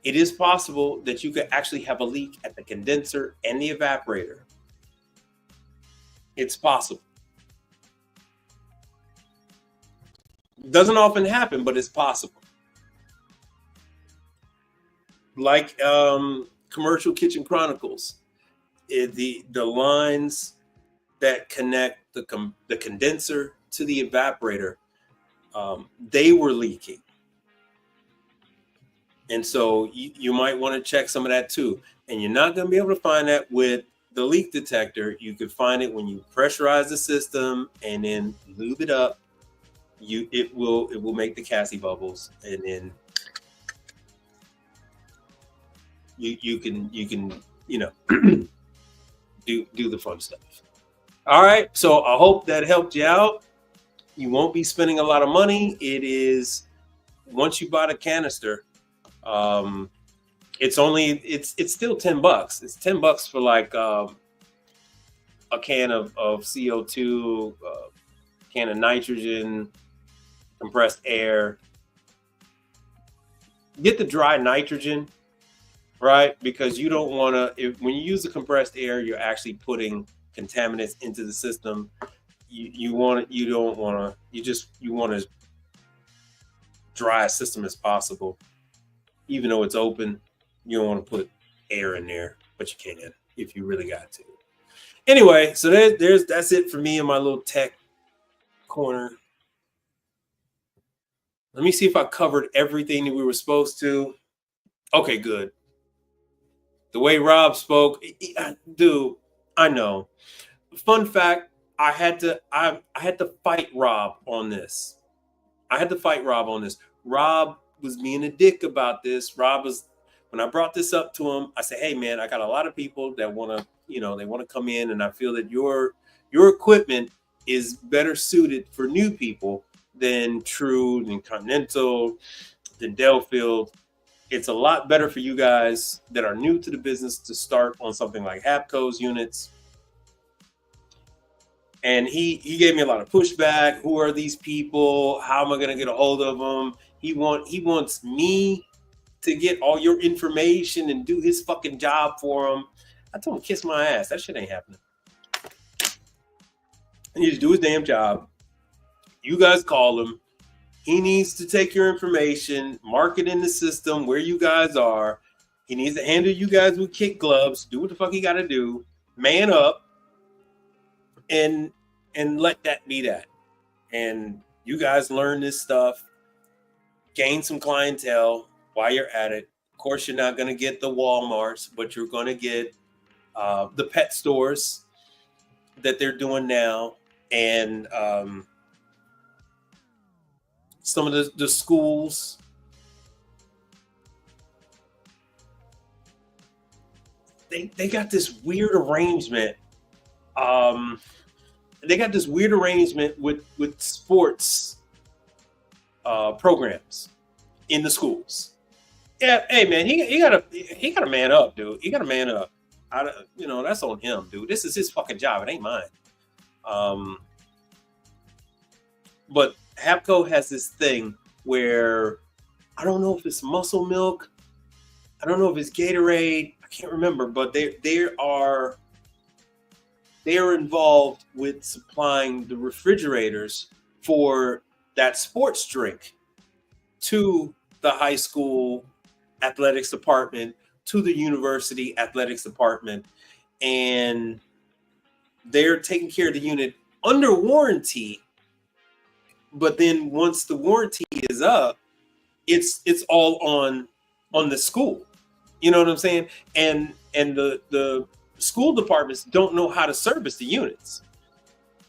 It is possible that you could actually have a leak at the condenser and the evaporator. It's possible. Doesn't often happen, but it's possible. Like Commercial Kitchen Chronicles, the lines that connect the condenser to the evaporator, they were leaking. And so you might want to check some of that too. And you're not going to be able to find that with the leak detector. You could find it when you pressurize the system and then lube it up. It will make the Cassie bubbles, and then you can you know do the fun stuff. All right, so I hope that helped you out. You won't be spending a lot of money. It is, once you buy the canister, it's still $10. It's $10 for like a can of CO2, can of nitrogen, compressed air. Get the dry nitrogen, right? Because you don't want to, when you use the compressed air, you're actually putting contaminants into the system. You want as dry a system as possible. Even though it's open, you don't want to put air in there, but you can if you really got to. Anyway, so that's it for me in my little tech corner. Let me see if I covered everything that we were supposed to. Okay, good. The way Rob spoke, dude, I know. Fun fact, I had to fight Rob on this. Rob was being a dick about this. When I brought this up to him, I said, hey man, I got a lot of people that want to come in, and I feel that your equipment is better suited for new people than True, than Continental, than Delfield. It's a lot better for you guys that are new to the business to start on something like Hapco's units. And he gave me a lot of pushback. Who are these people? How am I going to get a hold of them? He wants me to get all your information and do his fucking job for him. I told him, kiss my ass. That shit ain't happening. He needs to do his damn job. You guys call him. He needs to take your information, mark it in the system where you guys are. He needs to handle you guys with kick gloves. Do what the fuck he got to do. Man up. And let that be that. And you guys learn this stuff. Gain some clientele while you're at it. Of course, you're not going to get the Walmarts, but you're going to get the pet stores that they're doing now. And some of the schools. They got this weird arrangement. They got this weird arrangement with sports programs in the schools. Yeah, hey man, he gotta man up, dude. He gotta man up. That's on him, dude. This is his fucking job. It ain't mine. But Hapco has this thing where I don't know if it's Muscle Milk, I don't know if it's Gatorade, I can't remember, but they are involved with supplying the refrigerators for that sports drink to the high school athletics department to the university athletics department, and they're taking care of the unit under warranty. But then once the warranty is up, it's all on the school. You know what I'm saying? And the school departments don't know how to service the units.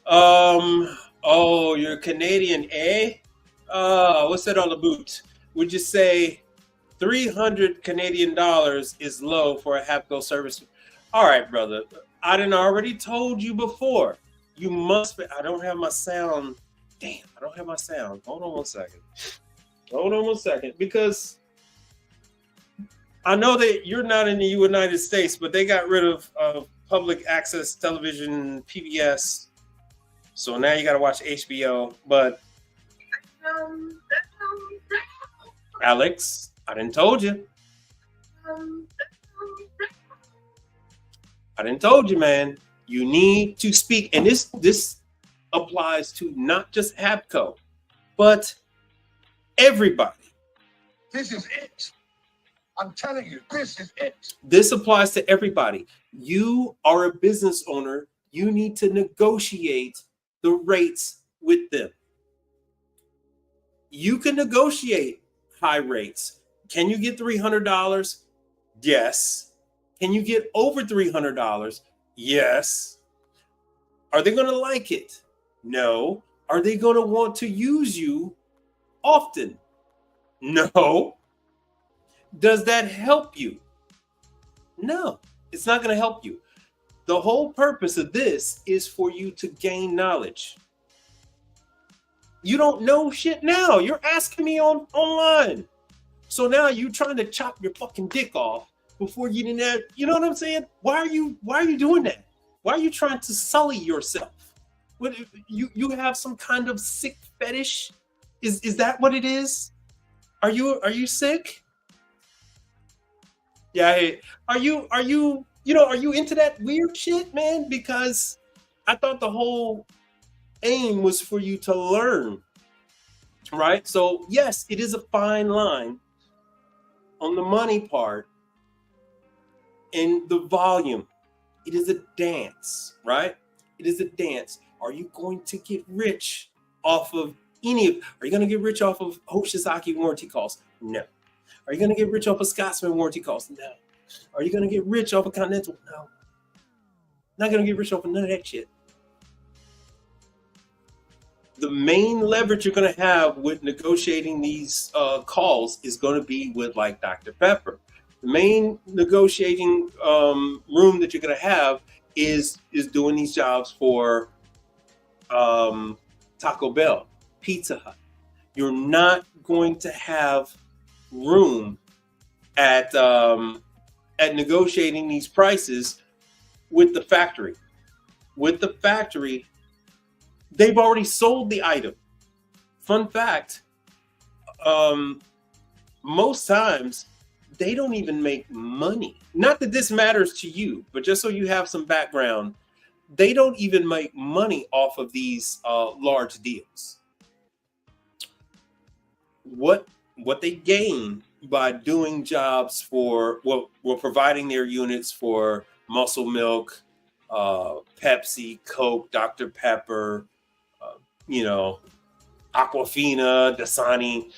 Oh, you're Canadian, eh? What's that on the boot? Would you say 300 Canadian dollars is low for a HAPCO service? All right, brother. I done already told you before. You must be. I don't have my sound. Damn, I don't have my sound. Hold on one second. Because I know that you're not in the United States, but they got rid of public access television, PBS. So now you got to watch HBO. But Alex, I done told you. I done told you, man. You need to speak. And this applies to not just HAPCO, but everybody. This is it. I'm telling you, this is it. This applies to everybody. You are a business owner. You need to negotiate the rates with them. You can negotiate high rates. Can you get $300? Yes. Can you get over $300? Yes. Are they going to like it? No. Are they going to want to use you often? No. Does that help you? No, it's not going to help you. The whole purpose of this is for you to gain knowledge. You don't know shit now. You're asking me online. So now you're trying to chop your fucking dick off before you didn't have, you know what I'm saying? Why are you doing that? Why are you trying to sully yourself? What, you have some kind of sick fetish? Is that what it is? Are you sick? Yeah, hey, are you into that weird shit, man? Because I thought the whole aim was for you to learn, right? So yes, it is a fine line on the money part and the volume. It is a dance, right? It is a dance. Are you going to get rich off of are you going to get rich off of Hoshizaki warranty costs? No. Are you going to get rich off of Scotsman warranty costs? No. Are you going to get rich off of Continental? No. Not going to get rich off of none of that shit. The main leverage you're going to have with negotiating these calls is going to be with like Dr. Pepper. The main negotiating room that you're going to have is doing these jobs for Taco Bell, Pizza Hut. You're not going to have room at negotiating these prices with the factory. With the factory, they've already sold the item. Fun fact, most times they don't even make money. Not that this matters to you, but just so you have some background, they don't even make money off of these large deals. What they gain by doing jobs for, providing their units for Muscle Milk, Pepsi, Coke, Dr. Pepper, Aquafina, Dasani,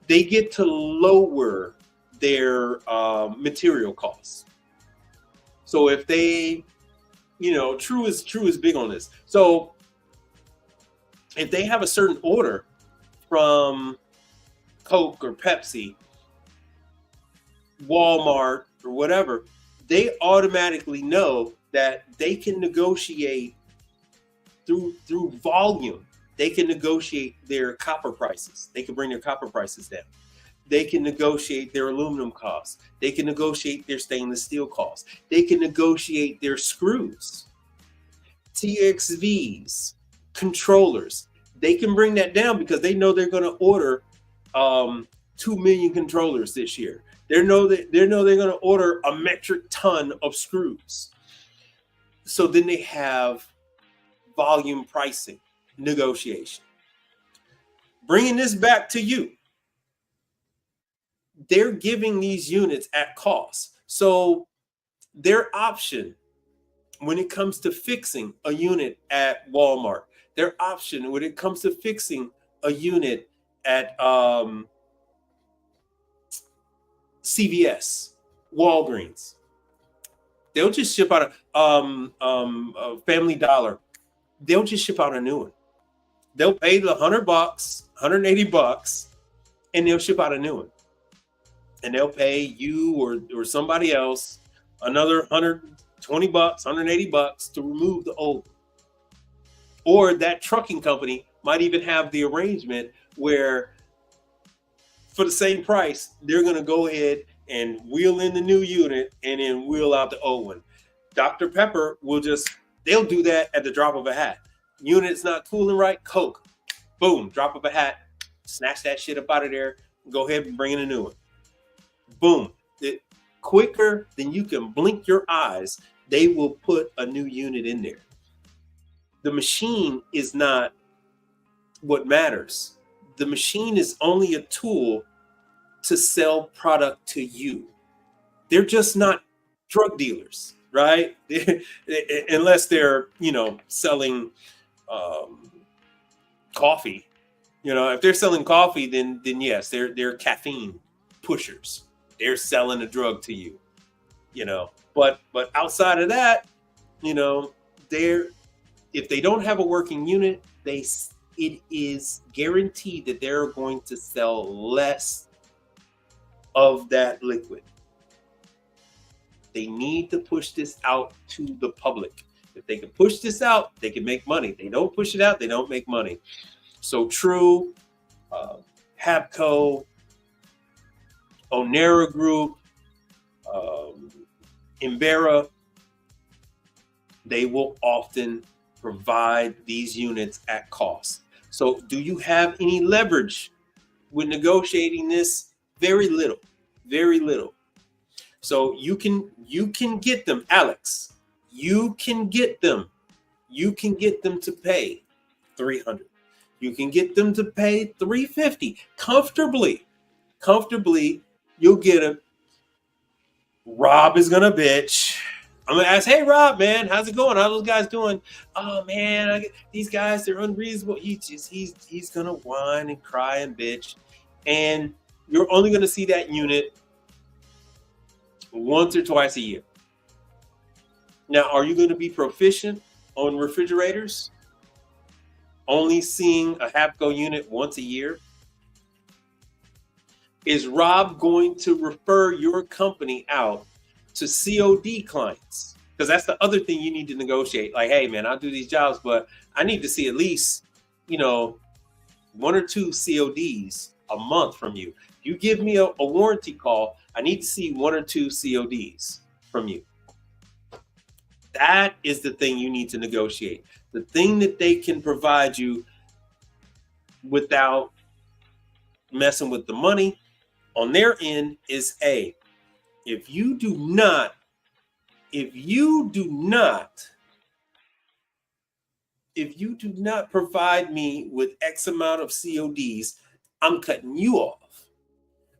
they get to lower their material costs. So if they, True is big on this. So if they have a certain order from Coke or Pepsi, Walmart or whatever, they automatically know that they can negotiate through volume. They can negotiate their copper prices. They can bring their copper prices down. They can negotiate their aluminum costs. They can negotiate their stainless steel costs. They can negotiate their screws, TXVs, controllers. They can bring that down because they know they're going to order 2 million controllers this year. They know they're going to order a metric ton of screws. So then they have volume pricing negotiation. Bringing this back to you. they're giving these units at cost. So their option when it comes to fixing a unit at Walmart, their option when it comes to fixing a unit at CVS, Walgreens, they'll just ship out a Family Dollar. They'll just ship out a new one. They'll pay the $100, $180, and they'll ship out a new one. And they'll pay you or somebody else another $120, $180 to remove the old one. Or that trucking company might even have the arrangement where for the same price, they're going to go ahead and wheel in the new unit and then wheel out the old one. Dr. Pepper they'll do that at the drop of a hat. Unit's not cooling right, Coke. Boom, drop of a hat, snatch that shit up out of there, go ahead and bring in a new one. Boom. Quicker than you can blink your eyes, they will put a new unit in there. The machine is not what matters. The machine is only a tool to sell product to you. They're just not drug dealers, right? Unless they're, selling coffee. If they're selling coffee, then yes, they're caffeine pushers. They're selling a drug to you, But outside of that, if they don't have a working unit, it is guaranteed that they're going to sell less of that liquid. They need to push this out to the public. If they can push this out, they can make money. If they don't push it out, they don't make money. So True, Habco, Onera Group, Embera, they will often provide these units at cost. So do you have any leverage with negotiating this? Very little, very little. So you can get them, Alex. You can get them to pay $300. You can get them to pay $350 comfortably. You'll get them. Rob is gonna bitch. I'm gonna ask, hey Rob, man, how's it going? How those guys doing? Oh man, these guys, they're unreasonable. He's gonna whine and cry and bitch, and you're only gonna see that unit once or twice a year. Now, are you going to be proficient on refrigerators? Only seeing a Habco unit once a year? Is Rob going to refer your company out to COD clients? Because that's the other thing you need to negotiate. Like, hey, man, I'll do these jobs, but I need to see at least, 1 or 2 CODs a month from you. You give me a warranty call, I need to see 1 or 2 CODs from you. That is the thing you need to negotiate. The thing that they can provide you without messing with the money on their end is if you do not provide me with X amount of CODs, I'm cutting you off.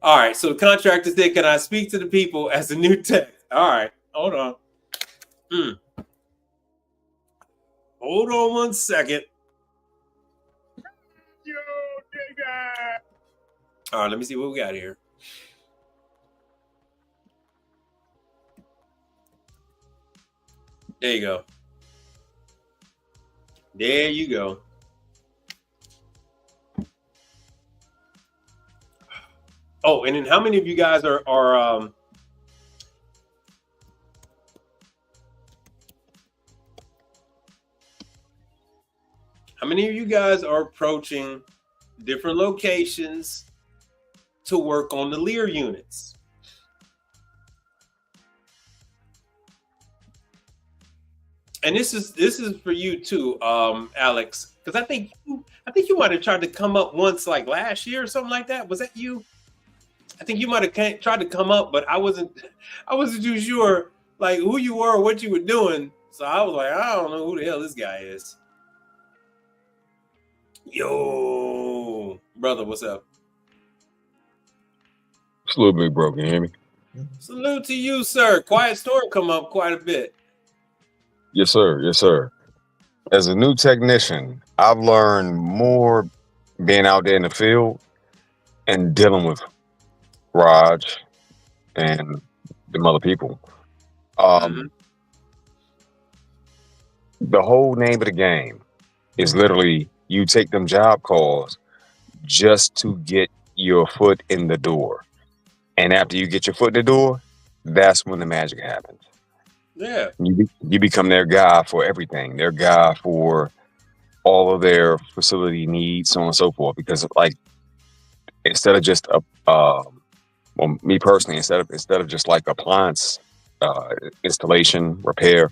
All right, so the contractor said, can I speak to the people as a new tech? All right, hold on. Hold on 1 second. Yo, nigga. All right, let me see what we got here. There you go. There you go. Oh, and then how many of you guys are how many of you guys are approaching different locations to work on the Lear units? And this is for you too, Alex, because I think you might have tried to come up once, like last year or something like that. Was that you? I think you might have tried to come up, but I wasn't too sure like who you were or what you were doing. So I was like, I don't know who the hell this guy is. Yo, brother, what's up? It's a little bit broken. You hear me? Salute to you, sir. Quiet Storm come up quite a bit. Yes, sir. Yes, sir. As a new technician, I've learned more being out there in the field and dealing with Raj and them other people. The whole name of the game is literally you take them job calls just to get your foot in the door. And after you get your foot in the door, that's when the magic happens. Yeah. You become their guy for everything, their guy for all of their facility needs, so on and so forth. Because like instead of just well, me personally, instead of just like appliance installation, repair,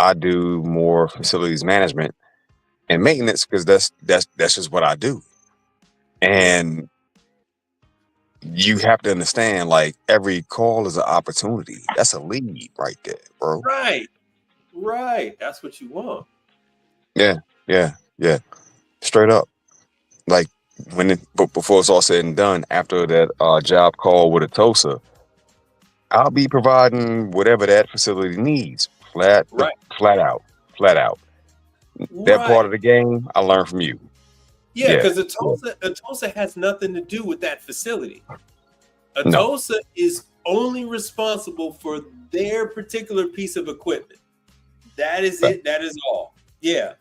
I do more facilities management and maintenance because that's just what I do. And you have to understand, like every call is an opportunity. That's a lead right there, bro. Right. That's what you want. Yeah. Straight up. Like before it's all said and done, after that job call with Atosa, I'll be providing whatever that facility needs. Flat out. That part of the game I learned from you. Yeah, because Atosa has nothing to do with that facility. Atosa is only responsible for their particular piece of equipment. That is it. That is all. Yeah.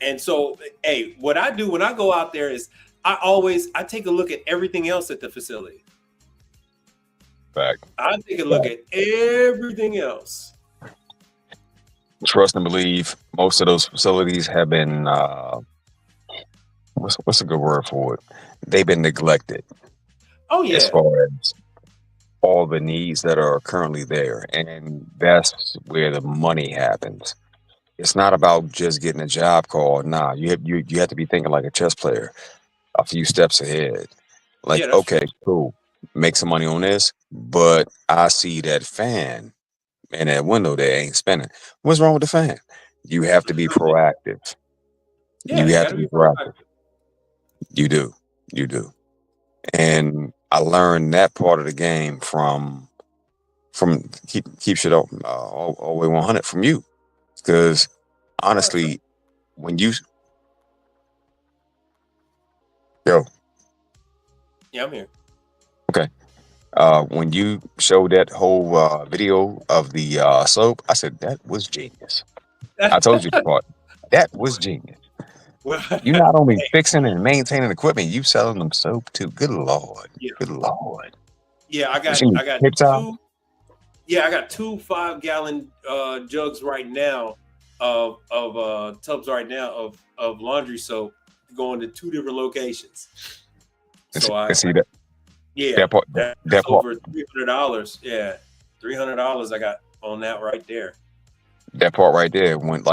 And so, hey, what I do when I go out there is I take a look at everything else at the facility. Fact. I take a look at everything else. Trust and believe. Most of those facilities have been what's a good word for it? They've been neglected. Oh yeah. As far as all the needs that are currently there, and that's where the money happens. It's not about just getting a job call. Nah, you have to be thinking like a chess player, a few steps ahead. Like, okay, cool, make some money on this, but I see that fan in that window that ain't spinning. What's wrong with the fan? You have to be proactive. Yeah, you have to be proactive. You do. And I learned that part of the game from keep shit all the way 100 from you, because honestly, when you yeah, I'm here. Okay. When you showed that whole video of the soap, I said that was genius. I told you the part. That was genius. You not only fixing and maintaining equipment, you selling them soap too. Good Lord. Yeah. Good Lord. Yeah, I got two 5-gallon jugs right now of tubs right now of laundry soap going to 2 different locations. So I see that. Yeah, that's over $300. Yeah, $300 I got on that right there. That part right there, when for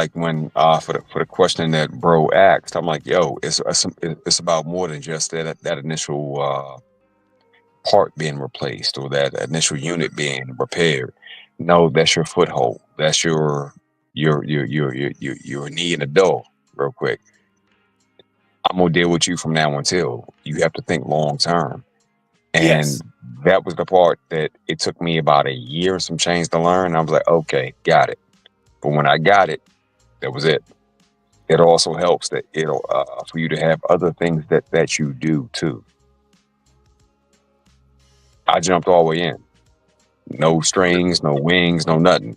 the question that bro asked, I'm like, yo, it's about more than just that initial part being replaced or that initial unit being repaired. No, that's your foothold. That's your knee in the door. Real quick, I'm gonna deal with you from now until you have to think long term. And that was the part that it took me about a year and some change to learn. I was like, okay, got it. But when I got it, that was it. It also helps that it'll for you to have other things that you do too. I jumped all the way in. No strings, no wings, no nothing.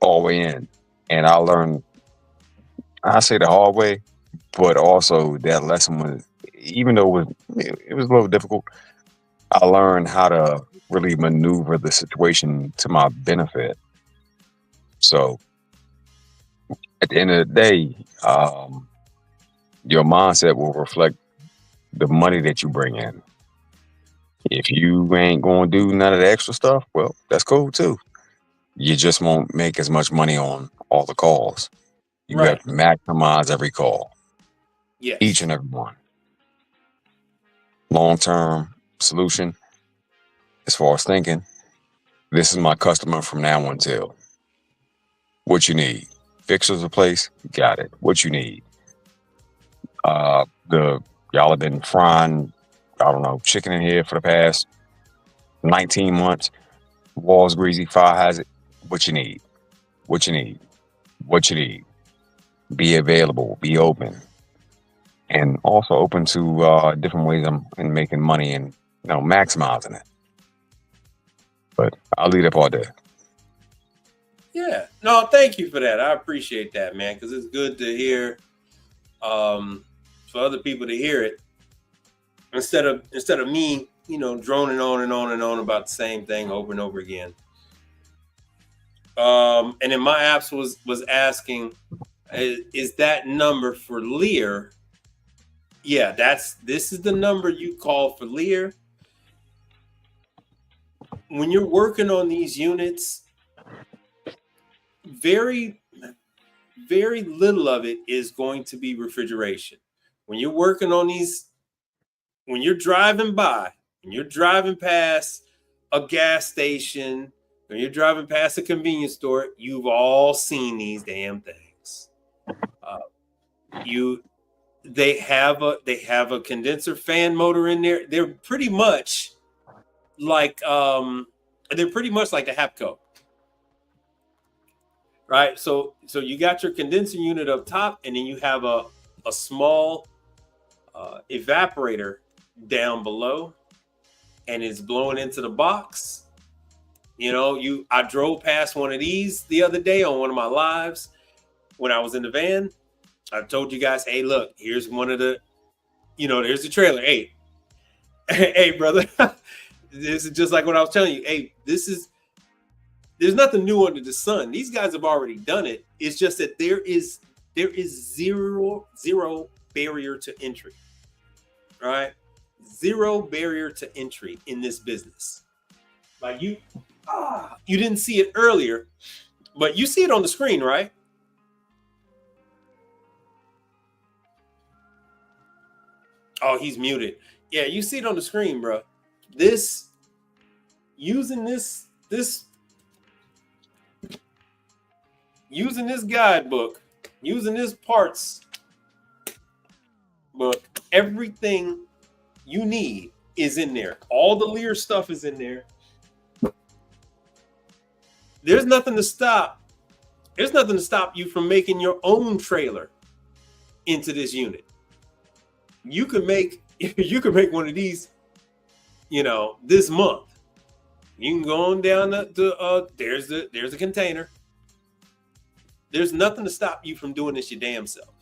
All the way in. And I learned, I say the hard way, but also that lesson was, even though it was a little difficult, I learned how to really maneuver the situation to my benefit. So at the end of the day, your mindset will reflect the money that you bring in. If you ain't going to do none of the extra stuff, well, that's cool too. You just won't make as much money on all the calls. You have to maximize every call. Yes. Each and every one. Long-term solution, as far as thinking, this is my customer from now until. What you need? Fixers replace? Got it. What you need? Y'all have been frying, I don't know, chicken in here for the past 19 months, walls greasy, fire hazard. What you need, what you need, what you need. Be available, be open, and also open to different ways in making money and maximizing it. But I'll leave that part there. Yeah, no, thank you for that. I appreciate that, man, because it's good to hear for other people to hear it instead of me, droning on and on and on about the same thing over and over again. And then my apps was asking, is that number for Lear? Yeah, this is the number you call for Lear. When you're working on these units, very, very little of it is going to be refrigeration. When you're working on these, when you're driving by, when you're driving past a gas station, when you're driving past a convenience store, you've all seen these damn things. They have a condenser fan motor in there. They're pretty much like the Hapco. Right, so you got your condenser unit up top, and then you have a small evaporator down below, and it's blowing into the box. I drove past one of these the other day on one of my lives when I was in the van. I told you guys, hey, look, here's one of the, there's the trailer. Hey, brother, this is just like what I was telling you. Hey, there's nothing new under the sun. These guys have already done it. It's just that there is zero barrier to entry. All right? Zero barrier to entry in this business. Like you didn't see it earlier, but you see it on the screen, right? Oh, he's muted. Yeah, you see it on the screen, bro. Using this guidebook, using this parts book, everything you need is in there. All the Lear stuff is in there. There's nothing to stop you from making your own trailer into this unit. You could make one of these, this month. You can go on down there's a container. There's nothing to stop you from doing this your damn self.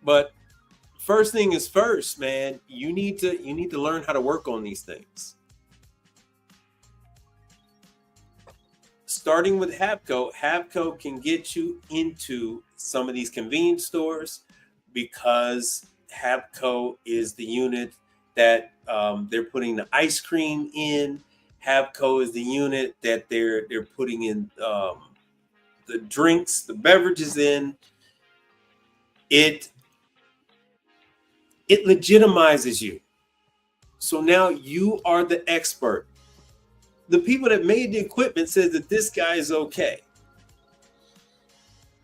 But first thing is first, man. You need to learn how to work on these things. Starting with Hapco can get you into some of these convenience stores because Hapco is the unit that they're putting the ice cream in. Hapco is the unit that they're putting in the drinks, the beverages in. It legitimizes you. So now you are the expert. The people that made the equipment said that this guy is okay.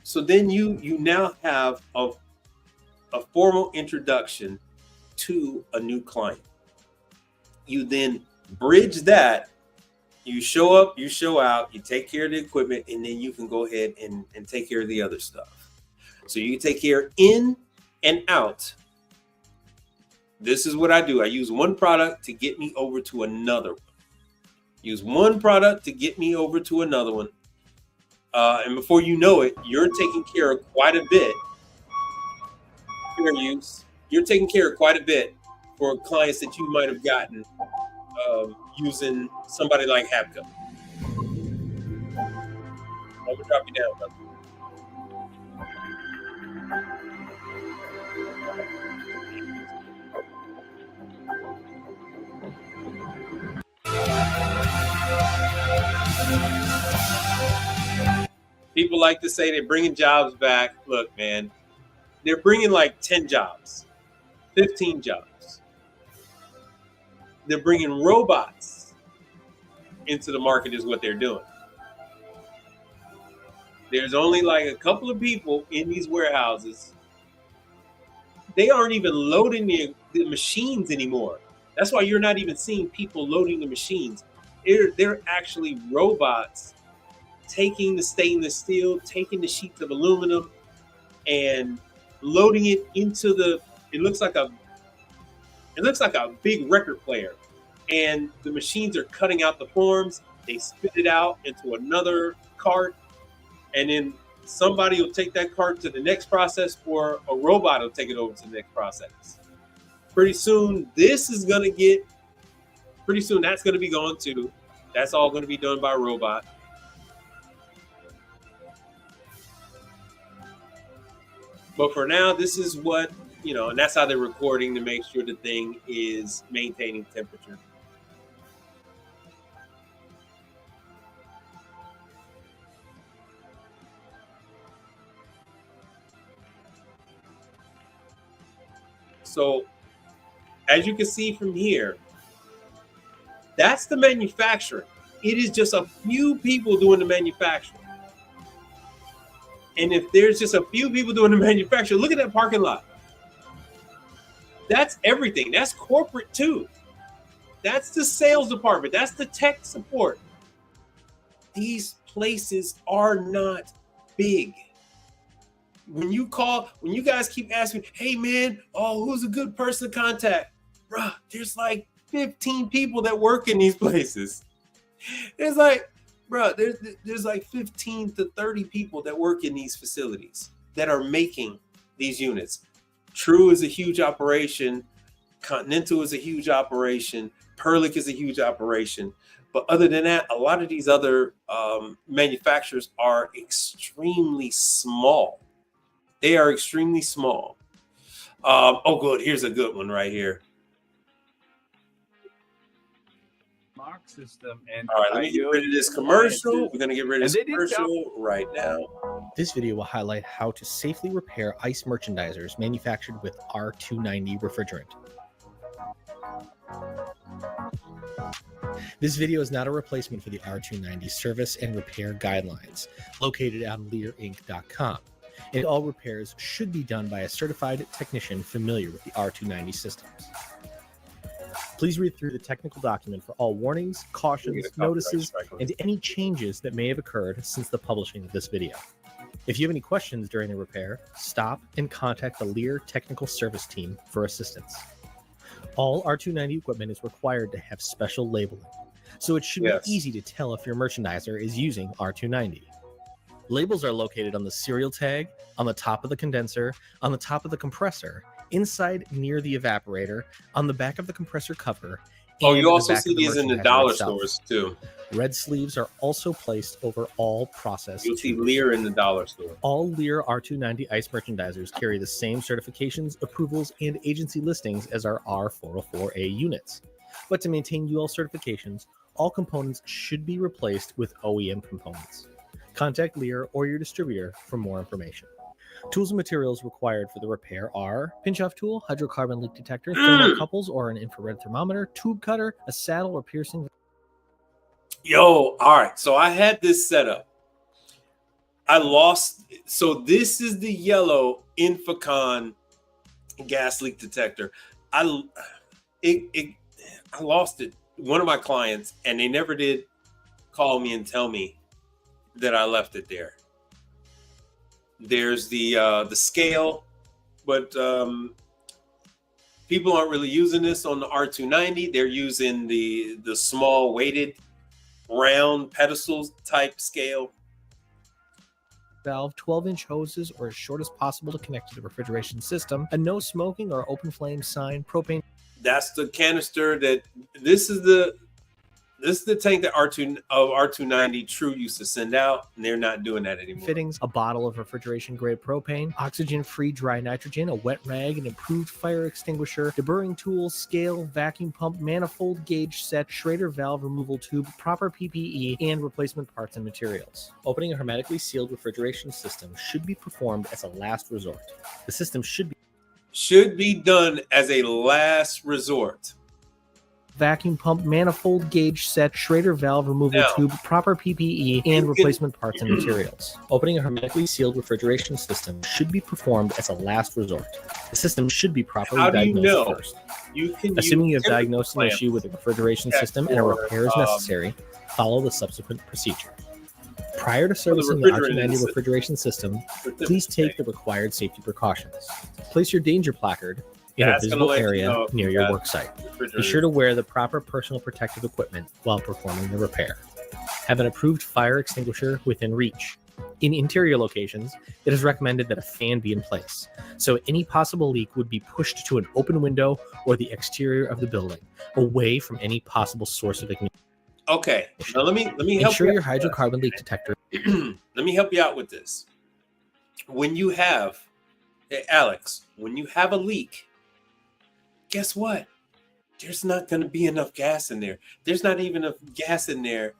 So then you now have a formal introduction to a new client. You then bridge that. You show up, you show out, you take care of the equipment, and then you can go ahead and take care of the other stuff. So you can take care in and out. This is what I do. I use one product to get me over to another one. Use one product to get me over to another one. And before you know it, you're taking care of quite a bit. Fair use. You're taking care of quite a bit for clients that you might have gotten using somebody like Hapco. I'm gonna drop you down, brother. People like to say they're bringing jobs back. Look, man, they're bringing like 10 jobs, 15 jobs. They're bringing robots into the market is what they're doing. There's only like a couple of people in these warehouses. They aren't even loading the machines anymore. That's why you're not even seeing people loading the machines. They're actually robots taking the stainless steel, taking the sheets of aluminum, and loading it into the. It looks like a big record player, and the machines are cutting out the forms. They spit it out into another cart, and then somebody will take that cart to the next process, or a robot will take it over to the next process. Pretty soon, that's going to be gone too. That's all going to be done by a robot. But for now, this is what, and that's how they're recording to make sure the thing is maintaining temperature. So, as you can see from here, that's the manufacturing. It is just a few people doing the manufacturing. And if there's just a few people doing the manufacturing, look at that parking lot. That's everything. That's corporate too. That's the sales department. That's the tech support. These places are not big. When you guys keep asking, hey man, who's a good person to contact? Bruh, there's like 15 people that work in these places. There's like 15 to 30 people that work in these facilities that are making these units. True is a huge operation. Continental is a huge operation. Perlick is a huge operation. But other than that, a lot of these other manufacturers are extremely small. They are extremely small. Good. Here's a good one right here. Mark system. And all right, let me get rid of this commercial. We're going to get rid of this commercial right now. This video will highlight how to safely repair ice merchandisers manufactured with R290 refrigerant. This video is not a replacement for the R290 service and repair guidelines located on leaderinc.com. And all repairs should be done by a certified technician familiar with the R290 systems. Please read through the technical document for all warnings, cautions, notices, and any changes that may have occurred since the publishing of this video. If you have any questions during the repair, stop and contact the Lear Technical Service Team for assistance. All R290 equipment is required to have special labeling, so it should be easy to tell if your merchandiser is using R290. Labels are located on the serial tag, on the top of the condenser, on the top of the compressor, inside near the evaporator, on the back of the compressor cover. You also see these in the dollar stores too. Red sleeves are also placed over all process. You'll see Lear in the dollar store. All Lear R290 ice merchandisers carry the same certifications, approvals, and agency listings as our R404A units. But to maintain UL certifications, all components should be replaced with OEM components. Contact Lear or your distributor for more information. Tools and materials required for the repair are pinch-off tool, hydrocarbon leak detector, thermocouples or an infrared thermometer, tube cutter, a saddle or piercing. All right. So I had this set up. I lost. So this is the yellow Infocon gas leak detector. I lost it. One of my clients, and they never did call me and tell me that I left it there. There's the scale, but people aren't really using this on the R290. They're using the small weighted round pedestals type scale. Valve, 12-inch hoses or as short as possible to connect to the refrigeration system, a no smoking or open flame sign, propane. That's the canister that this is the tank that R290 True used to send out, and they're not doing that anymore. Fittings, a bottle of refrigeration grade propane, oxygen-free dry nitrogen, a wet rag, an improved fire extinguisher, deburring tool, scale, vacuum pump, manifold gauge set, Schrader valve removal tube, proper PPE, and replacement parts and materials. Opening a hermetically sealed refrigeration system should be performed as a last resort. The system should be done as a last resort. vacuum pump, manifold gauge set, Schrader valve removal Now, tube, proper PPE, and you can- replacement parts and materials. Opening a hermetically sealed refrigeration system should be performed as a last resort. The system should be properly How do you diagnosed know? first. You can Assuming you use have diagnosed an clamps. issue with the refrigeration check system and a for, repair is necessary, follow the subsequent procedure. Prior to servicing the refrigerated R290 system. refrigeration system, certificate. please take the required safety precautions. Place your danger placard in a That's gonna visible let you area know if near you your got work site. Be refrigerated. sure to wear the proper personal protective equipment while performing the repair. Have an approved fire extinguisher within reach. In interior locations, it is recommended that a fan be in place, so any possible leak would be pushed to an open window or the exterior of the building, away from any possible source of ignition. Okay, now let me help Ensure you your out. hydrocarbon leak detector. Let me help you out with this. When you have, hey, Alex, when you have a leak, guess what? There's not going to be enough gas in there. There's not even enough gas in there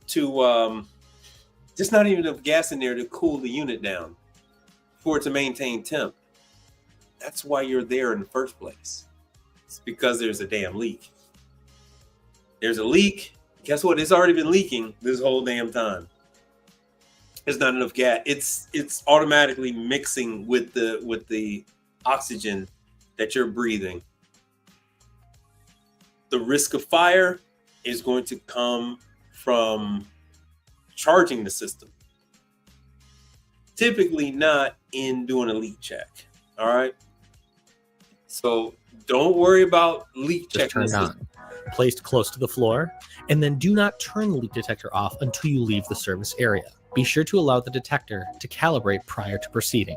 to there's not even enough gas in there to cool the unit down for it to maintain temp. That's why you're there in the first place. It's because there's a damn leak. There's a leak. Guess what? It's already been leaking this whole damn time. There's not enough gas. It's automatically mixing with the oxygen that you're breathing. The risk of fire is going to come from charging the system. Typically not in doing a leak check. All right. So don't worry about leak Just checking. turned on, placed close to the floor, and then do not turn the leak detector off until you leave the service area. Be sure to allow the detector to calibrate prior to proceeding.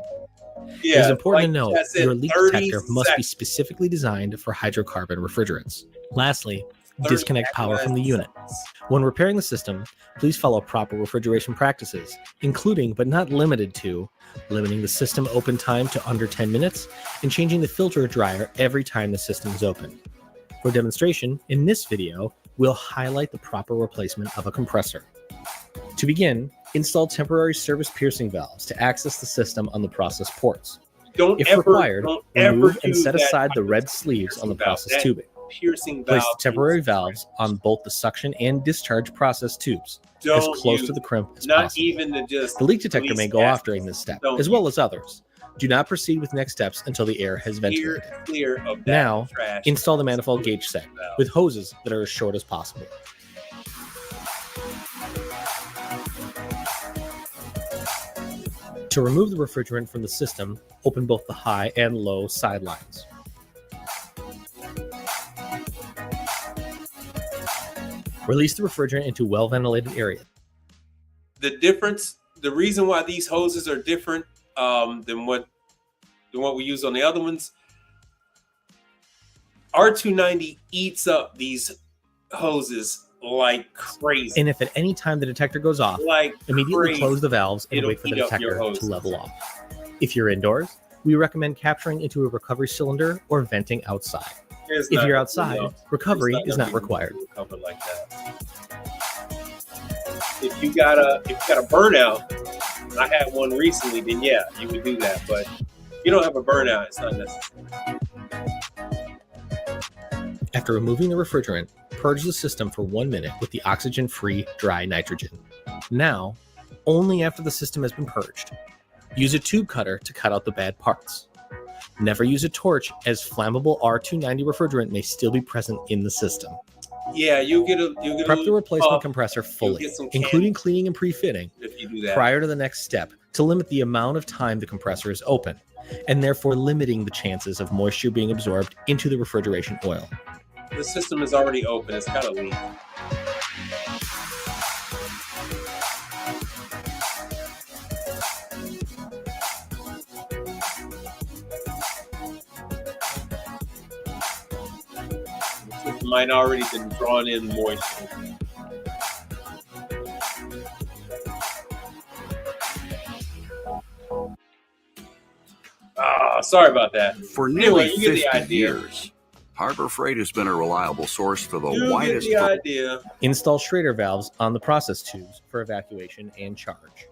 It is important to know I said, your leak 30 detector must be seconds. specifically designed for hydrocarbon refrigerants. Lastly, 30 disconnect power from the unit. When repairing the system, please follow proper refrigeration practices, including but not limited to limiting the system open time to under 10 minutes and changing the filter dryer every time the system is opened. For demonstration, in this video, we'll highlight the proper replacement of a compressor. To begin, install temporary service piercing valves to access the system on the process ports. If required, remove and set aside the red sleeves on the process tubing. Piercing Place valve the temporary valves on both the suction and discharge process tubes as close to the crimp as not possible. even to just The leak detector may release go gas. off during this step, Don't as well as others. Do not proceed with next steps until the air has ventilated. clear of that Now, trash. install the manifold gauge set with hoses that are as short as possible. To remove the refrigerant from the system, open both the high and low sidelines. Release the refrigerant into well-ventilated areas. The difference, the reason why these hoses are different than what we use on the other ones, R290 eats up these hoses like crazy. And if at any time the detector goes off, Like immediately crazy. close the valves and It'll wait for the eat up your detector to hoses. level off. If you're indoors, we recommend capturing into a recovery cylinder or venting outside. There's If not you're gonna be outside, no- recovery there's is gonna not be required. no recover like that. If you got a burnout, I had one recently, then yeah, you would do that. But if you don't have a burnout, it's not necessary. After removing the refrigerant, purge the system for 1 minute with the oxygen-free dry nitrogen. Now, only after the system has been purged, use a tube cutter to cut out the bad parts. Never use a torch, as flammable R290 refrigerant may still be present in the system. Yeah, you'll get a Prep the replacement puff compressor fully, get some including cleaning and pre-fitting, if you do that. prior to the next step to limit the amount of time the compressor is open, and therefore limiting the chances of moisture being absorbed into the refrigeration oil. The system is already open. It's got a leak. It might already been drawn in moisture. Sorry about that. For Anyway, nearly you get the 50 idea. years, Harbor Freight has been a reliable source for the You get widest. the idea. Install Schrader valves on the process tubes for evacuation and charge.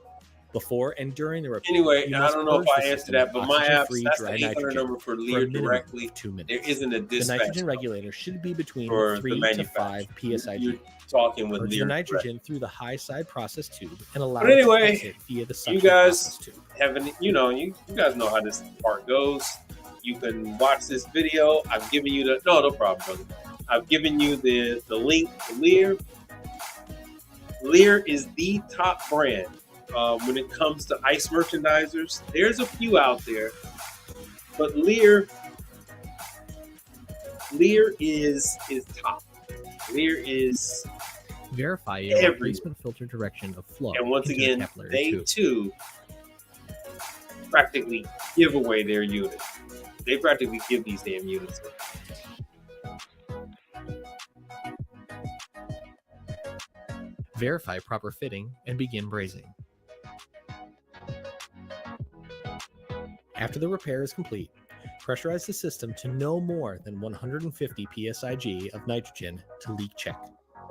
Before and during the repair, Anyway, you I must don't know if purge I the answered system that, with but my apps, oxygen-free that's dry the 800 nitrogen number for for a Lear minimum directly. of 2 minutes. There isn't a The dispatch nitrogen regulator should be between for the 3 to manufacturer. 5 psig. You're talking with Purge the Lear nitrogen through the high side process tube and allow But it to anyway, exit via the you suction guys process tube. haven't, you guys know how this part goes. You can watch this video. I've given you no problem, brother. I've given you the link to Lear. Lear is the top brand when it comes to ice merchandisers. There's a few out there, but Lear is top. Lear is Verify a everywhere. replacement filter direction of flow. And once into the again, capillary they tube. too practically give away their unit. They practically give these damn units away. Verify proper fitting and begin brazing. After the repair is complete, pressurize the system to no more than 150 psig of nitrogen to leak check.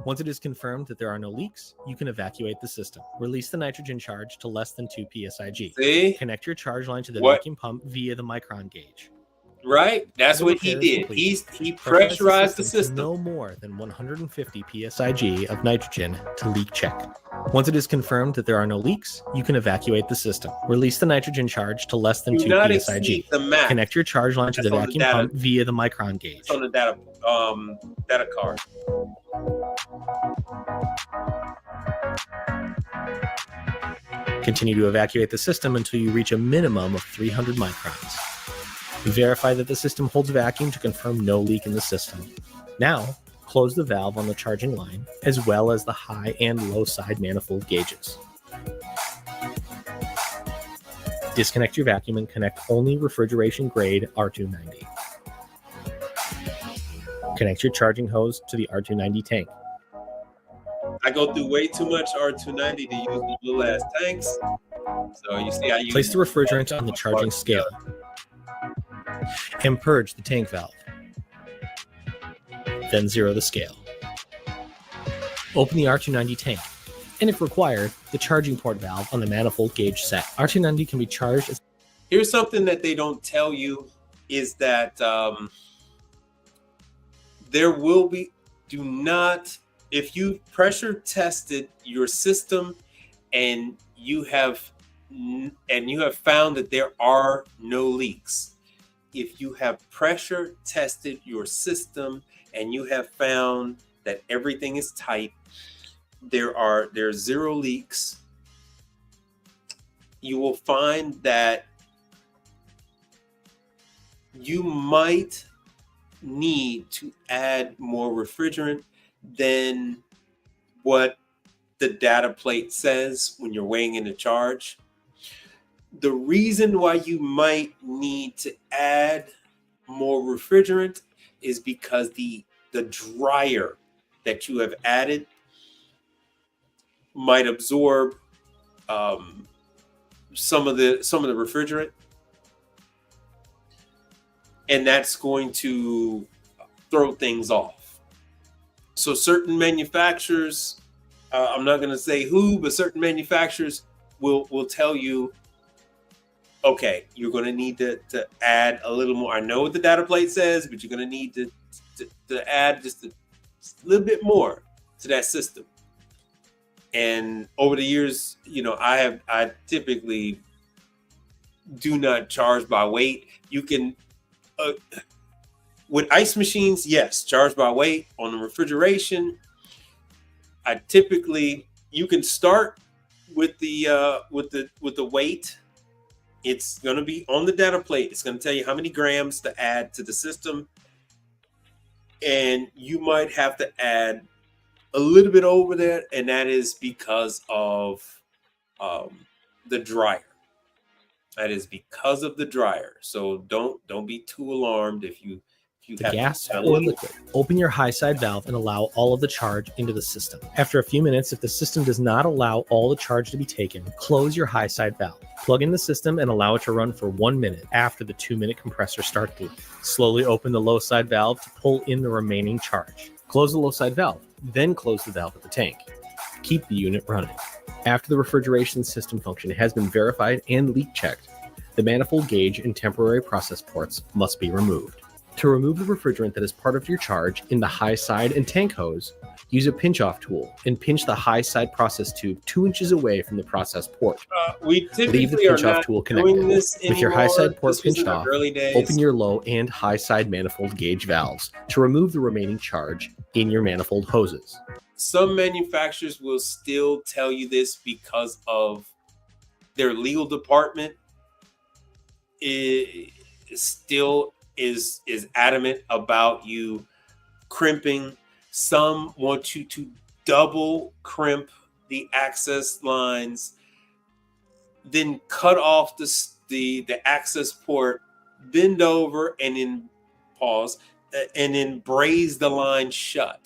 Once it is confirmed that there are no leaks, you can evacuate the system. Release the nitrogen charge to less than 2 psig. See? Connect your charge line to the What? vacuum pump via the micron gauge. Right? That's The what he repair is did. complete. He pressurized the to system. no more than 150 psig of nitrogen to leak check. Once it is confirmed that there are no leaks, you can evacuate the system. Release the nitrogen charge to less than Do 2 not psig. exceed the max. Connect your charge line to the That's on the vacuum data. pump via the micron gauge. It's on the data card. Continue to evacuate the system until you reach a minimum of 300 microns. Verify that the system holds vacuum to confirm no leak in the system. Now, close the valve on the charging line, as well as the high and low side manifold gauges. Disconnect your vacuum and connect only refrigeration grade R290. Connect your charging hose to the R290 tank. I go through way too much R290 to use the little ass tanks. So you see, I use Place the refrigerant on the charging scale and purge the tank valve. Then zero the scale. Open the R290 tank, and if required, the charging port valve on the manifold gauge set. R290 can be charged as Here's something that they don't tell you is that there will be, if you pressure tested your system and you have found that there are no leaks. If you have pressure tested your system and you have found that everything is tight, there's zero leaks, you will find that you might need to add more refrigerant than what the data plate says when you're weighing in a charge. The reason why you might need to add more refrigerant is because the dryer that you have added might absorb some of the refrigerant, and that's going to throw things off. So certain manufacturers, I'm not going to say who, but certain manufacturers will tell you, okay, you're going to need to add a little more. I know what the data plate says, but you're going to need to add just a little bit more to that system. And over the years, I typically do not charge by weight. You can, with ice machines, yes, charge by weight. On the refrigeration, you can start with the weight. It's going to be on the data plate. It's going to tell you how many grams to add to the system. And you might have to add a little bit over that. And that is because of the dryer. That is because of the dryer. So don't be too alarmed if you the have gas to or liquid. Open your high side valve and allow all of the charge into the system. After a few minutes, if the system does not allow all the charge to be taken, close your high side valve. Plug in the system and allow it to run for 1 minute after the 2-minute compressor start loop. Slowly open the low side valve to pull in the remaining charge. Close the low side valve, then close the valve at the tank. Keep the unit running. After the refrigeration system function has been verified and leak checked, the manifold gauge and temporary process ports must be removed. To remove the refrigerant that is part of your charge in the high side and tank hose, use a pinch-off tool and pinch the high side process tube 2 inches away from the process port. We typically Leave the are pinch-off not tool doing connected. this With your high anymore. side port This was in pinched our off, early days. open your low and high side manifold gauge valves to remove the remaining charge in your manifold hoses. Some manufacturers will still tell you this because of their legal department. It still is adamant about you crimping. Some want you to double crimp the access lines, then cut off the access port, bend over, and then pause, and then braze the line shut.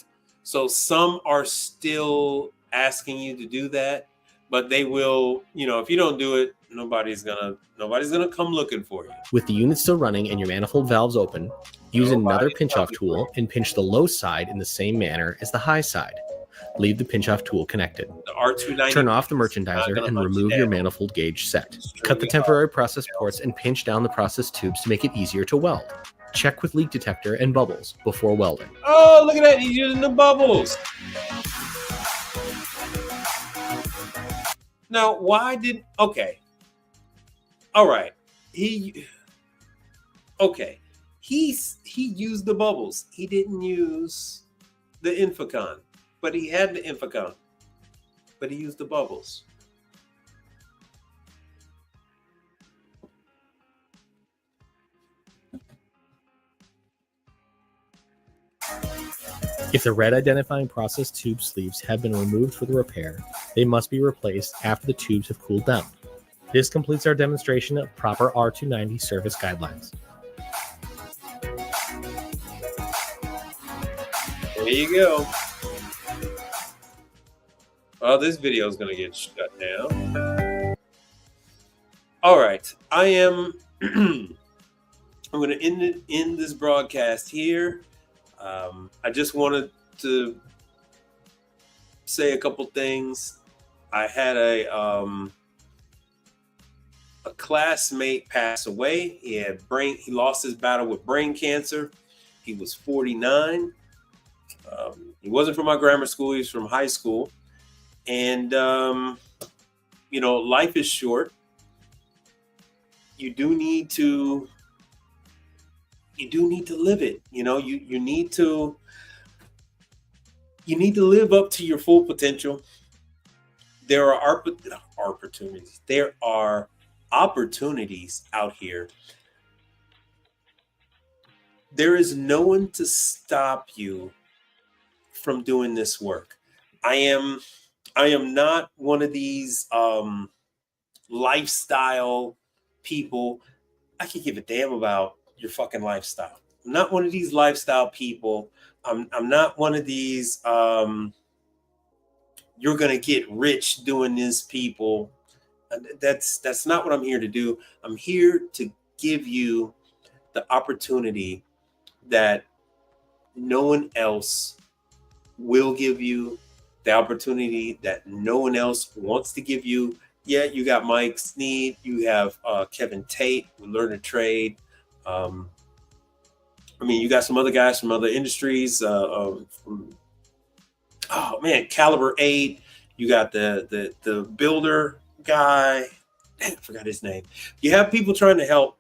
So some are still asking you to do that, but they will, if you don't do it, nobody's gonna come looking for you. With the unit still running and your manifold valves open, use another pinch-off tool and pinch the low side in the same manner as the high side. Leave the pinch-off tool connected. The R290. Turn off the merchandiser and remove your manifold gauge set. Cut the temporary process ports and pinch down the process tubes to make it easier to weld. Check with leak detector and bubbles before welding. Oh, look at that. He's using the bubbles. Now, okay. All right. He used the bubbles. He didn't use the Infocon, but he had the Infocon, but he used the bubbles. If the red identifying process tube sleeves have been removed for the repair, they must be replaced after the tubes have cooled down. This completes our demonstration of proper R290 service guidelines. There you go. Well, this video is going to get shut down. All right. I'm going to end this broadcast here. I just wanted to say a couple things. I had a classmate pass away. He lost his battle with brain cancer. He was 49. He wasn't from my grammar school. He was from high school. And, life is short. You do need to live it. You need to live up to your full potential. There are opportunities. There are opportunities out here. There is no one to stop you from doing this work. I am not one of these lifestyle people. I can give a damn about your fucking lifestyle. I'm not one of these lifestyle people. I'm not one of these you're gonna get rich doing this people. That's not what I'm here to do. I'm here to give you the opportunity that no one else will give you, the opportunity that no one else wants to give you. Yeah, you got Mike Sneed, you have Kevin Tate with Learn to Trade. You got some other guys from other industries. Caliber 8. You got the builder guy. I forgot his name. You have people trying to help.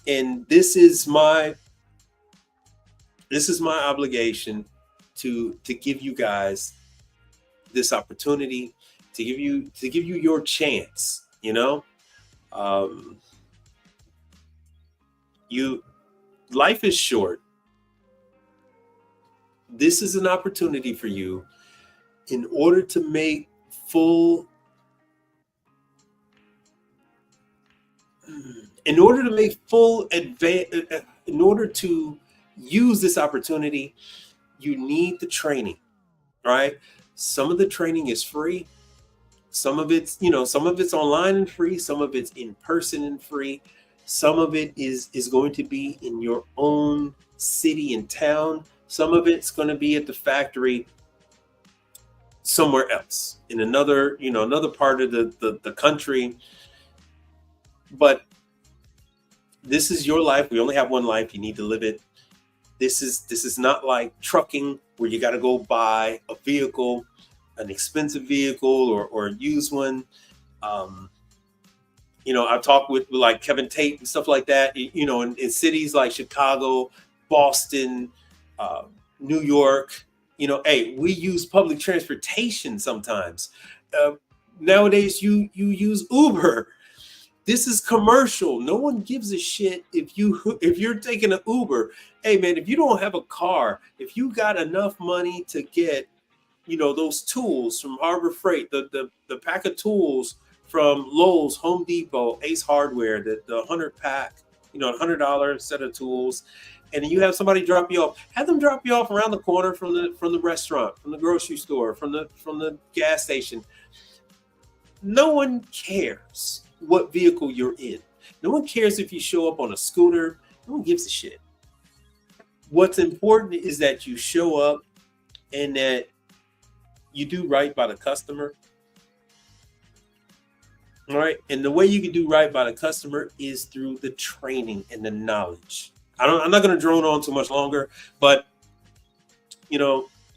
And this is my obligation to give you guys this opportunity, to give you your chance. Life is short. This is an opportunity for you in order to make full in order to use this opportunity, you need the training, right? Some of the training is free. Some of it's online and free. Some of it's in person and free. Some of it is going to be in your own city and town. Some of it's going to be at the factory. somewhere else in another, another part of the country. But this is your life. We only have one life. You need to live it. This is not like trucking where you got to go buy a vehicle, an expensive vehicle or a used one. I've talked with like Kevin Tate and stuff like that, in cities like Chicago, Boston, New York. Hey, we use public transportation sometimes. Nowadays, you use Uber. This is commercial. No one gives a shit if you're taking an Uber. Hey man, if you don't have a car, if you got enough money to get, those tools from Harbor Freight, the pack of tools from Lowe's, Home Depot, Ace Hardware, the 100 pack, $100 set of tools, and then you have somebody drop you off. Have them drop you off around the corner from the restaurant, from the grocery store, from the gas station. No one cares what vehicle you're in. No one cares if you show up on a scooter. No one gives a shit. What's important is that you show up and that you do right by the customer. All right. And the way you can do right by the customer is through the training and the knowledge. I'm not going to drone on too much longer, but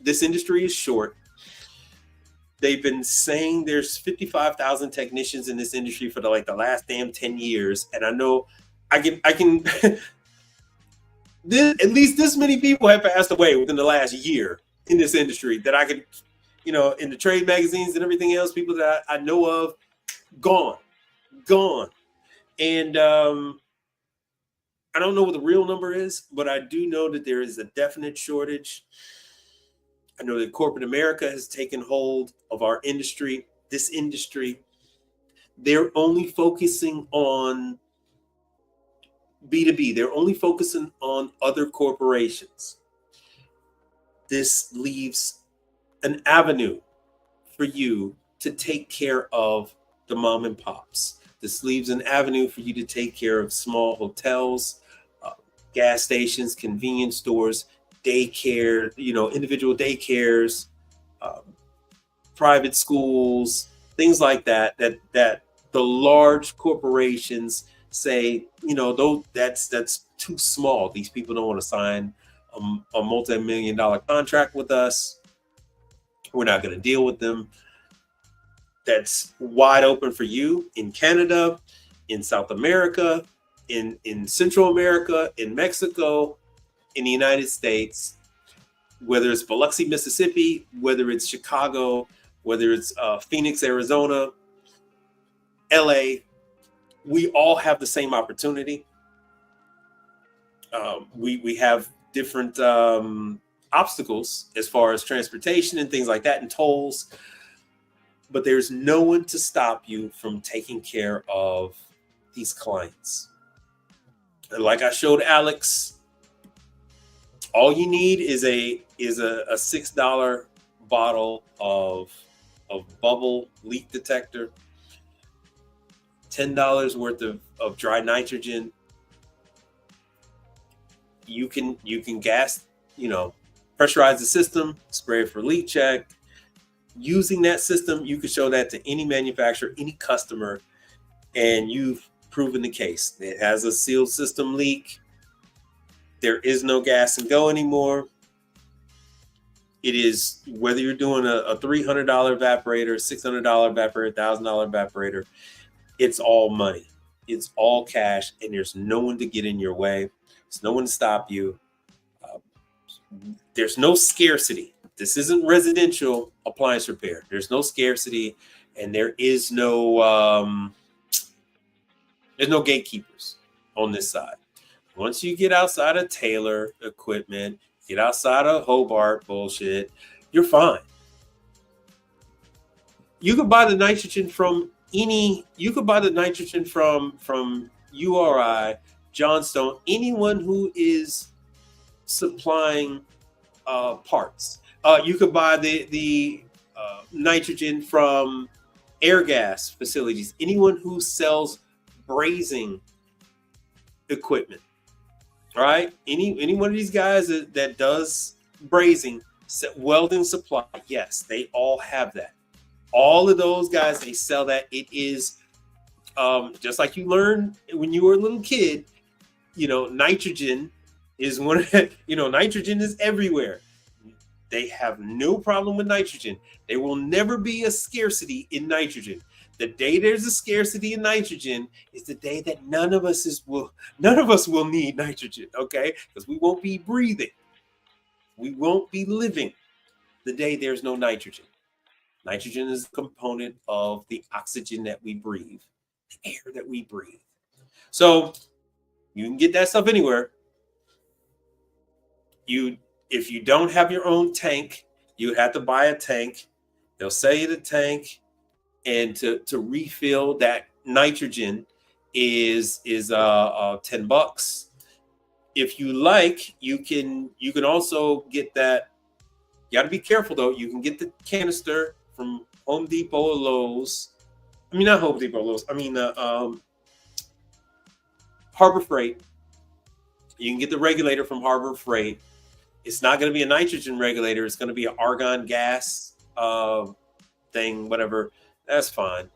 this industry is short. They've been saying there's 55,000 technicians in this industry for the last damn 10 years. And I know I can at least this many people have passed away within the last year in this industry that I could, in the trade magazines and everything else, people that I know of, gone. And I don't know what the real number is, but I do know that there is a definite shortage. I know that corporate America has taken hold of our industry, this industry. They're only focusing on B2B. They're only focusing on other corporations. This leaves an avenue for you to take care of the mom and pops. This leaves an avenue for you to take care of small hotels, gas stations, convenience stores, daycare, individual daycares, private schools, things like that the large corporations say, though that's too small. These people don't want to sign a multi-million-dollar contract with us. We're not going to deal with them. That's wide open for you in Canada, in South America, in Central America, in Mexico, in the United States, whether it's Biloxi, Mississippi, whether it's Chicago, whether it's Phoenix, Arizona, LA, we all have the same opportunity. We have different obstacles as far as transportation and things like that and tolls, but there's no one to stop you from taking care of these clients. And like I showed Alex, all you need is a $6 bottle of bubble leak detector, $10 worth of dry nitrogen. You can gas, pressurize the system, spray it for leak check. Using that system, you can show that to any manufacturer, any customer, and you've proven the case. It has a sealed system leak. There is no gas and go anymore. It is, whether you're doing a $300 evaporator, $600 evaporator, $1,000 evaporator, it's all money. It's all cash, and there's no one to get in your way. There's no one to stop you. There's no scarcity. This isn't residential appliance repair. There's no scarcity, and there is no there's no gatekeepers on this side. Once you get outside of Taylor equipment, get outside of Hobart bullshit, you're fine. You could buy the nitrogen from from URI, Johnstone, anyone who is supplying parts. You could buy the nitrogen from Airgas facilities, anyone who sells brazing equipment. All right, any one of these guys that does brazing, Welding supply, yes, they all have that. All of those guys, they sell that. It is just like you learned when you were a little kid. Nitrogen is one of nitrogen is everywhere. They have no problem with nitrogen. There will never be a scarcity in nitrogen. The day there's a scarcity in nitrogen is the day that none of us will need nitrogen, okay? Because we won't be breathing. We won't be living the day there's no nitrogen. Nitrogen is a component of the oxygen that we breathe, the air that we breathe. So you can get that stuff anywhere. If you don't have your own tank, you have to buy a tank. They'll sell you the tank, and to refill that nitrogen is $10. If you like, you can also get that. You got to be careful though. You can get the canister from Home Depot or Lowe's. I mean, not Home Depot, Lowe's. I mean, Harbor Freight. You can get the regulator from Harbor Freight. It's not going to be a nitrogen regulator. It's going to be an argon gas thing, whatever. That's fine.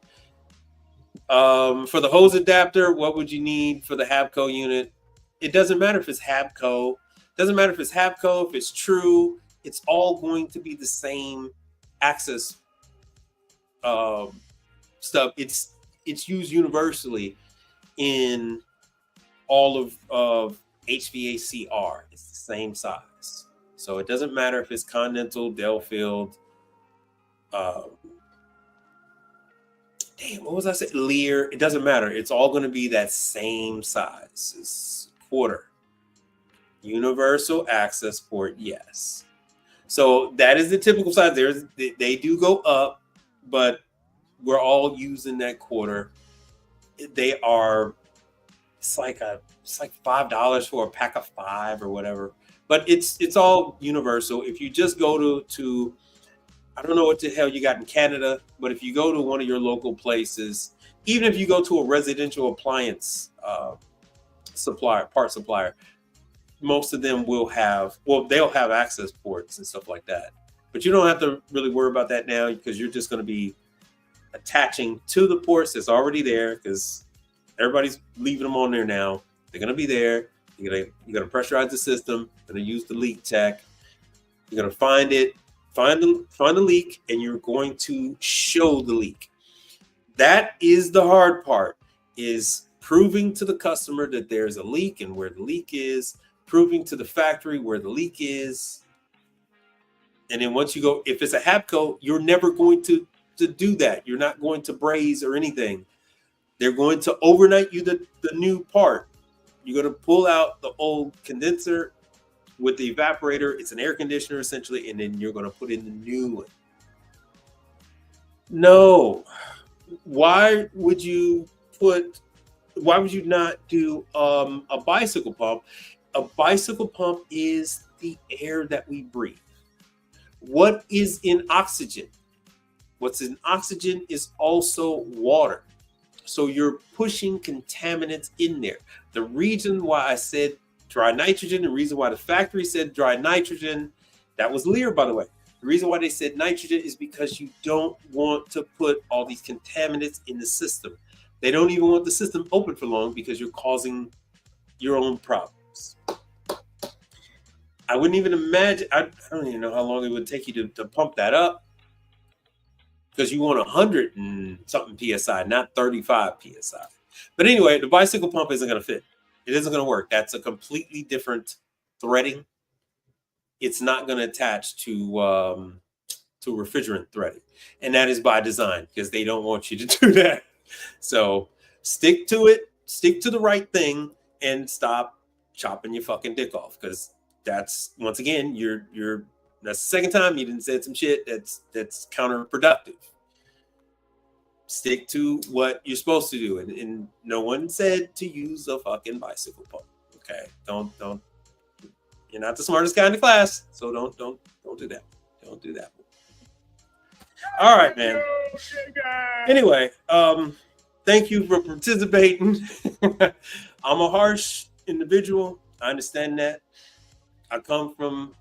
For the hose adapter, what would you need for the Habco unit? It doesn't matter if it's Habco. Doesn't matter if it's Habco, if it's True. It's all going to be the same access stuff. It's used universally in all of HVACR. It's the same size. So it doesn't matter if it's Continental, Delfield, what was I saying? Lear. It doesn't matter. It's all going to be that same size. It's quarter. Universal access port, yes. So that is the typical size. They do go up, but we're all using that quarter. They are. It's like $5 for a pack of 5 or whatever. But it's all universal. If you just go to I don't know what the hell you got in Canada, but if you go to one of your local places, even if you go to a residential appliance part supplier, most of them they'll have access ports and stuff like that. But you don't have to really worry about that now because you're just going to be attaching to the ports that's already there because everybody's leaving them on there now. They're going to be there. You're going to pressurize the system. You're going to use the leak tech. You're going to find the leak, and you're going to show the leak. That is the hard part, is proving to the customer that there's a leak and where the leak is, proving to the factory where the leak is. And then once you go, if it's a Habco, you're never going to do that. You're not going to braze or anything. They're going to overnight you the new part. You're going to pull out the old condenser with the evaporator. It's an air conditioner essentially, and then you're going to put in the new one. No. Why would you not do a bicycle pump? A bicycle pump is the air that we breathe. What is in oxygen? What's in oxygen is also water. So you're pushing contaminants in there. The reason why I said dry nitrogen, the reason why the factory said dry nitrogen, that was Lear, by the way. The reason why they said nitrogen is because you don't want to put all these contaminants in the system. They don't even want the system open for long because you're causing your own problems. I wouldn't even imagine, I don't even know how long it would take you to pump that up, because you want 100 and something PSI, not 35 PSI. But anyway, the bicycle pump isn't going to fit. It isn't going to work. That's a completely different threading. It's not going to attach to refrigerant threading. And that is by design because they don't want you to do that. So stick to it, stick to the right thing, and stop chopping your fucking dick off. Because that's, once again, that's the second time you didn't say some shit that's counterproductive. Stick to what you're supposed to do. And no one said to use a fucking bicycle pump. Okay. Don't you're not the smartest guy in the class. So don't do that. Don't do that. All right, man. Anyway, thank you for participating. I'm a harsh individual. I understand that. I come from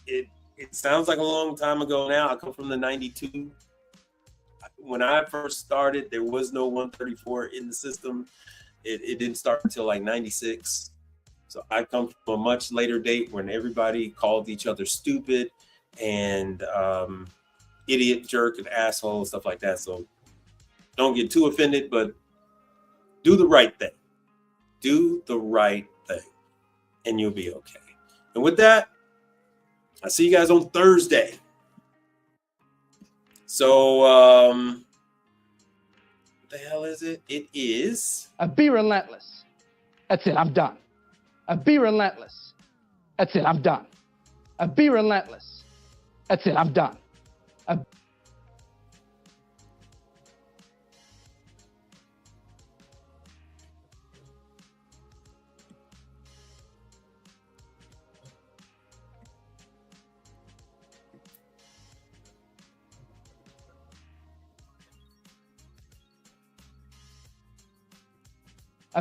it. it sounds like a long time ago now. I come from the 92. When I first started, there was no 134 in the system. It didn't start until like 96. So I come from a much later date when everybody called each other stupid and idiot, jerk, and asshole, stuff like that. So don't get too offended, but do the right thing. Do the right thing, and you'll be okay. And with that, I'll see you guys on Thursday. So, what the hell is it? It is... Be relentless. That's it, I'm done. Be relentless. That's it, I'm done. Be relentless. That's it, I'm done.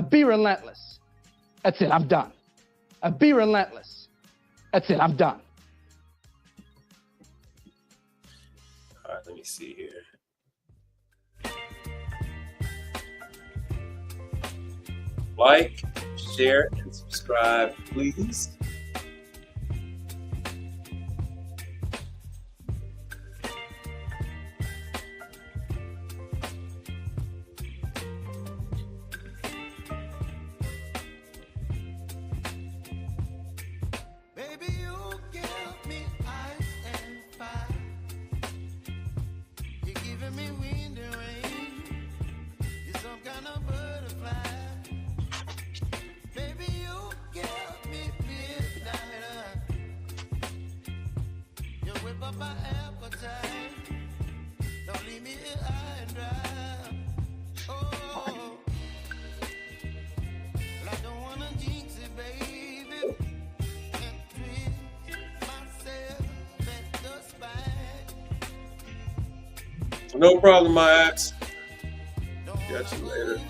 Be relentless. That's it, I'm done. Be relentless. That's it, I'm done. All right, let me see here. Like, share, and subscribe, please. No problem, my axe. Catch you later.